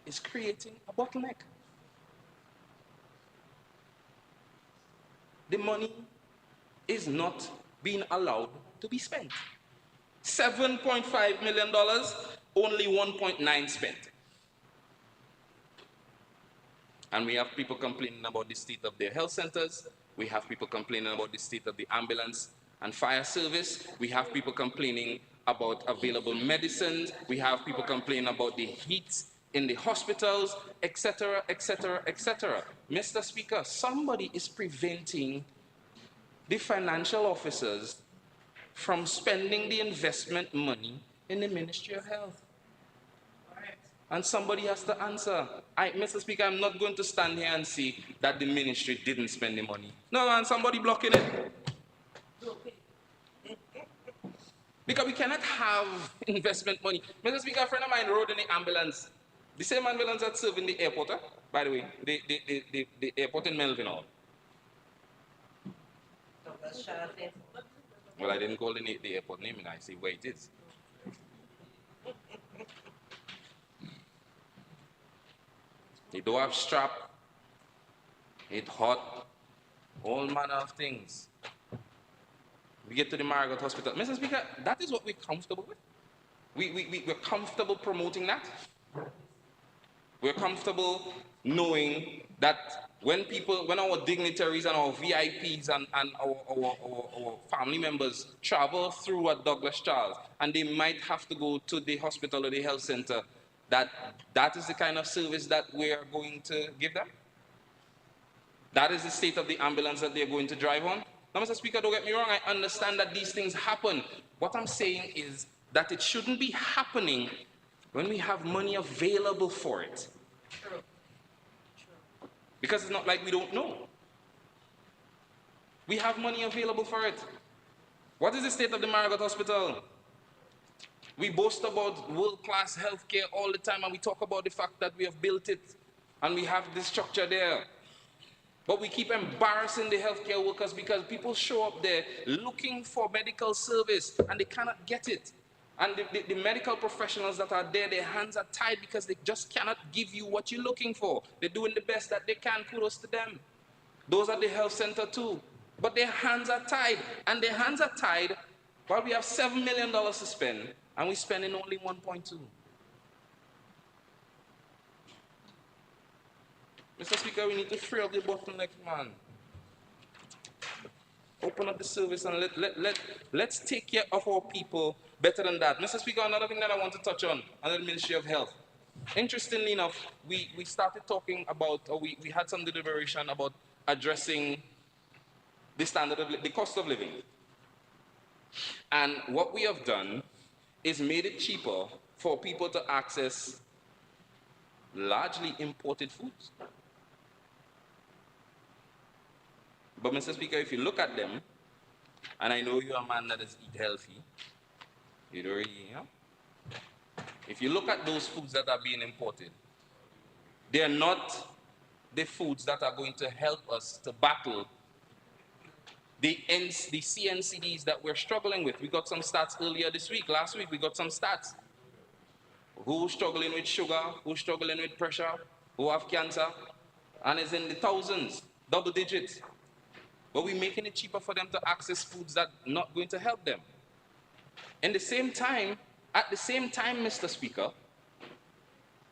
is creating a bottleneck. The money is not being allowed to be spent. $7.5 million, only 1.9 spent. And we have people complaining about the state of their health centers. We have people complaining about the state of the ambulance and fire service. We have people complaining about available medicines. We have people complaining about the heat in the hospitals, etc., etc., etc. Mr. Speaker, somebody is preventing the financial officers from spending the investment money in the Ministry of Health. And somebody has to answer. Mr. Speaker, I'm not going to stand here and say that the ministry didn't spend the money. No, man, somebody blocking it. Because we cannot have investment money. Mr. Speaker, a friend of mine rode in the ambulance. The same ambulance that's serving the airport, by the way, the airport in Melvin Hall. Well, I didn't call the airport name, and I see where it is. They don't have strap, it's hot, all manner of things. We get to the Margaret Hospital. Mr. Speaker, that is what we're comfortable with. We're comfortable promoting that. We're comfortable knowing that when our dignitaries and our VIPs and our family members travel through at Douglas Charles and they might have to go to the hospital or the health center, that is the kind of service that we are going to give them. That is the state of the ambulance that they're going to drive on. Now, Mr. Speaker, don't get me wrong, I understand that these things happen. What I'm saying is that it shouldn't be happening when we have money available for it. True. Because it's not like we don't know. We have money available for it. What is the state of the Margaret Hospital? We boast about world-class healthcare all the time, and we talk about the fact that we have built it and we have this structure there. But we keep embarrassing the healthcare workers because people show up there looking for medical service and they cannot get it. And the medical professionals that are there, their hands are tied because they just cannot give you what you're looking for. They're doing the best that they can, kudos to them. Those at the health center too. But their hands are tied. And their hands are tied while we have $7 million to spend and we're spending only 1.2. Mr. Speaker, we need to free up the bottleneck, man. Open up the service and let's take care of our people better than that. Mr. Speaker, another thing that I want to touch on under the Ministry of Health. Interestingly enough, we started talking about, or we had some deliberation about addressing the standard of the cost of living. And what we have done is made it cheaper for people to access largely imported foods. But Mr. Speaker, if you look at them, and I know you're a man that has eat healthy, you don't really, if you look at those foods that are being imported, they are not the foods that are going to help us to battle the CNCDs that we're struggling with. We got some stats earlier this week. Last week we got some stats. Who's struggling with sugar, who's struggling with pressure, who have cancer, and it's in the thousands, double digits. But we're making it cheaper for them to access foods that are not going to help them. At the same time, Mr. Speaker,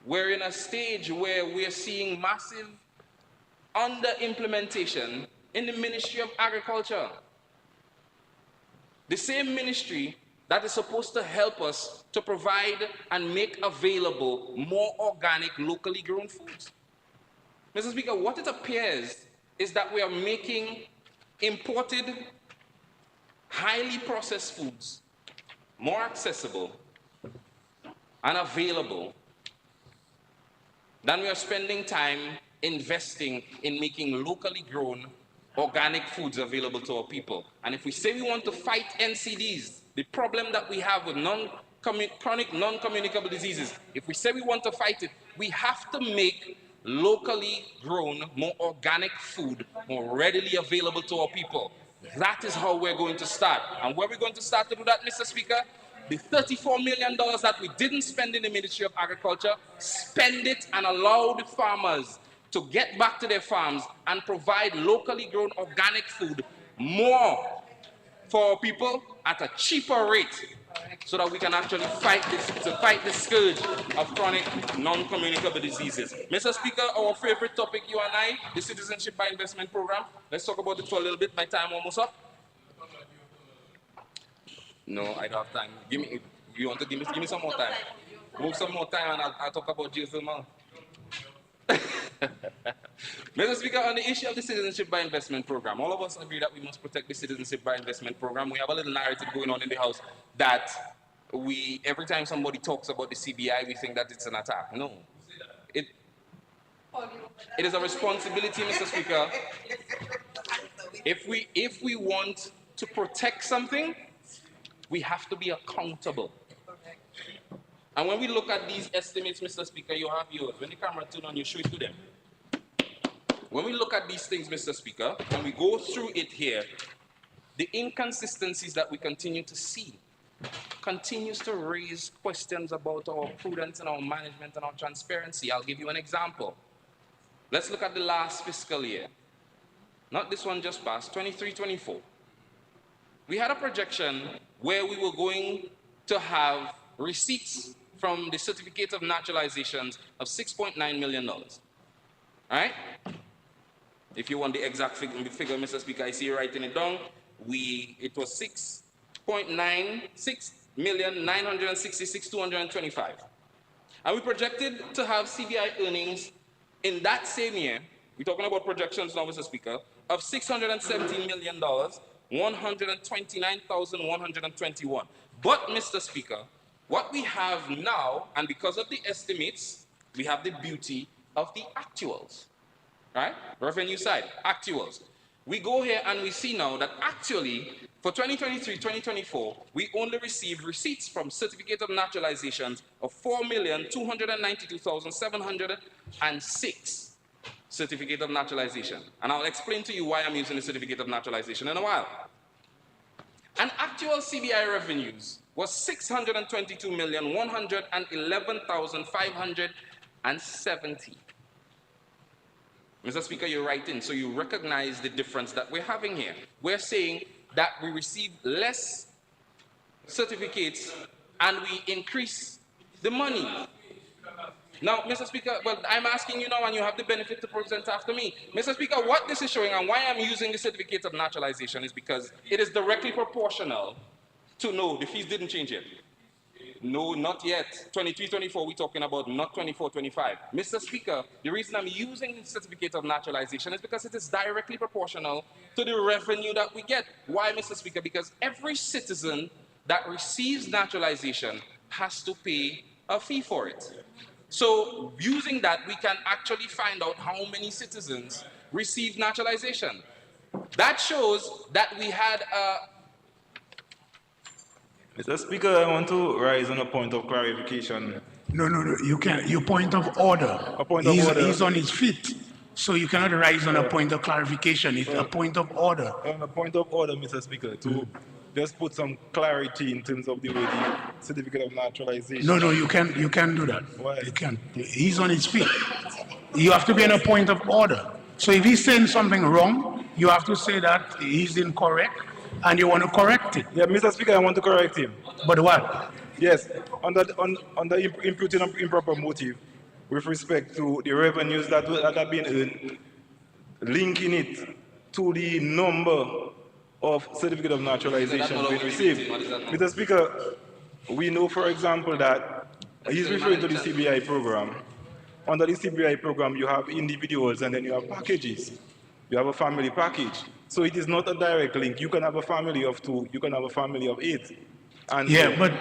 we're in a stage where we're seeing massive under-implementation in the Ministry of Agriculture. The same ministry that is supposed to help us to provide and make available more organic, locally grown foods. Mr. Speaker, what it appears is that we are making imported, highly processed foods more accessible and available than we are spending time investing in making locally grown organic foods available to our people. And if we say we want to fight NCDs, the problem that we have with chronic non-communicable diseases, if we say we want to fight it, we have to make locally grown, more organic food more readily available to our people. That is how we're going to start. And where we're going to start to do that, Mr. Speaker, the $34 million that we didn't spend in the Ministry of Agriculture, spend it and allow the farmers to get back to their farms and provide locally grown organic food more for our people at a cheaper rate, so that we can actually fight the scourge of chronic non-communicable diseases. Mr. Speaker, our favorite topic, you and I, the Citizenship by Investment Program. Let's talk about it for a little bit. My time almost up. No, I don't have time. You want to give me some more time? Move some more time and I'll talk about geothermal. Mr. Speaker, on the issue of the Citizenship by Investment Program, all of us agree that we must protect the Citizenship by Investment Program. We have a little narrative going on in the House that every time somebody talks about the CBI, we think that it's an attack. No. It is a responsibility, Mr. Speaker. If we want to protect something, we have to be accountable. And when we look at these estimates, Mr. Speaker, you have yours. When the camera turns on, you show it to them. When we look at these things, Mr. Speaker, and we go through it here, the inconsistencies that we continue to see continues to raise questions about our prudence and our management and our transparency. I'll give you an example. Let's look at the last fiscal year. Not this one just passed, 23-24. We had a projection where we were going to have receipts from the certificate of naturalizations of $6.9 million. All right? If you want the exact figure, Mr. Speaker, I see you writing it down. It was $6,966,225. And we projected to have CBI earnings in that same year, we're talking about projections now, Mr. Speaker, of $617 million, 129,121. But, Mr. Speaker, what we have now, and because of the estimates, we have the beauty of the actuals. Right? Revenue side, actuals. We go here and we see now that actually, for 2023-2024, we only received receipts from certificate of naturalizations of 4,292,706. certificate of naturalization. And I'll explain to you why I'm using the certificate of naturalization in a while. And actual CBI revenues was 622,111,570. Mr. Speaker, you're right in, so you recognize the difference that we're having here. We're saying that we receive less certificates and we increase the money. Now, Mr. Speaker, well, I'm asking you now and you have the benefit to present after me. Mr. Speaker, what this is showing and why I'm using the certificate of naturalization is because it is directly proportional to, no, the fees didn't change yet. No, not yet. 23-24, we're talking about, not 24-25. Mr. Speaker, the reason I'm using the certificate of naturalization is because it is directly proportional to the revenue that we get. Why, Mr. Speaker? Because every citizen that receives naturalization has to pay a fee for it. So using that, we can actually find out how many citizens receive naturalization. That shows that we had a... Mr. Speaker, I want to rise on a point of clarification. No, you can't. Your point of order. A point of order. He's on his feet. So you cannot rise on a point of clarification. It's a point of order. On a point of order, Mr. Speaker, to just put some clarity in terms of the way the certificate of naturalization. No, you can't do that. Why? You can't. He's on his feet. You have to be in a point of order. So if he's saying something wrong, you have to say that he's incorrect and you want to correct it. Yeah, Mr. Speaker, I want to correct him. But what? Yes, on the imputing of improper motive with respect to the revenues that have been earned, linking it to the number of certificate of naturalization being received. Mr. Speaker, we know, for example, that he's referring to the CBI program. Under the CBI program, you have individuals and then you have packages. You have a family package. So it is not a direct link. You can have a family of 2, you can have a family of 8. And yeah, but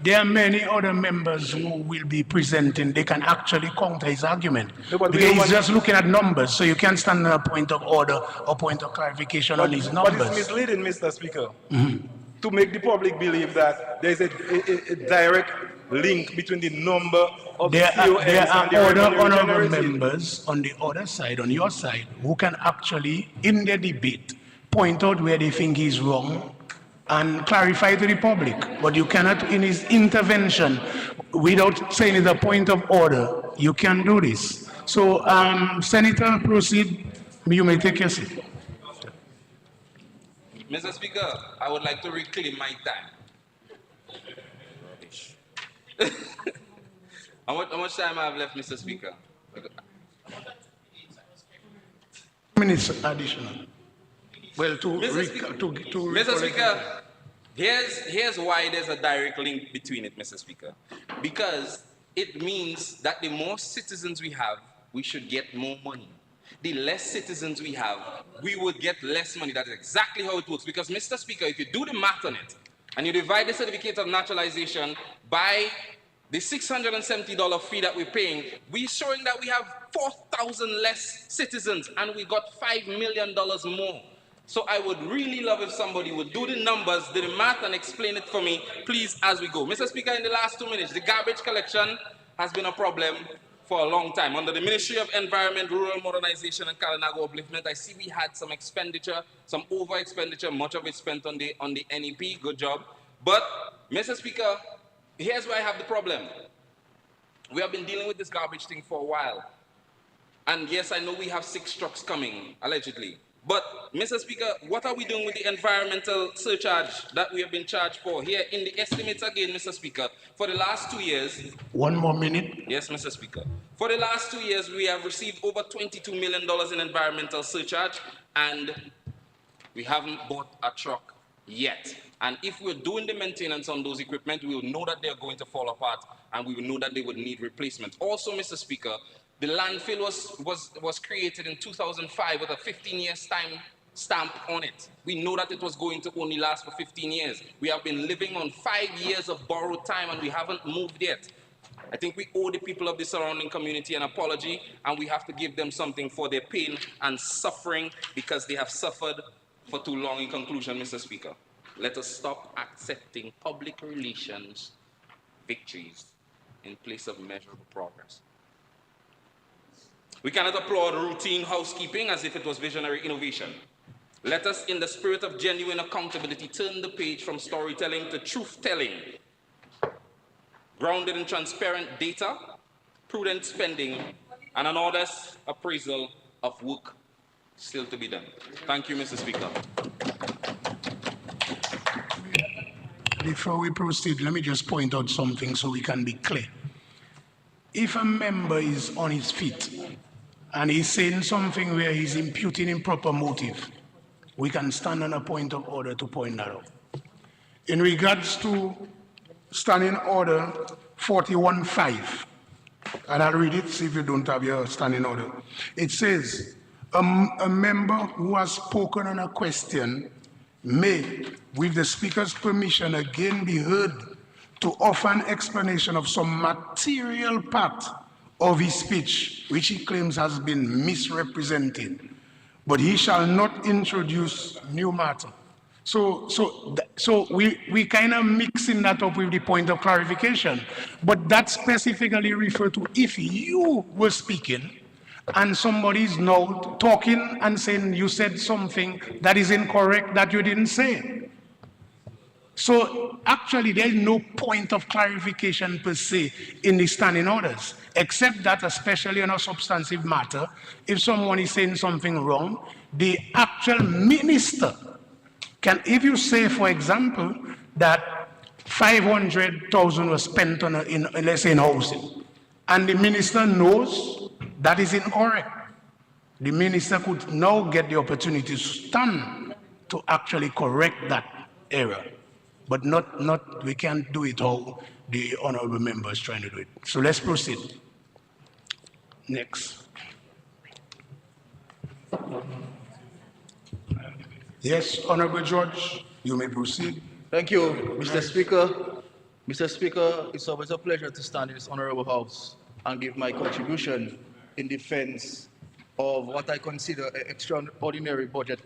there are many other members who will be presenting. They can actually counter his argument. No, because he's just looking at numbers, so you can't stand on a point of order or point of clarification on his numbers. But it's misleading, Mr. Speaker, to make the public believe that there's a direct link between the number of there COMs are and the other revenue honorable generated. members on the other side, on your side, who can actually, in the debate, point out where they think he's wrong and clarify to the public. But you cannot, in his intervention, without saying it's a point of order, you can do this. So, Senator, proceed. You may take your seat. Mr. Speaker, I would like to reclaim my time. How much time I have left, Mr. Speaker? Minutes additional. Well, Mr. Speaker, here's why there's a direct link between it, Mr. Speaker. Because it means that the more citizens we have, we should get more money. The less citizens we have, we would get less money. That is exactly how it works. Because, Mr. Speaker, if you do the math on it, and you divide the certificate of naturalization by the $670 fee that we're paying, we're showing that we have 4,000 less citizens, and we got $5 million more. So I would really love if somebody would do the numbers, do the math, and explain it for me, please, as we go. Mr. Speaker, in the last 2 minutes, the garbage collection has been a problem for a long time. Under the Ministry of Environment, Rural Modernization, and Kalinago Upliftment, I see we had some expenditure, some over expenditure, much of it spent on the NEP, good job. But, Mr. Speaker, here's where I have the problem. We have been dealing with this garbage thing for a while. And yes, I know we have 6 trucks coming, allegedly. But, Mr. Speaker, what are we doing with the environmental surcharge that we have been charged for? Here in the estimates again, Mr. Speaker, for the last 2 years... One more minute. Yes, Mr. Speaker. For the last 2 years, we have received over $22 million in environmental surcharge, and we haven't bought a truck yet. And if we're doing the maintenance on those equipment, we will know that they're going to fall apart, and we will know that they would need replacement. Also, Mr. Speaker, the landfill was created in 2005 with a 15-year stamp on it. We know that it was going to only last for 15 years. We have been living on 5 years of borrowed time, and we haven't moved yet. I think we owe the people of the surrounding community an apology, and we have to give them something for their pain and suffering because they have suffered for too long. In conclusion, Mr. Speaker, let us stop accepting public relations victories in place of measurable progress. We cannot applaud routine housekeeping as if it was visionary innovation. Let us, in the spirit of genuine accountability, turn the page from storytelling to truth-telling, grounded in transparent data, prudent spending, and an honest appraisal of work still to be done. Thank you, Mr. Speaker. Before we proceed, let me just point out something so we can be clear. If a member is on his feet and he's saying something where he's imputing improper motive, we can stand on a point of order to point that out. In regards to standing order 41.5, and I'll read it, see if you don't have your standing order. It says, a member who has spoken on a question may, with the speaker's permission, again be heard to offer an explanation of some material part of his speech, which he claims has been misrepresented, but he shall not introduce new matter. So we kind of mixing that up with the point of clarification, but that specifically refer to if you were speaking and somebody is now talking and saying you said something that is incorrect that you didn't say. So actually there is no point of clarification per se in the standing orders, except that especially on a substantive matter, if someone is saying something wrong, the actual minister can, if you say, for example, that 500,000 was spent on, let's say, in housing, and the minister knows that is incorrect, the minister could now get the opportunity to stand to actually correct that error. But we can't do it how the honorable member is trying to do it. So let's proceed. Next. Yes, Honorable George, you may proceed. Thank you, Mr. Speaker. Mr. Speaker, it's always a pleasure to stand in this honorable house and give my contribution in defense of what I consider an extraordinary budget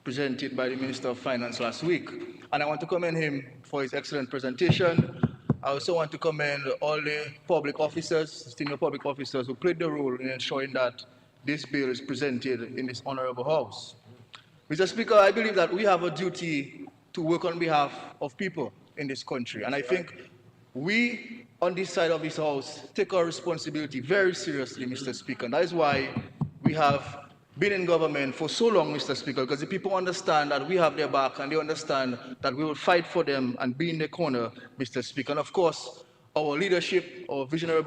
presented by the Minister of Finance last week. And I want to commend him for his excellent presentation. I also want to commend all the public officers, senior public officers who played the role in ensuring that this bill is presented in this honorable house. Mr. Speaker, I believe that we have a duty to work on behalf of people in this country. And I think we, on this side of this house, take our responsibility very seriously, Mr. Speaker. And that is why we have been in government for so long, Mr. Speaker, because the people understand that we have their back and they understand that we will fight for them and be in their corner, Mr. Speaker. And of course, our leadership, our visionary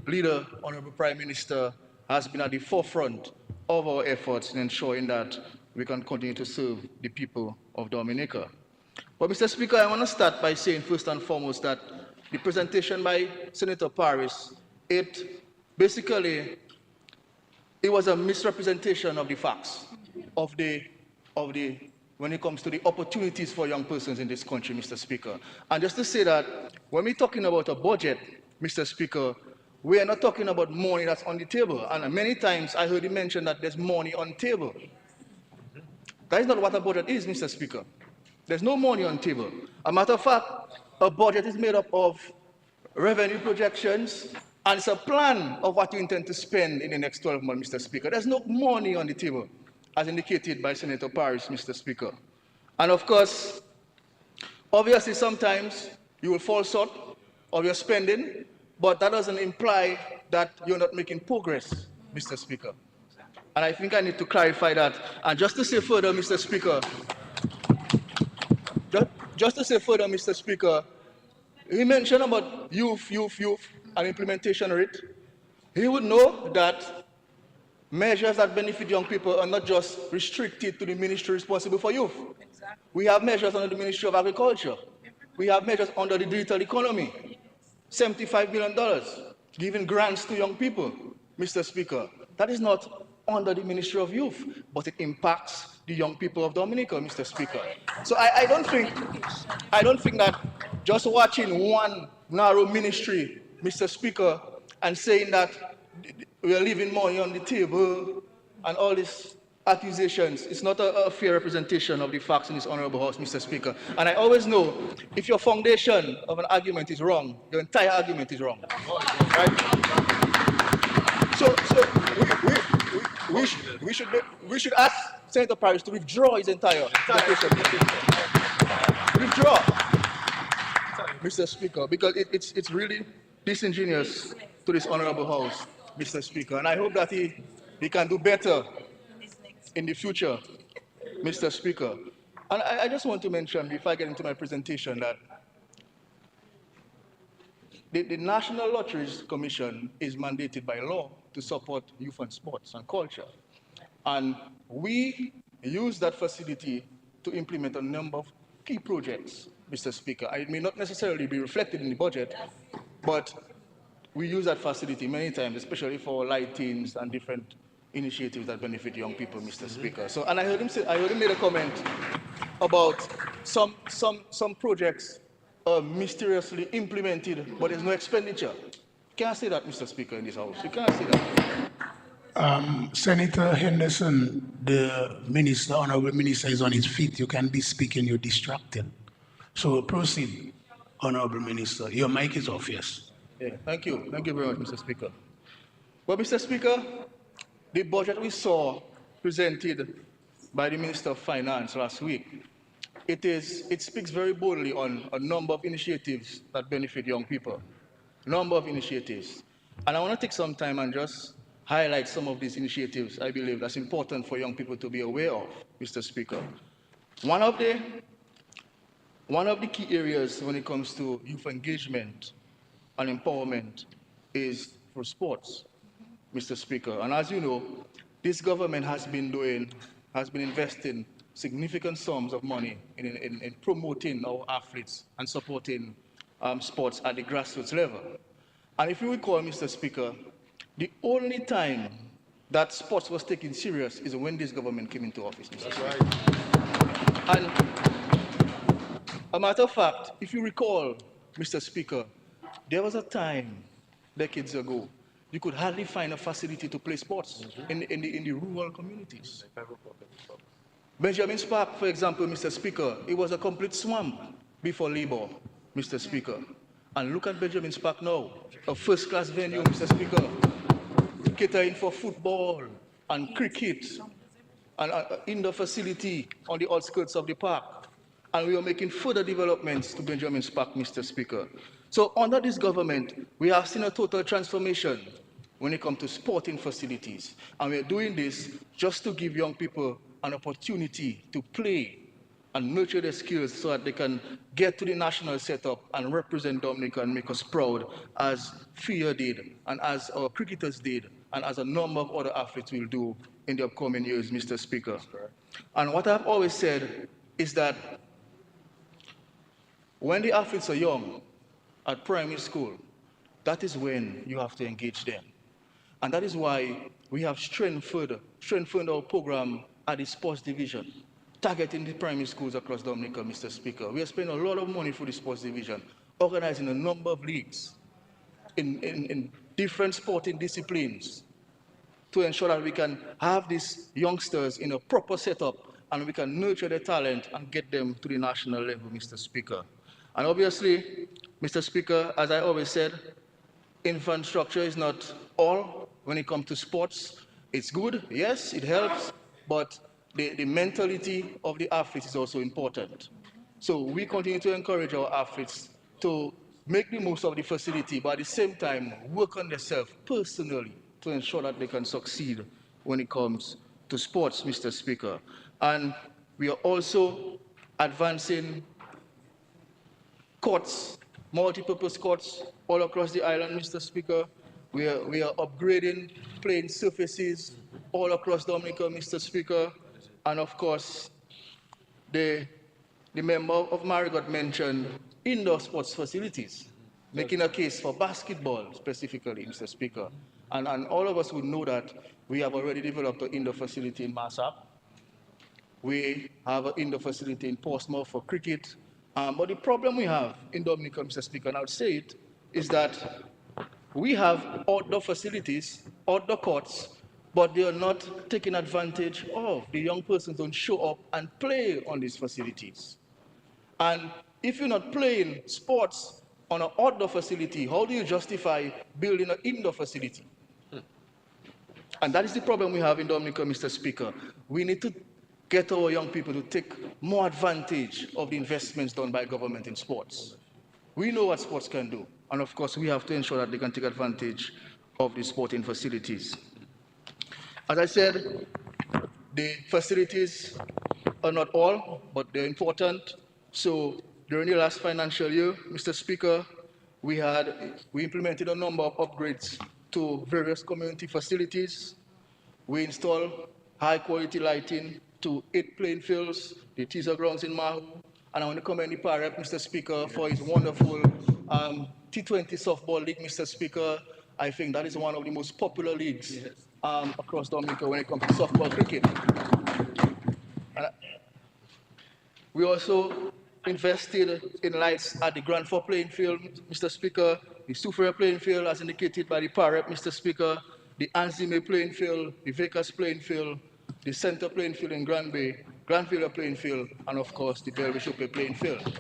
leader, Honorable Prime Minister, has been at the forefront of our efforts in ensuring that we can continue to serve the people of Dominica. But Mr. Speaker, I want to start by saying first and foremost that the presentation by Senator Paris, it was a misrepresentation of the facts when it comes to the opportunities for young persons in this country, Mr. Speaker. And just to say that when we're talking about a budget, Mr. Speaker, we are not talking about money that's on the table. And many times I heard you mention that there's money on the table. That is not what a budget is, Mr. Speaker. There's no money on the table. A matter of fact, a budget is made up of revenue projections, and it's a plan of what you intend to spend in the next 12 months, Mr. Speaker. There's no money on the table, as indicated by Senator Paris, Mr. Speaker. And of course, obviously sometimes you will fall short of your spending, but that doesn't imply that you're not making progress, Mr. Speaker. And I think I need to clarify that. And just to say further, Mr. Speaker, Mr. Speaker, he mentioned about youth, and implementation rate. He would know that measures that benefit young people are not just restricted to the ministry responsible for youth. Exactly. We have measures under the Ministry of Agriculture. We have measures under the digital economy. $75 billion giving grants to young people, Mr. Speaker. That is not under the Ministry of Youth, but it impacts the young people of Dominica, Mr. Speaker. So I don't think that just watching one narrow ministry, Mr. Speaker, and saying that we are leaving money on the table and all these accusations, it's not a fair representation of the facts in this honorable house, Mr. Speaker. And I always know if your foundation of an argument is wrong, your entire argument is wrong. Right? So we should ask Senator Paris to withdraw his entire application. Withdraw, Mr. Speaker, because it's really disingenuous to this honorable house, Mr. Speaker, and I hope that he can do better in the future, Mr. Speaker. And I just want to mention, before I get into my presentation, that the National Lotteries Commission is mandated by law to support youth and sports and culture. And we use that facility to implement a number of key projects, Mr. Speaker. It may not necessarily be reflected in the budget, but we use that facility many times, especially for lightings and different initiatives that benefit young people, Mr. Speaker. So, and I heard him made a comment about some projects mysteriously implemented, but there's no expenditure. You can't say that, Mr. Speaker, in this house. You can't say that. Senator Henderson, the minister, honorable minister, is on his feet. You can be speaking, you're distracted. So proceed, honorable minister. Your mic is off, yes. Yeah, thank you. Thank you very much, Mr. Speaker. Well, Mr. Speaker, the budget we saw presented by the Minister of Finance last week, it speaks very boldly on a number of initiatives that benefit young people. Number of initiatives. And I want to take some time and just highlight some of these initiatives I believe that's important for young people to be aware of, Mr. Speaker. One of the key areas when it comes to youth engagement and empowerment is for sports, Mr. Speaker. And as you know, this government has been investing significant sums of money in promoting our athletes and supporting sports at the grassroots level. And if you recall, Mr. Speaker, the only time that sports was taken serious is when this government came into office, Mr. Speaker. Right. And a matter of fact, if you recall, Mr. Speaker, there was a time, decades ago, you could hardly find a facility to play sports in the rural communities. Benjamin's Park, for example, Mr. Speaker, it was a complete swamp before Labour, Mr. Speaker. And look at Benjamin's Park now, a first-class venue, Mr. Speaker, catering for football and cricket, and an indoor facility on the outskirts of the park. And we are making further developments to Benjamin's Park, Mr. Speaker. So under this government, we have seen a total transformation when it comes to sporting facilities. And we're doing this just to give young people an opportunity to play and nurture their skills so that they can get to the national setup and represent Dominica and make us proud, as FIA did, and as our cricketers did, and as a number of other athletes will do in the upcoming years, Mr. Speaker. And what I've always said is that when the athletes are young, at primary school, that is when you have to engage them. And that is why we have strengthened our program at the sports division, targeting the primary schools across Dominica, Mr. Speaker. We are spending a lot of money for the sports division, organizing a number of leagues in different sporting disciplines to ensure that we can have these youngsters in a proper setup and we can nurture their talent and get them to the national level, Mr. Speaker. And obviously, Mr. Speaker, as I always said, infrastructure is not all when it comes to sports. It's good, yes, it helps, but the mentality of the athletes is also important. So we continue to encourage our athletes to make the most of the facility, but at the same time, work on themselves personally to ensure that they can succeed when it comes to sports, Mr. Speaker. And we are also advancing courts, multi-purpose courts all across the island, Mr. Speaker. We are upgrading playing surfaces all across Dominica, Mr. Speaker. And of course, the member of Marigot mentioned indoor sports facilities, making a case for basketball specifically, Mr. Speaker. And all of us would know that we have already developed an indoor facility in Massap. We have an indoor facility in Portsmouth for cricket. But the problem we have in Dominica, Mr. Speaker, and I would say it, is that we have outdoor facilities, outdoor courts, but they are not taking advantage of. The young persons don't show up and play on these facilities. And if you're not playing sports on an outdoor facility, how do you justify building an indoor facility? And that is the problem we have in Dominica, Mr. Speaker. We need to get our young people to take more advantage of the investments done by government in sports. We know what sports can do, and of course, we have to ensure that they can take advantage of the sporting facilities. As I said, the facilities are not all, but they're important. So during the last financial year, Mr. Speaker, we implemented a number of upgrades to various community facilities. We installed high quality lighting to 8 playing fields, the teaser grounds in Mahu, and I want to commend the Parrot, Mr. Speaker, for his wonderful T20 softball league, Mr. Speaker. I think that is one of the most popular leagues across Dominica when it comes to softball cricket. We also invested in lights at the Grand Four playing field, Mr. Speaker, the Suffolk playing field, as indicated by the Parrot, Mr. Speaker, the Anzime playing field, the Vegas playing field, the Center playing field in Grand Bay, Grandfield playing field, and of course the Belvishope playing field.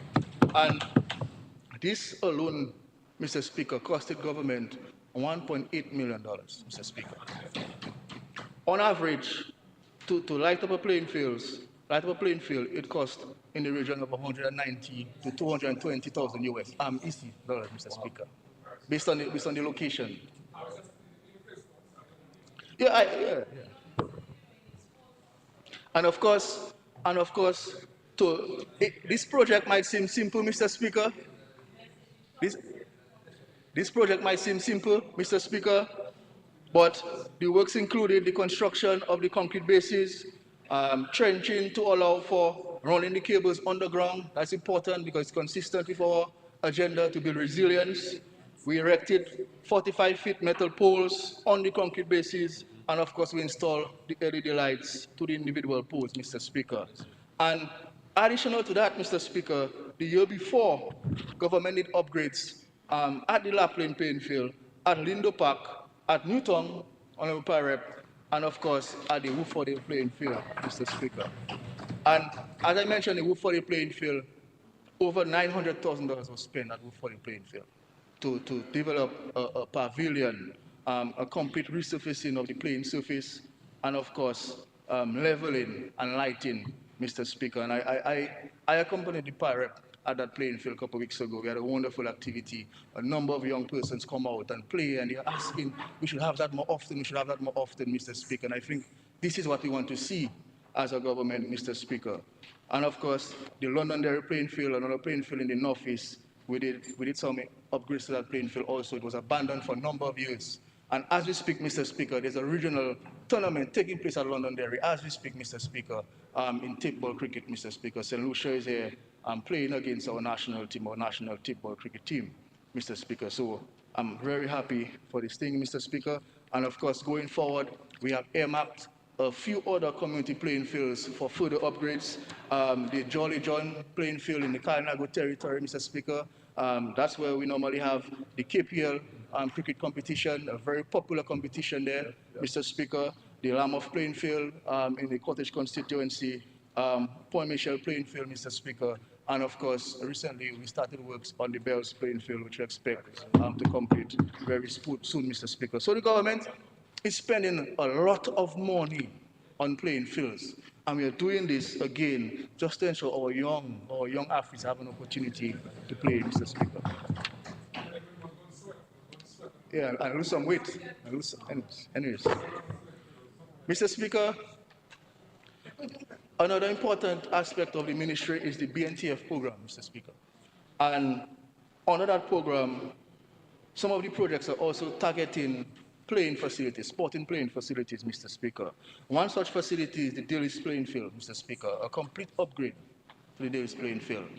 And this alone, Mr. Speaker, costed government $1.8 million, Mr. Speaker. On average, to light up a playing field, it costs in the region of 190 to 220,000 US EC dollars, Mr. Speaker, based on the location. Yeah. And of course, this project might seem simple, Mr. Speaker. This project might seem simple, Mr. Speaker, but the works included the construction of the concrete bases, trenching to allow for running the cables underground. That's important because it's consistent with our agenda to build resilience. We erected 45-foot metal poles on the concrete bases, and of course we installed the LED lights to the individual poles, Mr. Speaker. And additional to that, Mr. Speaker, the year before, government did upgrades at the Lapland playing field, at Lindo Park, at Newton, Honorable Parrot, and of course at the Woodford playing field, Mr. Speaker. And as I mentioned, the Woodford playing field, over $900,000 was spent at Woodford playing field to develop a pavilion, a complete resurfacing of the playing surface, and of course leveling and lighting, Mr. Speaker. And I accompanied the Pirate at that playing field a couple of weeks ago. We had a wonderful activity. A number of young persons come out and play, and they're asking, we should have that more often, Mr. Speaker. And I think this is what we want to see as a government, Mr. Speaker. And of course, the Londonderry playing field, another playing field in the Northeast, we did some upgrades to that playing field also. It was abandoned for a number of years. And as we speak, Mr. Speaker, there's a regional tournament taking place at Londonderry as we speak, Mr. Speaker, in tip-ball cricket, Mr. Speaker. St. Lucia is here playing against our national tip-ball cricket team, Mr. Speaker. So I'm very happy for this thing, Mr. Speaker. And of course, going forward, we have earmarked a few other community playing fields for further upgrades. The Jolly John playing field in the Kalinago territory, Mr. Speaker. That's where we normally have the KPL cricket competition, a very popular competition there, Mr. Speaker. The Lamoff playing field in the Cottage constituency, Point Michel playing field, Mr. Speaker. And of course, recently we started works on the Bells playing field, which we expect to complete very soon, Mr. Speaker. So the government is spending a lot of money on playing fields. And we are doing this again just to ensure our young athletes have an opportunity to play, Mr. Speaker. Yeah, I lose some weight. Anyways. Mr. Speaker, another important aspect of the ministry is the BNTF program, Mr. Speaker. And under that program, some of the projects are also targeting playing facilities, sporting playing facilities, Mr. Speaker. One such facility is the Daly's playing field, Mr. Speaker, a complete upgrade to the Daly's playing field,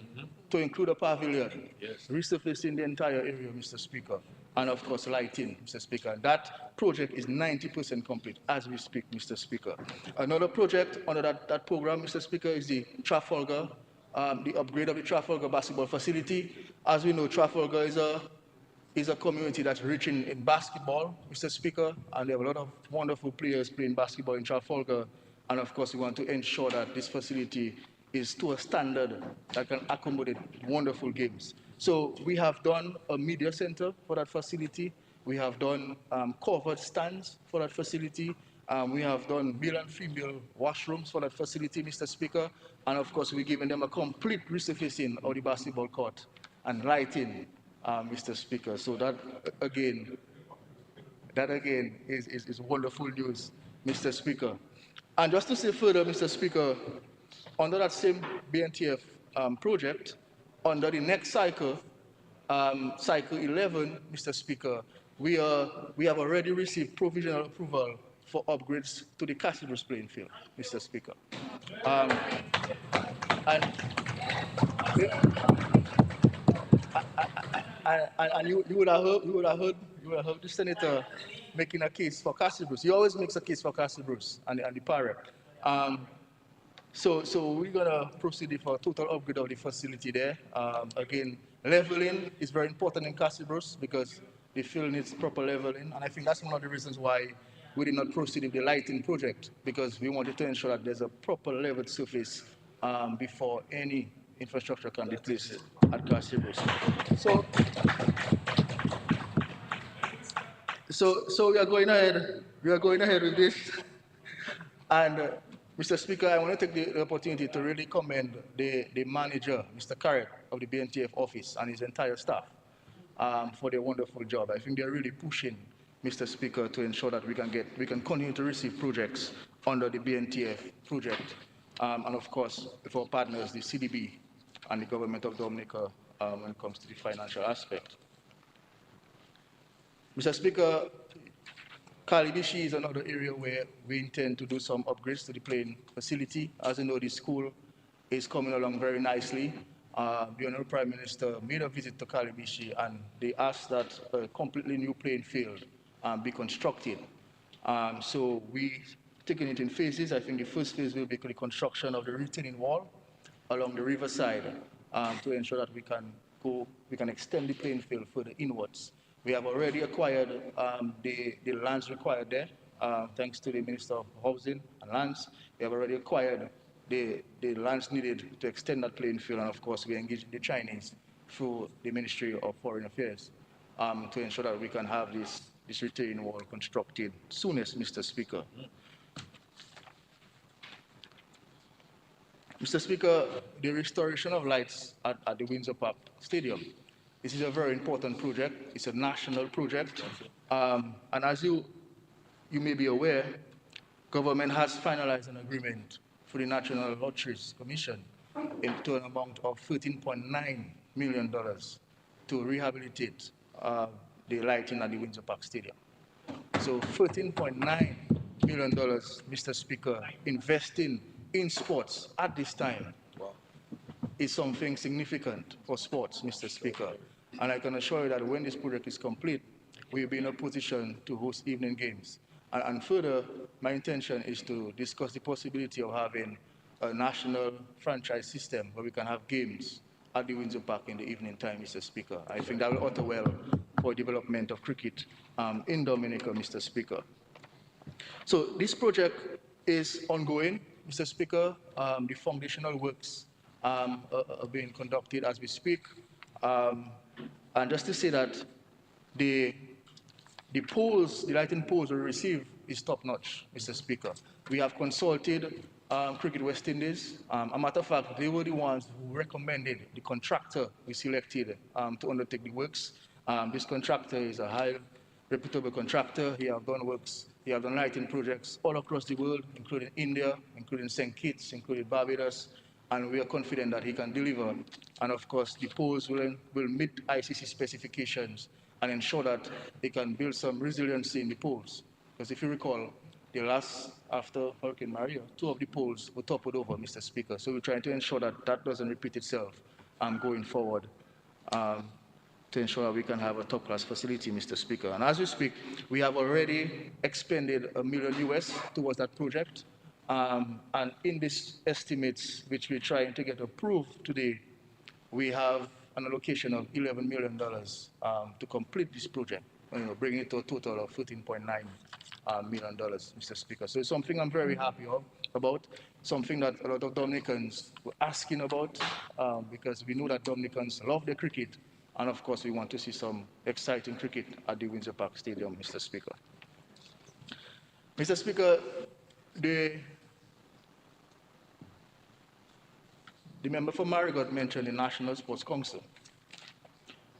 to include a pavilion, resurfacing the entire area, Mr. Speaker, and of course lighting, Mr. Speaker. That project is 90% complete as we speak, Mr. Speaker. Another project under that program, Mr. Speaker, is the Trafalgar, the upgrade of the Trafalgar basketball facility. As we know, Trafalgar is a community that's rich in basketball, Mr. Speaker, and they have a lot of wonderful players playing basketball in Trafalgar. And of course, we want to ensure that this facility is to a standard that can accommodate wonderful games. So we have done a media center for that facility. We have done covered stands for that facility. We have done male and female washrooms for that facility, Mr. Speaker. And of course, we're giving them a complete resurfacing of the basketball court and lighting, Mr. Speaker. So that again is wonderful news, Mr. Speaker. And just to say further, Mr. Speaker, under that same BNTF project, under the next cycle, cycle 11, Mr. Speaker, we have already received provisional approval for upgrades to the Castlebrooks playing field, Mr. Speaker. And you would have heard the senator making a case for Castlebrooks. He always makes a case for Castlebrooks and the Parrot. So we're gonna proceed for a total upgrade of the facility there. Again, leveling is very important in Castlebrooks because the field needs proper leveling, and I think that's one of the reasons why we did not proceed with the lighting project, because we wanted to ensure that there's a proper leveled surface before any infrastructure can be placed at Castlebrooks. So we are going ahead. We are going ahead with this. And Mr. Speaker, I want to take the opportunity to really commend the manager, Mr. Carrot, of the BNTF office and his entire staff for their wonderful job. I think they're really pushing, Mr. Speaker, to ensure that we can continue to receive projects under the BNTF project. And of course, for our partners, the CDB and the government of Dominica when it comes to the financial aspect. Mr. Speaker, Kalibishi is another area where we intend to do some upgrades to the playing facility. As you know, the school is coming along very nicely. The Honorable Prime Minister made a visit to Kalibishi and they asked that a completely new playing field be constructed. So we taking it in phases. I think the first phase will be the construction of the retaining wall along the riverside to ensure that we can extend the playing field further inwards. We have already acquired the lands required there, thanks to the Minister of Housing and Lands. We have already acquired the lands needed to extend that playing field, and of course we engage the Chinese through the Ministry of Foreign Affairs to ensure that we can have this retaining wall constructed soonest, Mr. Speaker. Mr. Speaker, the restoration of lights at the Windsor Park Stadium. This is a very important project. It's a national project. And as you may be aware, government has finalized an agreement for the National Lotteries Commission to an amount of $13.9 million to rehabilitate the lighting at the Windsor Park Stadium. So $13.9 million, Mr. Speaker, investing in sports at this time is something significant for sports, Mr. Speaker. And I can assure you that when this project is complete, we'll be in a position to host evening games. And further, my intention is to discuss the possibility of having a national franchise system where we can have games at the Windsor Park in the evening time, Mr. Speaker. I think that will augur well for development of cricket in Dominica, Mr. Speaker. So this project is ongoing, Mr. Speaker. The foundational works are being conducted as we speak. And just to say that the polls, the lighting polls we receive is top-notch, Mr. Speaker. We have consulted Cricket West Indies. A matter of fact, they were the ones who recommended the contractor we selected to undertake the works. This contractor is a high reputable contractor. He has done works, he has done lighting projects all across the world, including India, including St. Kitts, including Barbados, and we are confident that he can deliver. And of course, the poles will meet ICC specifications and ensure that they can build some resiliency in the poles. Because if you recall, after Hurricane Maria, 2 of the poles were toppled over, Mr. Speaker. So we're trying to ensure that that doesn't repeat itself going forward to ensure that we can have a top-class facility, Mr. Speaker. And as we speak, we have already expended $1 million US towards that project. And in these estimates, which we're trying to get approved today, we have an allocation of $11 million to complete this project, bringing it to a total of $13.9 million, Mr. Speaker. So it's something I'm very happy about, something that a lot of Dominicans were asking about, because we know that Dominicans love their cricket, and of course we want to see some exciting cricket at the Windsor Park Stadium, Mr. Speaker. Mr. Speaker, the member for Marigot mentioned the National Sports Council.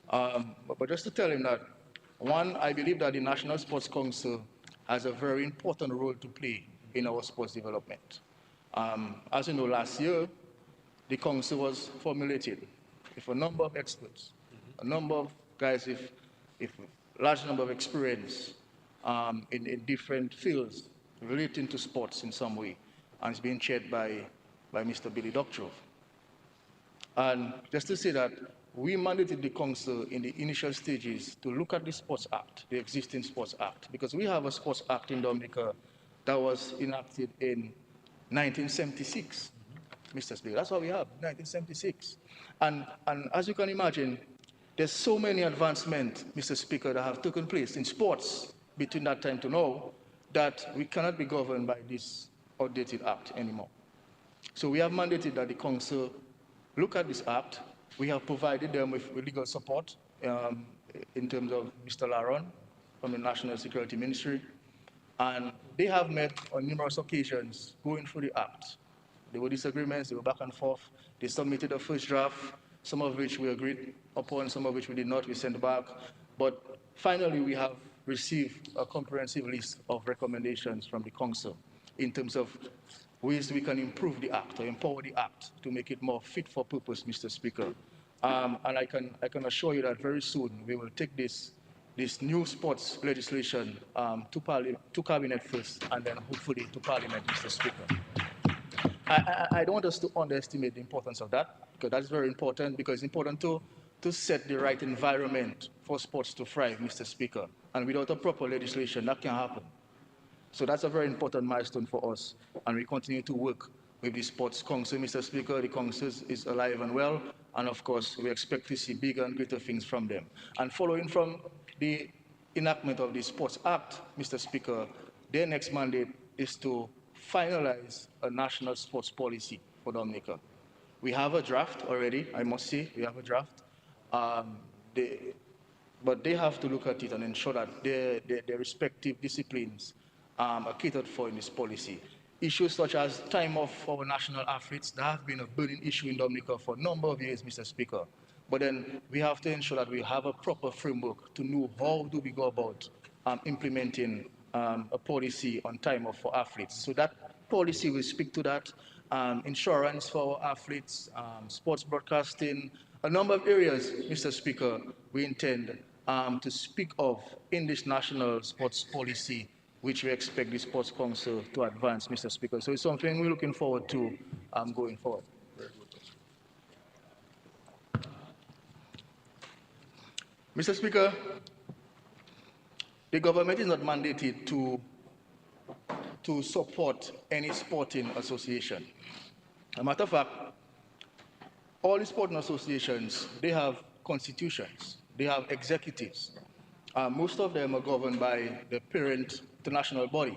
But just to tell him that, one, I believe that the National Sports Council has a very important role to play in our sports development. As you know, last year, the council was formulated with a number of experts, a number of guys with large number of experience in different fields relating to sports in some way, and it's being chaired by Mr. Billy Doctrove. And just to say that we mandated the council in the initial stages to look at the Sports Act, the existing Sports Act, because we have a Sports Act in Dominica that was enacted in 1976, Mr. Speaker. That's what we have, 1976. And as you can imagine, there's so many advancements, Mr. Speaker, that have taken place in sports between that time to now that we cannot be governed by this outdated act anymore. So we have mandated that the council look at this act. We have provided them with legal support in terms of Mr. Laron from the National Security Ministry. And they have met on numerous occasions going through the act. There were disagreements, they were back and forth. They submitted a first draft, some of which we agreed upon, some of which we did not, we sent back. But finally, we have received a comprehensive list of recommendations from the council in terms of ways we can improve the act or empower the act to make it more fit for purpose, Mr. Speaker. And I can assure you that very soon we will take this new sports legislation to Cabinet first and then hopefully to Parliament, Mr. Speaker. I don't want us to underestimate the importance of that, because that's very important, because it's important to set the right environment for sports to thrive, Mr. Speaker. And without a proper legislation, that can't happen. So that's a very important milestone for us, and we continue to work with the Sports Council, Mr. Speaker. The council is alive and well, and of course, we expect to see bigger and greater things from them. And following from the enactment of the Sports Act, Mr. Speaker, their next mandate is to finalize a national sports policy for Dominica. We have a draft already, I must say, we have a draft. But they have to look at it and ensure that their respective disciplines are catered for in this policy. Issues such as time off for our national athletes, that have been a burning issue in Dominica for a number of years, Mr. Speaker. But then we have to ensure that we have a proper framework to know how do we go about implementing a policy on time off for athletes. So that policy will speak to that, insurance for our athletes, sports broadcasting, a number of areas, Mr. Speaker, we intend to speak of in this national sports policy, which we expect the Sports Council to advance, Mr. Speaker. So it's something we're looking forward to going forward. Mr. Speaker, the government is not mandated to support any sporting association. As a matter of fact, all the sporting associations, they have constitutions, they have executives. Most of them are governed by the parent international body,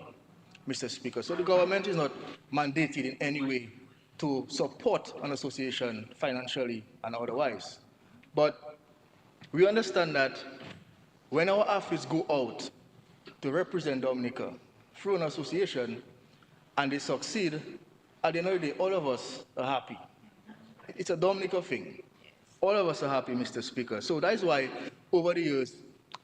Mr. Speaker. So the government is not mandated in any way to support an association financially and otherwise. But we understand that when our athletes go out to represent Dominica through an association and they succeed, at the end of the day, all of us are happy. It's a Dominica thing. All of us are happy, Mr. Speaker. So that is why, over the years,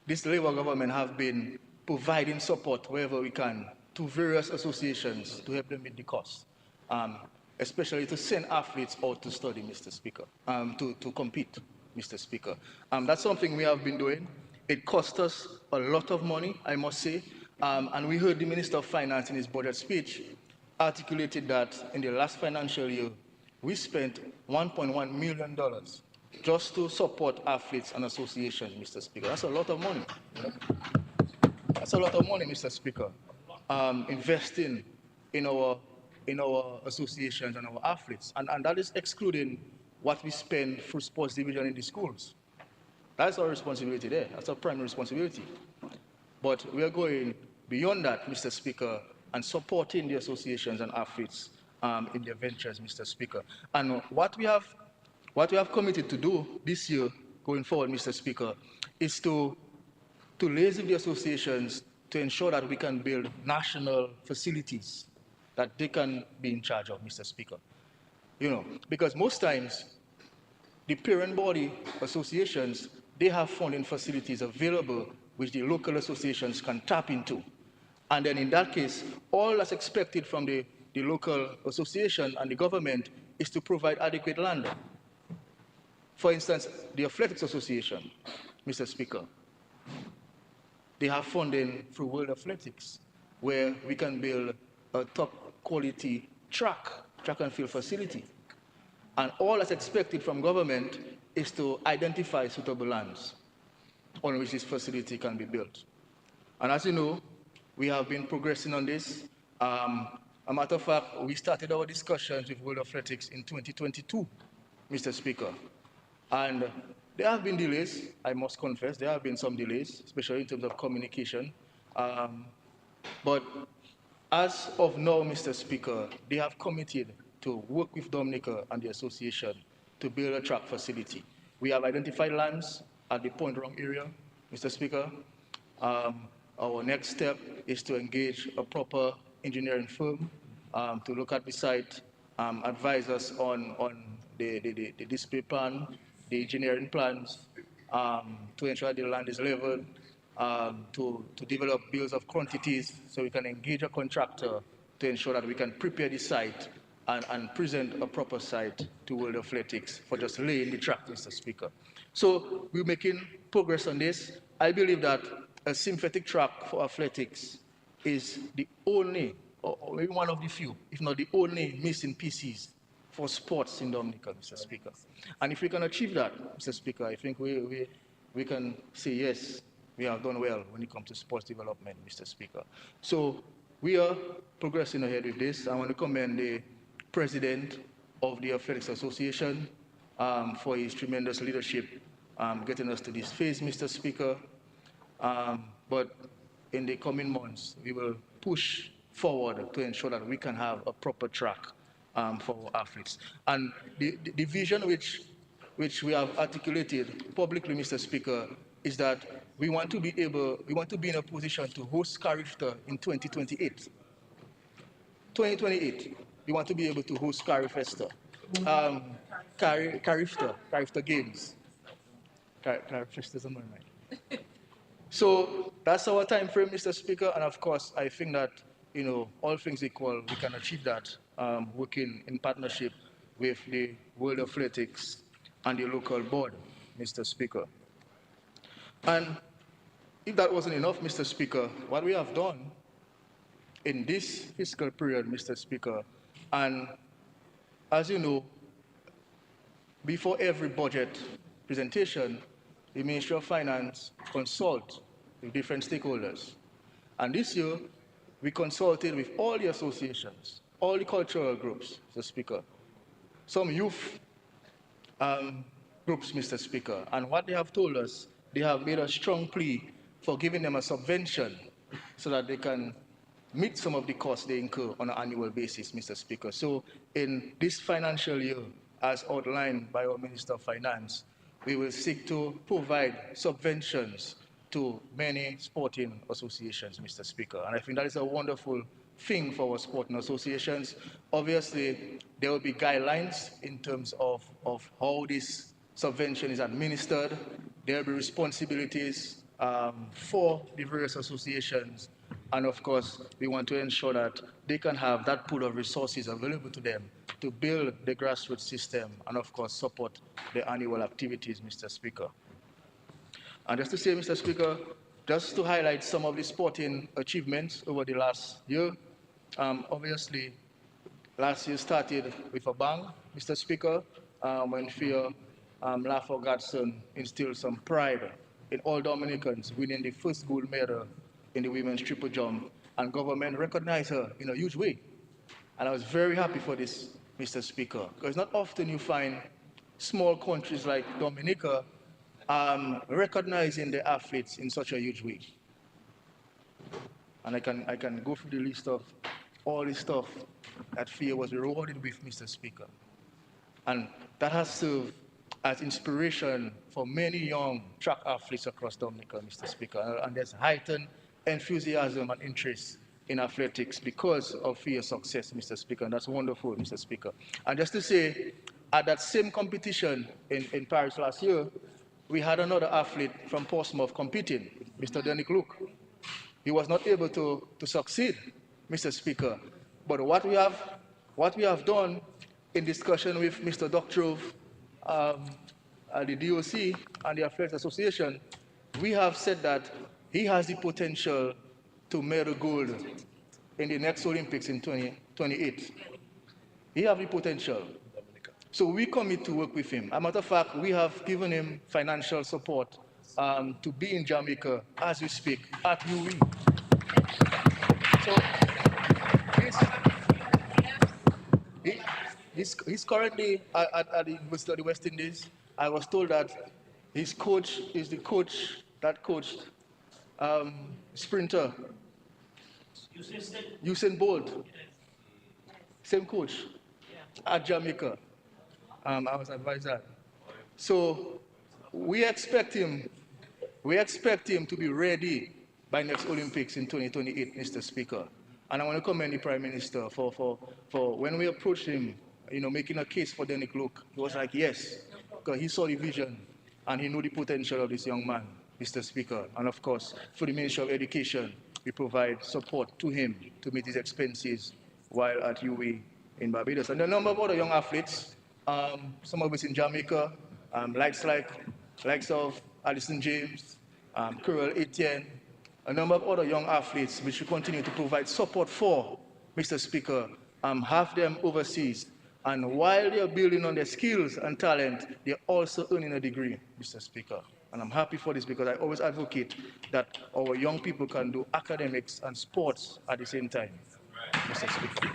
this Labour government have been providing support wherever we can to various associations to help them with the cost, especially to send athletes out to study, Mr. Speaker, to compete, Mr. Speaker. That's something we have been doing. It cost us a lot of money, I must say, and we heard the Minister of Finance in his budget speech articulated that in the last financial year, we spent $1.1 million just to support athletes and associations, Mr. Speaker. That's a lot of money. That's a lot of money, Mr. Speaker, investing in our associations and our athletes. And that is excluding what we spend through sports division in the schools. That's our responsibility there. That's our primary responsibility. But we are going beyond that, Mr. Speaker, and supporting the associations and athletes in their ventures, Mr. Speaker. And what we have committed to do this year, going forward, Mr. Speaker, is to liaise with the associations to ensure that we can build national facilities that they can be in charge of, Mr. Speaker. You know, because most times the parent body associations, they have funding facilities available which the local associations can tap into. And then in that case, all that's expected from the local association and the government is to provide adequate land. For instance, the Athletics Association, Mr. Speaker, they have funding through World Athletics, where we can build a top quality track and field facility. And all that's expected from government is to identify suitable lands on which this facility can be built. And as you know, we have been progressing on this. A matter of fact, we started our discussions with World Athletics in 2022, Mr. Speaker. And there have been delays, I must confess, there have been some delays, especially in terms of communication. But as of now, Mr. Speaker, they have committed to work with Dominica and the association to build a track facility. We have identified lands at the Point Wrong area, Mr. Speaker. Our next step is to engage a proper engineering firm to look at the site, advise us on the display plan, the engineering plans, to ensure the land is leveled, to develop bills of quantities so we can engage a contractor to ensure that we can prepare the site and present a proper site to World Athletics for just laying the track, Mr. Speaker. So we're making progress on this. I believe that a synthetic track for athletics is the only, or maybe one of the few, if not the only missing pieces for sports in Dominica, Mr. Speaker. And if we can achieve that, Mr. Speaker, I think we can say, yes, we have done well when it comes to sports development, Mr. Speaker. So we are progressing ahead with this. I want to commend the president of the Athletics Association for his tremendous leadership getting us to this phase, Mr. Speaker. But in the coming months, we will push forward to ensure that we can have a proper track for our athletes. And the vision which we have articulated publicly, Mr. Speaker, is that we want to be in a position to host Carifta in 2028. 2028, we want to be able to host Carifesta, Carifta Games. Carifesta's on my mind. So that's our time frame, Mr. Speaker, and of course, I think that, you know, all things equal, we can achieve that working in partnership with the World Athletics and the local board, Mr. Speaker. And if that wasn't enough, Mr. Speaker, what we have done in this fiscal period, Mr. Speaker, and as you know, before every budget presentation, the Ministry of Finance consult with different stakeholders. And this year, we consulted with all the associations, all the cultural groups, Mr. Speaker, some youth groups, Mr. Speaker, and what they have told us, they have made a strong plea for giving them a subvention so that they can meet some of the costs they incur on an annual basis, Mr. Speaker. So in this financial year, as outlined by our Minister of Finance, we will seek to provide subventions to many sporting associations, Mr. Speaker. And I think that is a wonderful thing for our sporting associations. Obviously, there will be guidelines in terms of how this subvention is administered. There will be responsibilities for the various associations. And of course, we want to ensure that they can have that pool of resources available to them to build the grassroots system and of course support the annual activities, Mr. Speaker. And just to say, Mr. Speaker, just to highlight some of the sporting achievements over the last year, obviously, last year started with a bang, Mr. Speaker, when Fear Lafo Godson instilled some pride in all Dominicans, winning the first gold medal in the women's triple jump, and government recognized her in a huge way. And I was very happy for this, Mr. Speaker, because not often you find small countries like Dominica recognizing the athletes in such a huge way. And I can go through the list of all the stuff that FIA was rewarded with, Mr. Speaker. And that has served as inspiration for many young track athletes across Dominica, Mr. Speaker. And there's heightened enthusiasm and interest in athletics because of your success, Mr. Speaker, and that's wonderful, Mr. Speaker. And just to say, at that same competition in Paris last year, we had another athlete from Portsmouth competing, Mr. Denick Luke. He was not able to succeed, Mr. Speaker. But what we have done in discussion with Mr. Doctrove, the DOC and the Athletics Association, we have said that he has the potential to medal gold in the next Olympics in 2028. He has the potential. So we commit to work with him. As a matter of fact, we have given him financial support to be in Jamaica as we speak at UE. So he's currently at the University of the West Indies. I was told that his coach is the coach that coached sprinter Usain Bolt. Same coach at Jamaica. I was advised that. So we expect him to be ready by next Olympics in 2028, Mr. Speaker. And I want to commend the Prime Minister for when we approached him, making a case for Denick Luke, he was like, yes, because he saw the vision and he knew the potential of this young man, Mr. Speaker. And of course, through the Ministry of Education, we provide support to him to meet his expenses while at UE in Barbados. And a number of other young athletes, some of us in Jamaica, likes of Addison James, Curl Etienne, a number of other young athletes which we continue to provide support for, Mr. Speaker, have them overseas. And while they're building on their skills and talent, they're also earning a degree, Mr. Speaker. And I'm happy for this because I always advocate that our young people can do academics and sports at the same time, Mr. Speaker.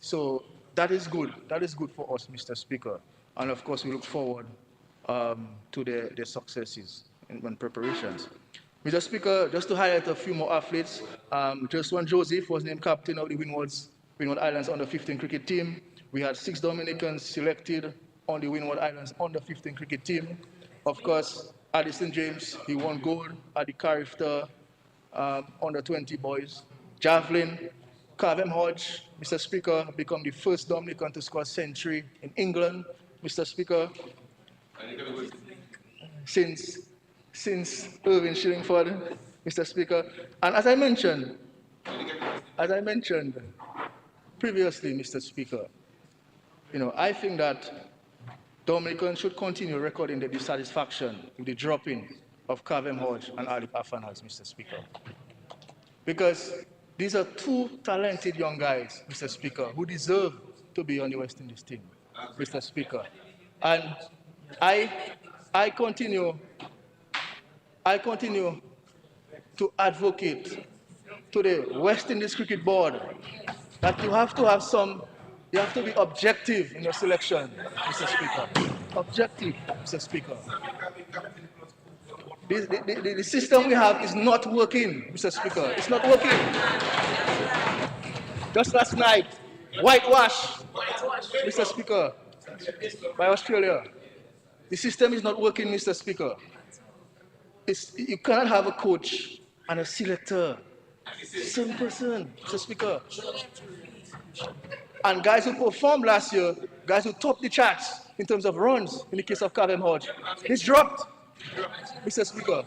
So that is good. That is good for us, Mr. Speaker. And of course, we look forward to their successes and preparations. Mr. Speaker, just to highlight a few more athletes, Joshua Joseph was named captain of the Windward Islands under-15 cricket team. We had 6 Dominicans selected on the Windward Islands under-15 cricket team. Of course, Addison James, he won gold at the Carifta under-20 boys. Javelin, Cavem Hodge, Mr. Speaker, become the first Dominican to score a century in England, Mr. Speaker, since Irving Shillingford, Mr. Speaker. And as I mentioned previously, Mr. Speaker, I think that Dominicans should continue recording the dissatisfaction with the dropping of Cavem Hodge and Alip Afanas, Mr. Speaker. Because these are 2 talented young guys, Mr. Speaker, who deserve to be on the West Indies team, Mr. Speaker. And I continue to advocate to the West Indies Cricket Board that you have to be objective in your selection, Mr. Speaker. Objective, Mr. Speaker. The system we have is not working, Mr. Speaker. It's not working. Just last night, whitewash, Mr. Speaker, by Australia. The system is not working, Mr. Speaker. You cannot have a coach and a selector. Same person, Mr. Speaker. And guys who performed last year, guys who topped the charts in terms of runs, in the case of Cavem Hodge, he's dropped, Mr. Speaker.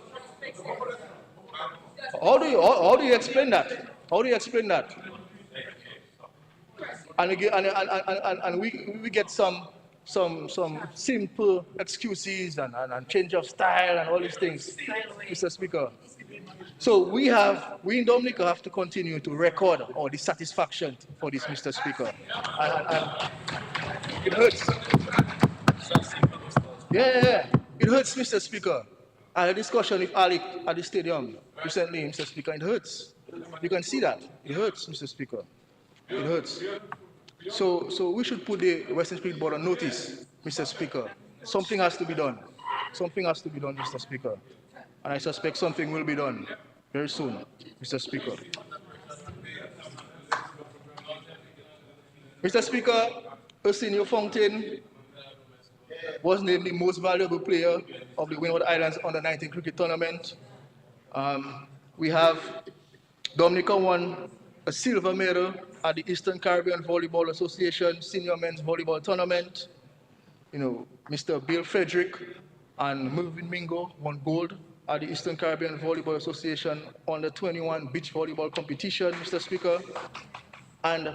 How do you explain that? How do you explain that? And we get some simple excuses and change of style and all these things, Mr. Speaker. So we in Dominica have to continue to record our dissatisfaction for this, Mr. Speaker. And it hurts. Yeah. It hurts, Mr. Speaker. I had a discussion with Alec at the stadium recently, Mr. Speaker. It hurts. You can see that. It hurts, Mr. Speaker. It hurts. So we should put the Western Spirit Board on notice, Mr. Speaker. Something has to be done. Something has to be done, Mr. Speaker. And I suspect something will be done very soon, Mr. Speaker. Mr. Speaker, Arsenio Fountain was named the most valuable player of the Windward Islands Under-19 cricket tournament. We have Dominica won a silver medal at the Eastern Caribbean Volleyball Association Senior Men's Volleyball Tournament. You know, Mr. Bill Frederick and Melvin Mingo won gold at the Eastern Caribbean Volleyball Association Under 21 Beach Volleyball Competition, Mr. Speaker. And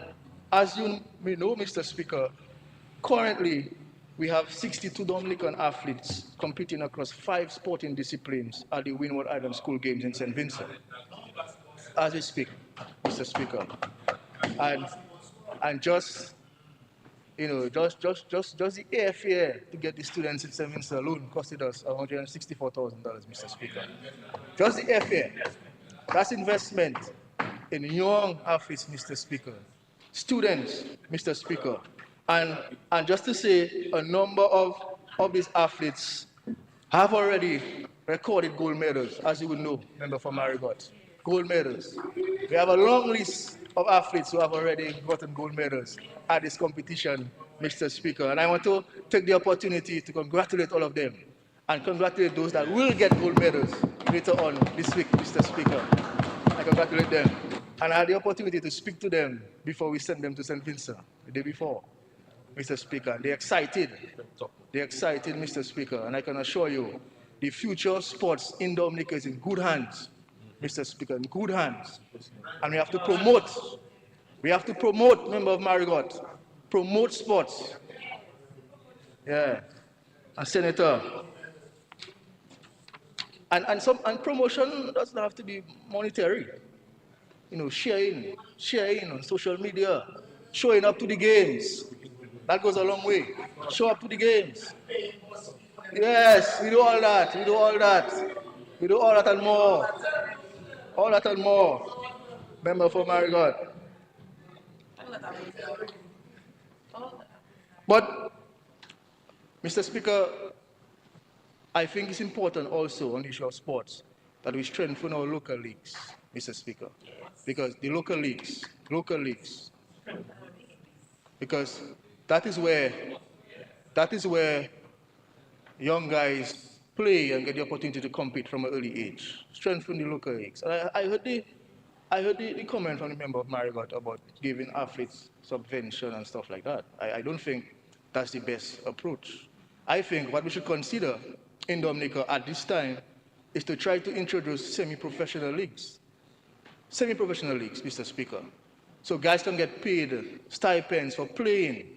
as you may know, Mr. Speaker, currently we have 62 Dominican athletes competing across 5 sporting disciplines at the Windward Island School Games in St. Vincent. As we speak, Mr. Speaker. And just, you know, just the airfare to get the students in St. Vincent alone costed us $164,000, Mr. Speaker. Just the airfare. That's investment in young athletes, Mr. Speaker. Students, Mr. Speaker. And just to say, a number of these athletes have already recorded gold medals, as you would know, member for Marigot. Gold medals. We have a long list of athletes who have already gotten gold medals at this competition, Mr. Speaker. And I want to take the opportunity to congratulate all of them and congratulate those that will get gold medals later on this week, Mr. Speaker. I congratulate them. And I had the opportunity to speak to them before we send them to St. Vincent, the day before, Mr. Speaker. They're excited. They're excited, Mr. Speaker. And I can assure you, the future of sports in Dominica is in good hands, Mr. Speaker, in good hands. And we have to promote, member of Marigot, promote sports. Yeah. And Senator. And promotion doesn't have to be monetary. You know, sharing on social media, showing up to the games. That goes a long way. Show up to the games. Yes, we do all that. We do all that. We do all that and more. All that and more. Member for Marigot. But, Mr. Speaker, I think it's important also on the issue of sports that we strengthen our local leagues, Mr. Speaker. Because the local leagues, because that is where young guys play and get the opportunity to compete from an early age. Strengthen the local leagues. And I heard the comment from the member of Marigot about giving athletes subvention and stuff like that. I don't think that's the best approach. I think what we should consider in Dominica at this time is to try to introduce semi-professional leagues. Semi-professional leagues, Mr. Speaker. So guys can get paid stipends for playing,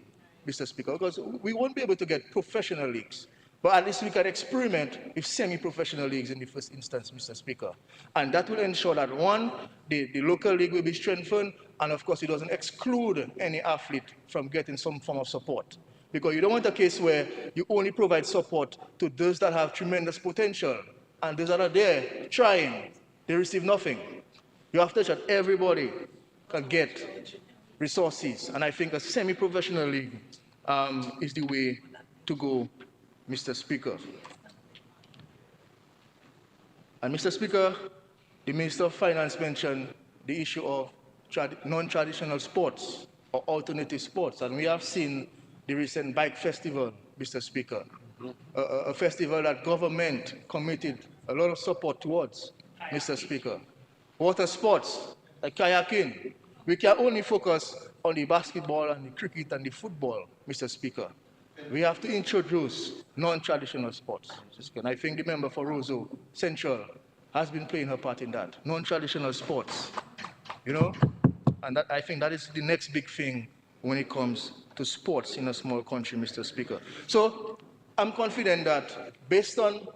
Mr. Speaker, because we won't be able to get professional leagues. But at least we can experiment with semi-professional leagues in the first instance, Mr. Speaker. And that will ensure that, one, the local league will be strengthened, and of course it doesn't exclude any athlete from getting some form of support. Because you don't want a case where you only provide support to those that have tremendous potential, and those that are there trying, they receive nothing. You have to ensure that everybody can get resources, and I think a semi-professional league is the way to go, Mr. Speaker. And Mr. Speaker, the Minister of Finance mentioned the issue of non-traditional sports or alternative sports, and we have seen the recent bike festival, Mr. Speaker, a festival that government committed a lot of support towards, Mr. Speaker. Water sports, like kayaking, we can only focus on the basketball and the cricket and the football, Mr. Speaker. We have to introduce non-traditional sports. And I think the member for Roseau Central has been playing her part in that. Non-traditional sports, you know? And that, I think that is the next big thing when it comes to sports in a small country, Mr. Speaker. So I'm confident that based on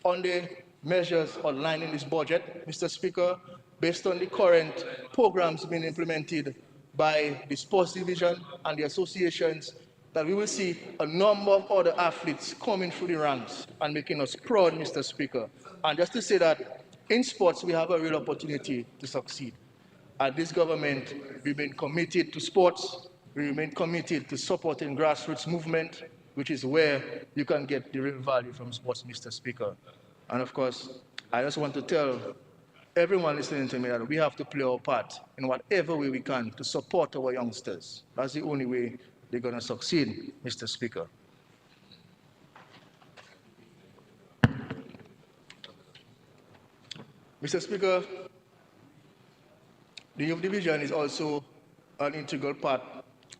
the measures outlined in this budget, Mr. Speaker, based on the current programs being implemented by the sports division and the associations, that we will see a number of other athletes coming through the ranks and making us proud, Mr. Speaker. And just to say that in sports, we have a real opportunity to succeed. And this government remains committed to sports. We remain committed to supporting grassroots movement, which is where you can get the real value from sports, Mr. Speaker. And of course, I just want to tell everyone listening to me that we have to play our part in whatever way we can to support our youngsters. That's the only way they're going to succeed, Mr. Speaker. Mr. Speaker, the Youth Division is also an integral part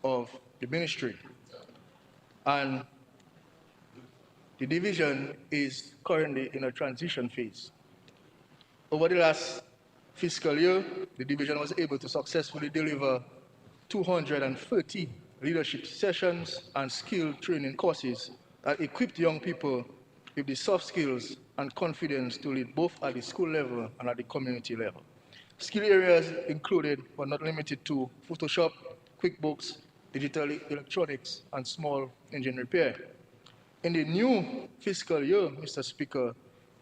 of the ministry. And the division is currently in a transition phase. Over the last fiscal year, the division was able to successfully deliver 230 leadership sessions and skill training courses that equipped young people with the soft skills and confidence to lead both at the school level and at the community level. Skill areas included, but not limited to, Photoshop, QuickBooks, digital electronics, and small engine repair. In the new fiscal year, Mr. Speaker,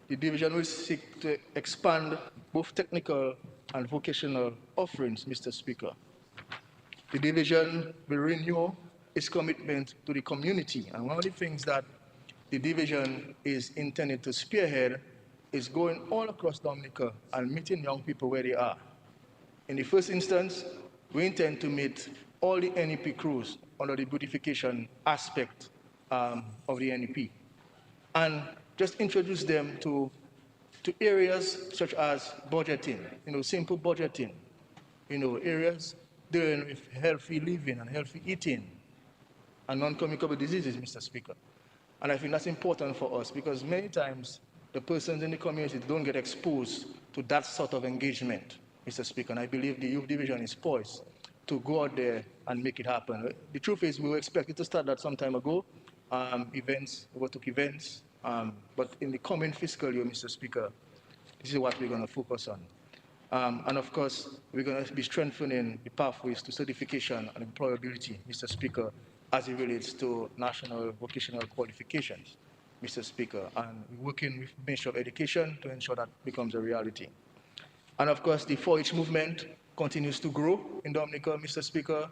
the division will seek to expand both technical and vocational offerings, Mr. Speaker. The division will renew its commitment to the community. And one of the things that the division is intended to spearhead is going all across Dominica and meeting young people where they are. In the first instance, we intend to meet all the NEP crews under the beautification aspect of the NEP and just introduce them to areas such as budgeting, simple budgeting, areas dealing with healthy living and healthy eating and non-communicable diseases, Mr. Speaker. And I think that's important for us because many times the persons in the community don't get exposed to that sort of engagement, Mr. Speaker. And I believe the Youth Division is poised to go out there and make it happen. The truth is we were expected to start that some time ago. We took events, but in the coming fiscal year, Mr. Speaker, this is what we're going to focus on. And of course, we're going to be strengthening the pathways to certification and employability, Mr. Speaker, as it relates to national vocational qualifications, Mr. Speaker. And we're working with the Ministry of Education to ensure that becomes a reality. And of course, the 4-H movement continues to grow in Dominica, Mr. Speaker.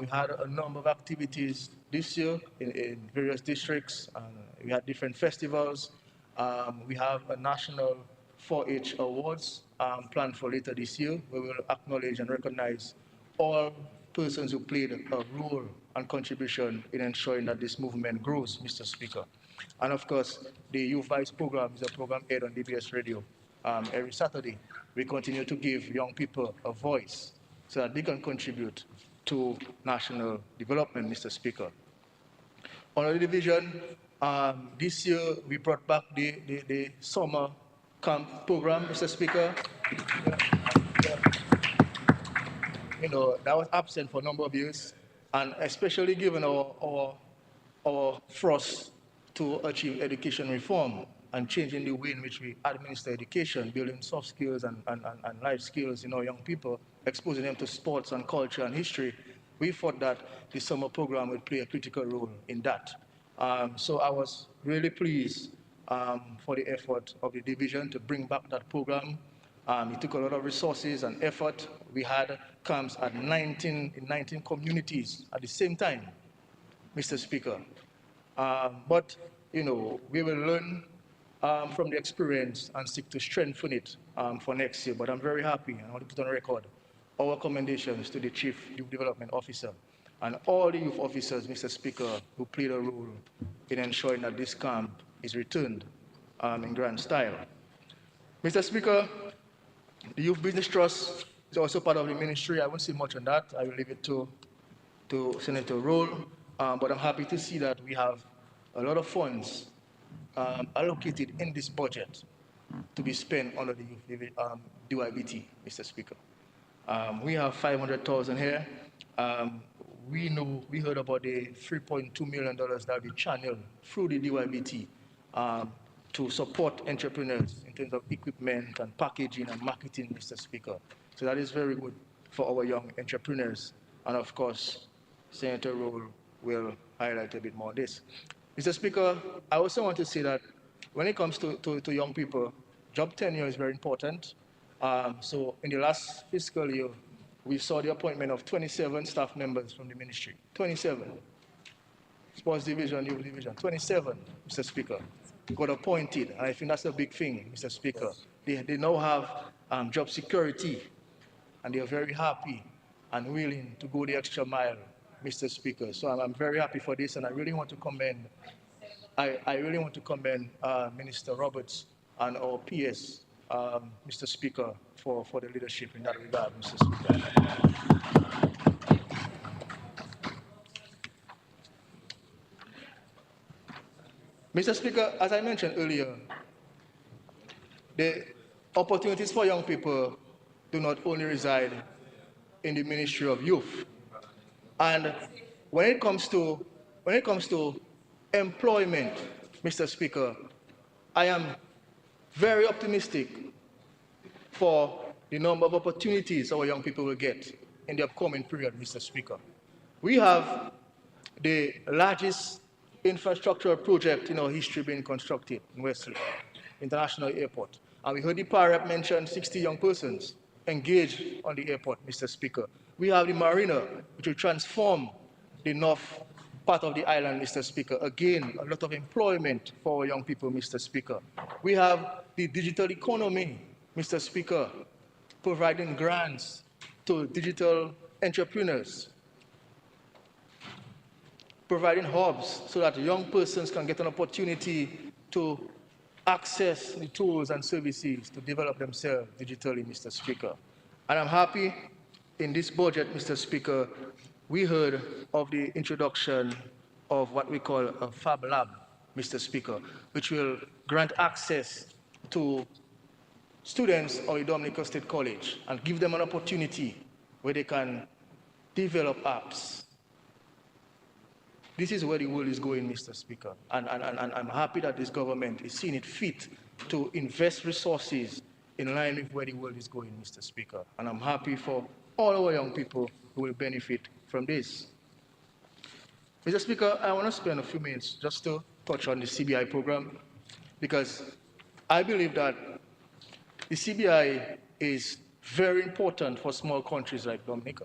We had a number of activities this year in various districts. We had different festivals. We have a national 4-H awards planned for later this year, where we will acknowledge and recognize all persons who played a role and contribution in ensuring that this movement grows, Mr. Speaker. And of course, the Youth Vice program is a program aired on DBS Radio every Saturday. We continue to give young people a voice so that they can contribute to national development, Mr. Speaker. On the division, this year we brought back the summer camp program, Mr. Speaker. That was absent for a number of years, and especially given our thrust to achieve education reform and changing the way in which we administer education, building soft skills and life skills in our young people, exposing them to sports and culture and history, we thought that the summer program would play a critical role in that. So I was really pleased for the effort of the division to bring back that program. It took a lot of resources and effort. We had camps at 19 communities at the same time, Mr. Speaker. But, we will learn from the experience and seek to strengthen it for next year. But I'm very happy, and I want to put on record our commendations to the Chief Youth Development Officer and all the youth officers, Mr. Speaker, who played a role in ensuring that this camp is returned in grand style. Mr. Speaker, the Youth Business Trust is also part of the ministry. I won't say much on that. I will leave it to Senator Roll. But I'm happy to see that we have a lot of funds allocated in this budget to be spent under the youth DYBT, Mr. Speaker. We have 500,000 here. We heard about the $3.2 million that will be channeled through the DYBT to support entrepreneurs in terms of equipment and packaging and marketing, Mr. Speaker. So that is very good for our young entrepreneurs. And of course, Senator Roll will highlight a bit more on this. Mr. Speaker, I also want to say that when it comes to young people, job tenure is very important. So in the last fiscal year, we saw the appointment of 27 staff members from the ministry. 27. Sports division, youth division, 27, Mr. Speaker, got appointed. And I think that's a big thing, Mr. Speaker. They now have job security, and they are very happy and willing to go the extra mile, Mr. Speaker. So I'm very happy for this, and I really want to commend Minister Roberts and our PS Mr. Speaker, for the leadership in that regard, Mr. Speaker. Mr. Speaker, as I mentioned earlier, the opportunities for young people do not only reside in the Ministry of Youth. And when it comes to employment, Mr. Speaker, I am very optimistic for the number of opportunities our young people will get in the upcoming period, Mr. Speaker. We have the largest infrastructural project in our history being constructed in Wesley International Airport. And we heard the PARAP mention 60 young persons engaged on the airport, Mr. Speaker. We have the marina, which will transform the north part of the island, Mr. Speaker. Again, a lot of employment for our young people, Mr. Speaker. We have the digital economy, Mr. Speaker, providing grants to digital entrepreneurs, providing hubs so that young persons can get an opportunity to access the tools and services to develop themselves digitally, Mr. Speaker. And I'm happy in this budget, Mr. Speaker, we heard of the introduction of what we call a Fab Lab, Mr. Speaker, which will grant access to students of the Dominican State College and give them an opportunity where they can develop apps. This is where the world is going, Mr. Speaker. And I'm happy that this government is seeing it fit to invest resources in line with where the world is going, Mr. Speaker. And I'm happy for all our young people who will benefit from this. Mr. Speaker, I want to spend a few minutes just to touch on the CBI program, because I believe that the CBI is very important for small countries like Dominica.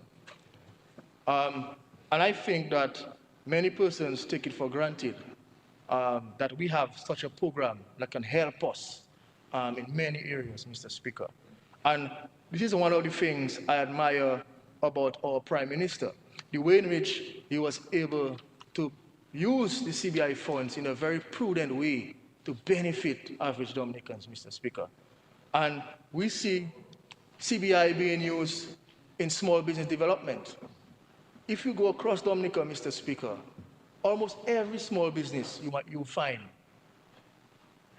And I think that many persons take it for granted that we have such a program that can help us in many areas, Mr. Speaker. And this is one of the things I admire about our Prime Minister, the way in which he was able to use the CBI funds in a very prudent way to benefit average Dominicans, Mr. Speaker. And we see CBI being used in small business development. If you go across Dominica, Mr. Speaker, almost every small business you'll find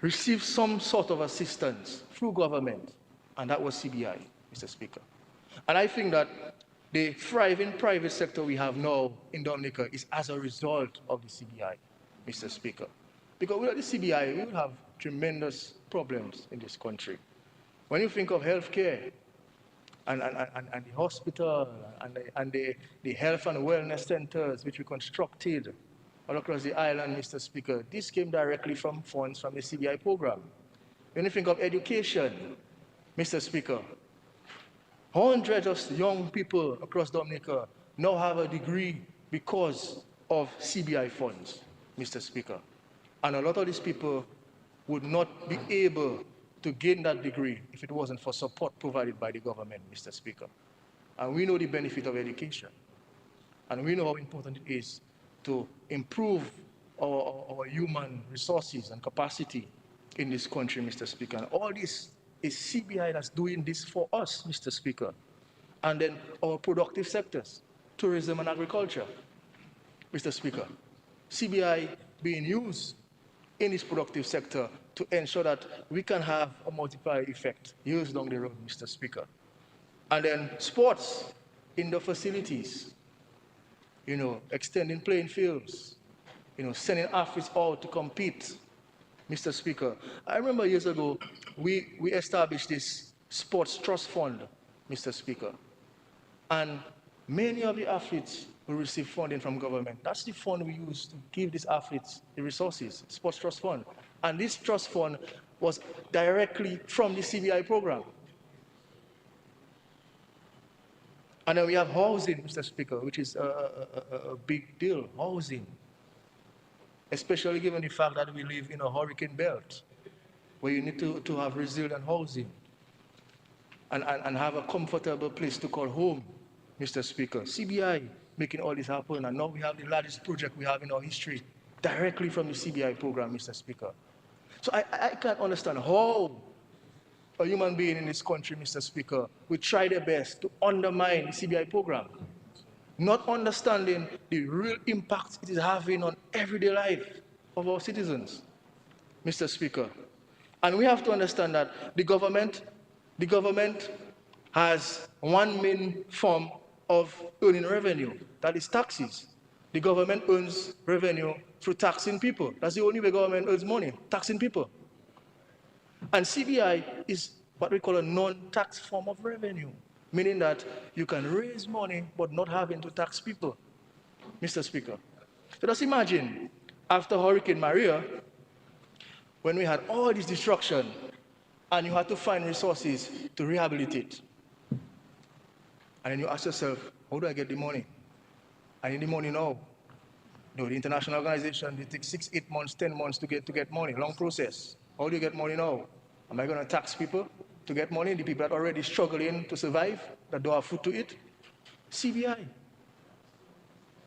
receives some sort of assistance through government, and that was CBI, Mr. Speaker. And I think that the thriving private sector we have now in Dominica is as a result of the CBI, Mr. Speaker. Because without the CBI, we would have tremendous problems in this country. When you think of healthcare, and the hospital, and the health and wellness centers which we constructed all across the island, Mr. Speaker, this came directly from funds from the CBI program. When you think of education, Mr. Speaker, hundreds of young people across Dominica now have a degree because of CBI funds, Mr. Speaker. And a lot of these people would not be able to gain that degree if it wasn't for support provided by the government, Mr. Speaker. And we know the benefit of education. And we know how important it is to improve our human resources and capacity in this country, Mr. Speaker. And all this is CBI that's doing this for us, Mr. Speaker. And then our productive sectors, tourism and agriculture, Mr. Speaker. CBI being used in this productive sector to ensure that we can have a multiplier effect years down the road, Mr. Speaker. And then sports in the facilities, extending playing fields, sending athletes out to compete, Mr. Speaker. I remember years ago, we established this sports trust fund, Mr. Speaker. And many of the athletes will receive funding from government. That's the fund we use to give these athletes the resources, sports trust fund. And this trust fund was directly from the CBI program. And then we have housing, Mr. Speaker, which is a big deal, housing. Especially given the fact that we live in a hurricane belt, where you need to have resilient housing and have a comfortable place to call home, Mr. Speaker. CBI making all this happen, and now we have the largest project we have in our history directly from the CBI program, Mr. Speaker. So I can't understand how a human being in this country, Mr. Speaker, will try their best to undermine the CBI program, not understanding the real impact it is having on everyday life of our citizens, Mr. Speaker. And we have to understand that the government has one main form of earning revenue, that is taxes. The government earns revenue through taxing people. That's the only way government earns money, taxing people. And CBI is what we call a non-tax form of revenue, meaning that you can raise money but not having to tax people, Mr. Speaker. So just imagine, after Hurricane Maria, when we had all this destruction and you had to find resources to rehabilitate. And then you ask yourself, how do I get the money? I need the money now. No, the international organization, they take 6, 8 months, 10 months to get money, long process. How do you get money now? Am I going to tax people to get money? The people that are already struggling to survive, that don't have food to eat? CBI.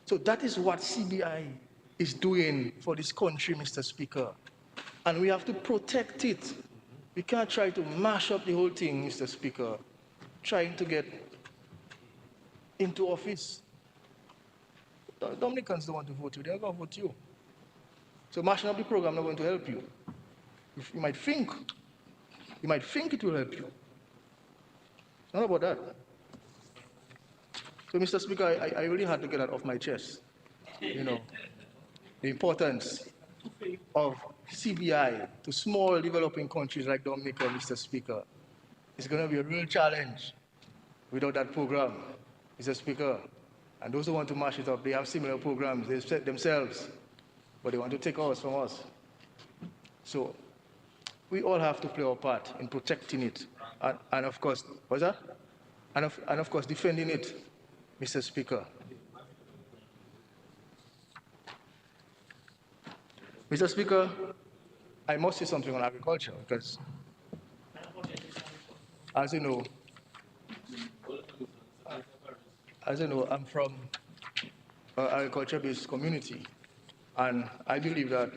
So that is what CBI is doing for this country, Mr. Speaker. And we have to protect it. We can't try to mash up the whole thing, Mr. Speaker, trying to get into office. The Dominicans don't want to vote you, they're going to vote you. So mashing up the program is not going to help you. You might think it will help you. It's not about that. So, Mr. Speaker, I really had to get that off my chest. You know, the importance of CBI to small developing countries like Dominica, Mr. Speaker. It's going to be a real challenge without that program, Mr. Speaker. And those who want to mash it up, they have similar programs, they set themselves, but they want to take ours from us. So we all have to play our part in protecting it. And of course, what's that? And of course, defending it, Mr. Speaker. Mr. Speaker, I must say something on agriculture because, as you know, I'm from an agriculture-based community, and I believe that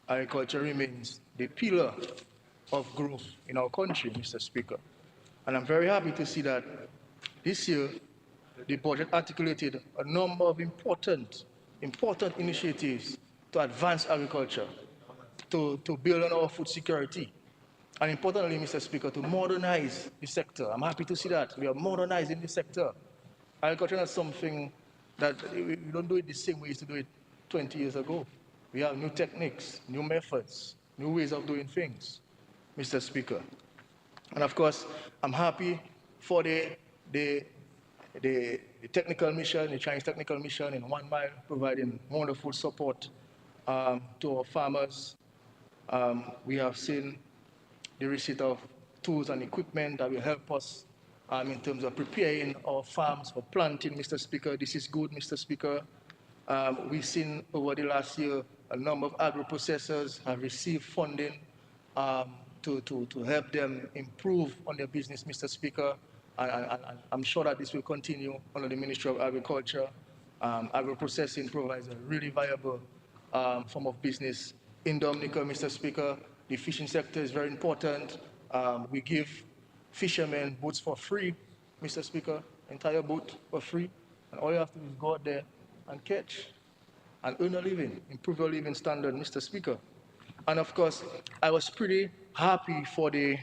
agriculture remains the pillar of growth in our country, Mr. Speaker. And I'm very happy to see that this year, the budget articulated a number of important initiatives to advance agriculture, to build on our food security, and importantly, Mr. Speaker, to modernize the sector. I'm happy to see that we are modernizing the sector. Agriculture is not something that we don't do it the same way we used to do it 20 years ago. We have new techniques, new methods, new ways of doing things, Mr. Speaker. And of course, I'm happy for the technical mission, the Chinese technical mission in 1 Mile, providing wonderful support to our farmers. We have seen the receipt of tools and equipment that will help us in terms of preparing our farms for planting, Mr. Speaker. This is good, Mr. Speaker. We've seen over the last year a number of agro-processors have received funding to help them improve on their business, Mr. Speaker. And I'm sure that this will continue under the Ministry of Agriculture. Agro-processing provides a really viable form of business in Dominica, Mr. Speaker. The fishing sector is very important. We give fishermen boats for free, Mr. Speaker, entire boat for free. And all you have to do is go out there and catch and earn a living, improve your living standard, Mr. Speaker. And of course, I was pretty happy for the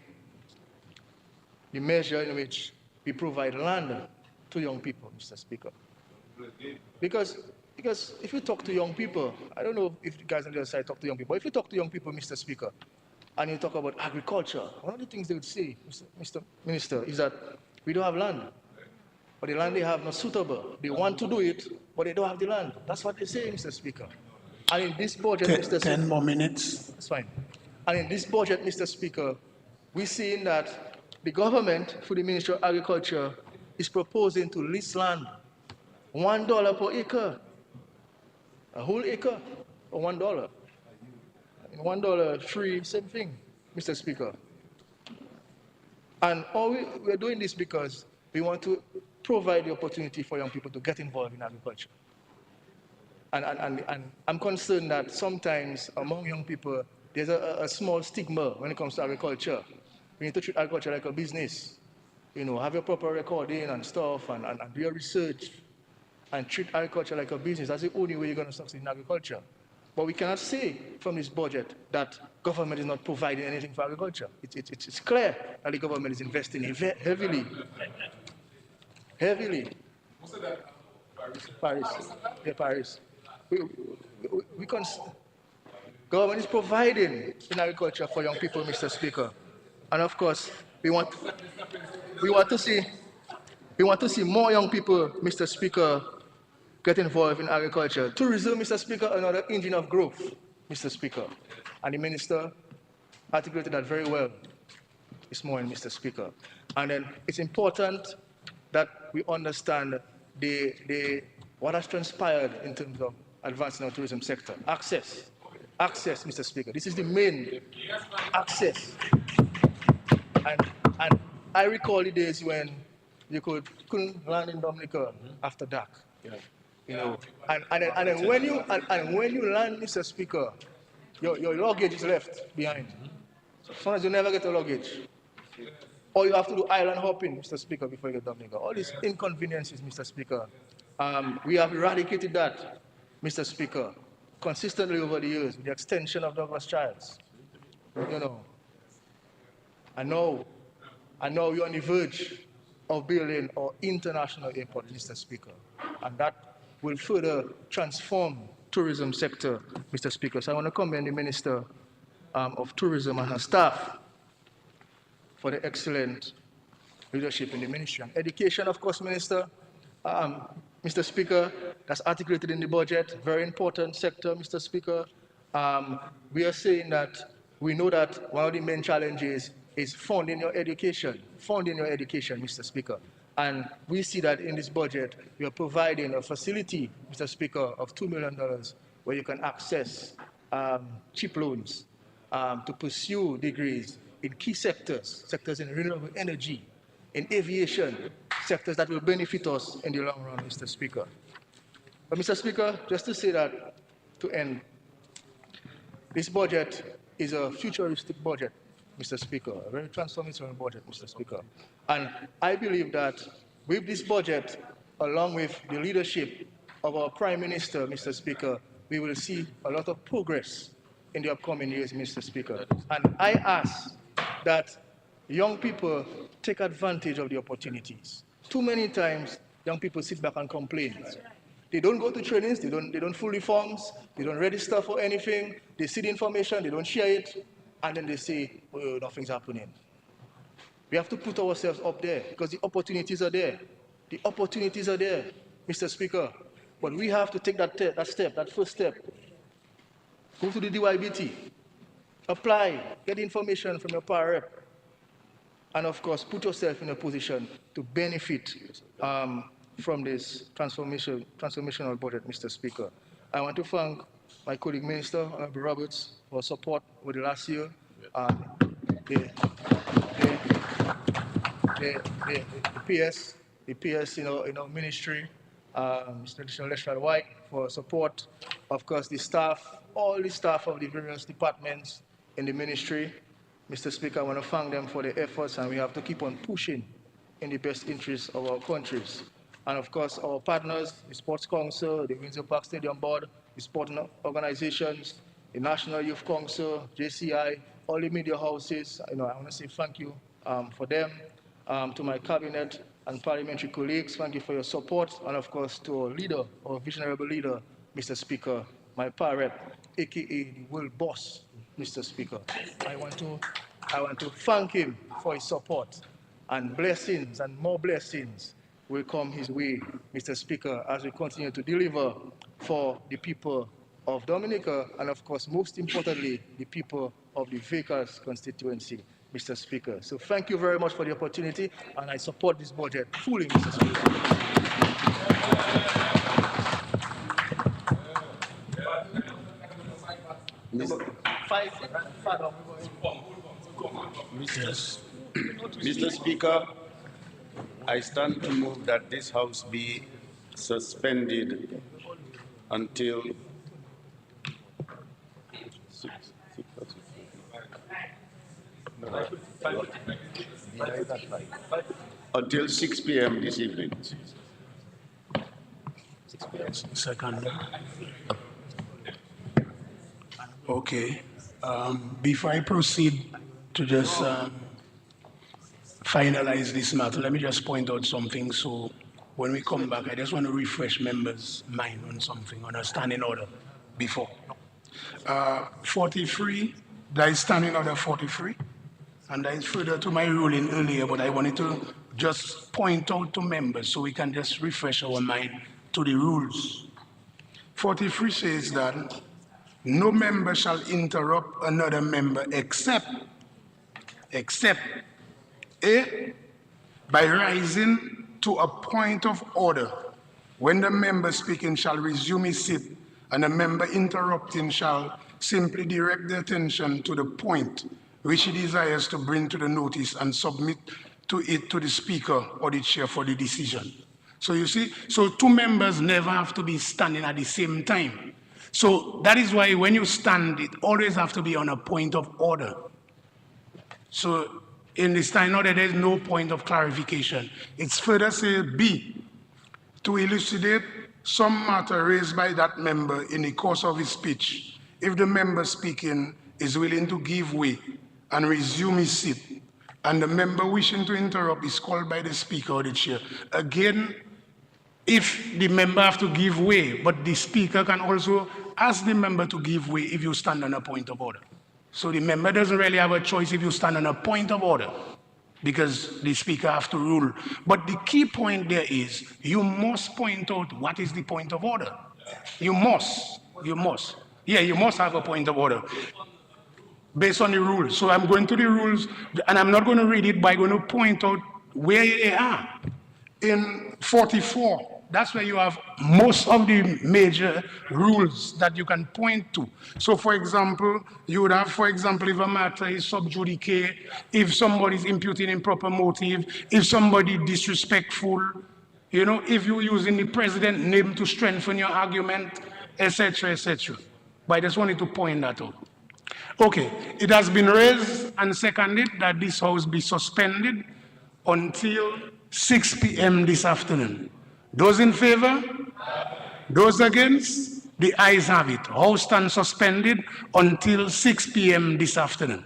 measure in which we provide land to young people, Mr. Speaker. Because if you talk to young people, I don't know if you guys on the other side talk to young people, but if you talk to young people, Mr. Speaker, and you talk about agriculture, one of the things they would say, Mr. Minister, is that we don't have land. But the land they have not suitable. They want to do it, but they don't have the land. That's what they say, Mr. Speaker. And in this budget, Mr. Speaker... 10 more minutes. That's fine. And in this budget, Mr. Speaker, we're seeing that the government, through the Ministry of Agriculture, is proposing to lease land, $1 per acre. A whole acre for $1. And $1 free, same thing, Mr. Speaker. And we're doing this because we want to provide the opportunity for young people to get involved in agriculture. And I'm concerned that sometimes among young people, there's a small stigma when it comes to agriculture. We need to treat agriculture like a business. Have your proper recording and stuff and do your research and treat agriculture like a business. That's the only way you're going to succeed in agriculture. But we cannot say from this budget that government is not providing anything for agriculture. It's clear that the government is investing heavily. Paris. Yeah, Paris. We government is providing in agriculture for young people, Mr. Speaker. And of course, we want to see more young people, Mr. Speaker, get involved in agriculture. Tourism, Mr. Speaker, another engine of growth, Mr. Speaker. And the minister articulated that very well this morning, Mr. Speaker. And then it's important that we understand what has transpired in terms of advancing our tourism sector. Access, Mr. Speaker. This is the main access. And I recall the days when you couldn't land in Dominica after dark. And then when you land, Mr. Speaker, your luggage is left behind. So sometimes you never get a luggage. Or you have to do island hopping, Mr. Speaker, before you get Dominica. All these inconveniences, Mr. Speaker. We have eradicated that, Mr. Speaker, consistently over the years with the extension of Douglas Childs. I know you're on the verge of building our international airport, Mr. Speaker, and that will further transform tourism sector, Mr. Speaker. So I want to commend the Minister of Tourism and her staff for the excellent leadership in the ministry. And education, of course, Minister, Mr. Speaker, that's articulated in the budget, very important sector, Mr. Speaker. We are saying that we know that one of the main challenges is funding your education, Mr. Speaker. And we see that in this budget, we are providing a facility, Mr. Speaker, of $2 million where you can access cheap loans to pursue degrees in key sectors in renewable energy, in aviation, sectors that will benefit us in the long run, Mr. Speaker. But Mr. Speaker, just to say that, to end, this budget is a futuristic budget, Mr. Speaker, a very transformational budget, Mr. Speaker. And I believe that with this budget, along with the leadership of our Prime Minister, Mr. Speaker, we will see a lot of progress in the upcoming years, Mr. Speaker. And I ask that young people take advantage of the opportunities. Too many times, young people sit back and complain. They don't go to trainings, they don't fill the forms, they don't register for anything, they see the information, they don't share it, and then they say, oh, nothing's happening. We have to put ourselves up there because the opportunities are there. The opportunities are there, Mr. Speaker. But we have to take that first step. Go to the DYBT, apply, get information from your power rep, and of course, put yourself in a position to benefit from this transformational budget, Mr. Speaker. I want to thank my colleague Minister, Honorable Roberts, for support with the last year. The PS, ministry, Mr. Additional Lecturer White for support. Of course, the staff, all the staff of the various departments in the ministry. Mr. Speaker, I want to thank them for their efforts, and we have to keep on pushing in the best interests of our countries. And of course, our partners, the Sports Council, the Windsor Park Stadium Board, the sporting organizations, the National Youth Council, JCI, all the media houses. I want to say thank you for them. To my cabinet and parliamentary colleagues, thank you for your support. And of course, to our leader, our visionary leader, Mr. Speaker, my power rep, aka the world boss, Mr. Speaker. I want to thank him for his support, and blessings and more blessings will come his way, Mr. Speaker, as we continue to deliver for the people of Dominica, and of course, most importantly, the people of the Vickers constituency, Mr. Speaker. So thank you very much for the opportunity, and I support this budget fully, Mr. Speaker. Mr. Speaker, I stand to move that this House be suspended until Until 6 p.m. this evening. Second. Okay. Before I proceed to just finalize this matter, let me just point out something. So when we come back, I just want to refresh members' mind on something, on a standing order before. 43, there is standing order 43. And that is further to my ruling earlier, but I wanted to just point out to members so we can just refresh our mind to the rules. 43 says that no member shall interrupt another member except A, by rising to a point of order. When the member speaking shall resume his seat and the member interrupting shall simply direct the attention to the point which he desires to bring to the notice and submit to it to the speaker or the chair for the decision. So you see, so two members never have to be standing at the same time. So that is why when you stand, it always have to be on a point of order. So in this time order, there is no point of clarification. It's further said B, to elucidate some matter raised by that member in the course of his speech, if the member speaking is willing to give way and resume his seat, and the member wishing to interrupt is called by the speaker or the chair. Again, if the member have to give way, but the speaker can also ask the member to give way if you stand on a point of order. So the member doesn't really have a choice if you stand on a point of order, because the speaker have to rule. But the key point there is, you must point out what is the point of order. You must. Yeah, you must have a point of order based on the rules. So I'm going to the rules, and I'm not going to read it, but I'm going to point out where they are. In 44, that's where you have most of the major rules that you can point to. So for example, you would have, for example, if a matter is sub judice, if somebody is imputing improper motive, if somebody disrespectful, you know, if you're using the president's name to strengthen your argument, etc., etc. But I just wanted to point that out. Okay, it has been raised and seconded that this house be suspended until 6 p.m. this afternoon. Those in favor? Those against? The ayes have it. House stands suspended until 6 p.m. this afternoon.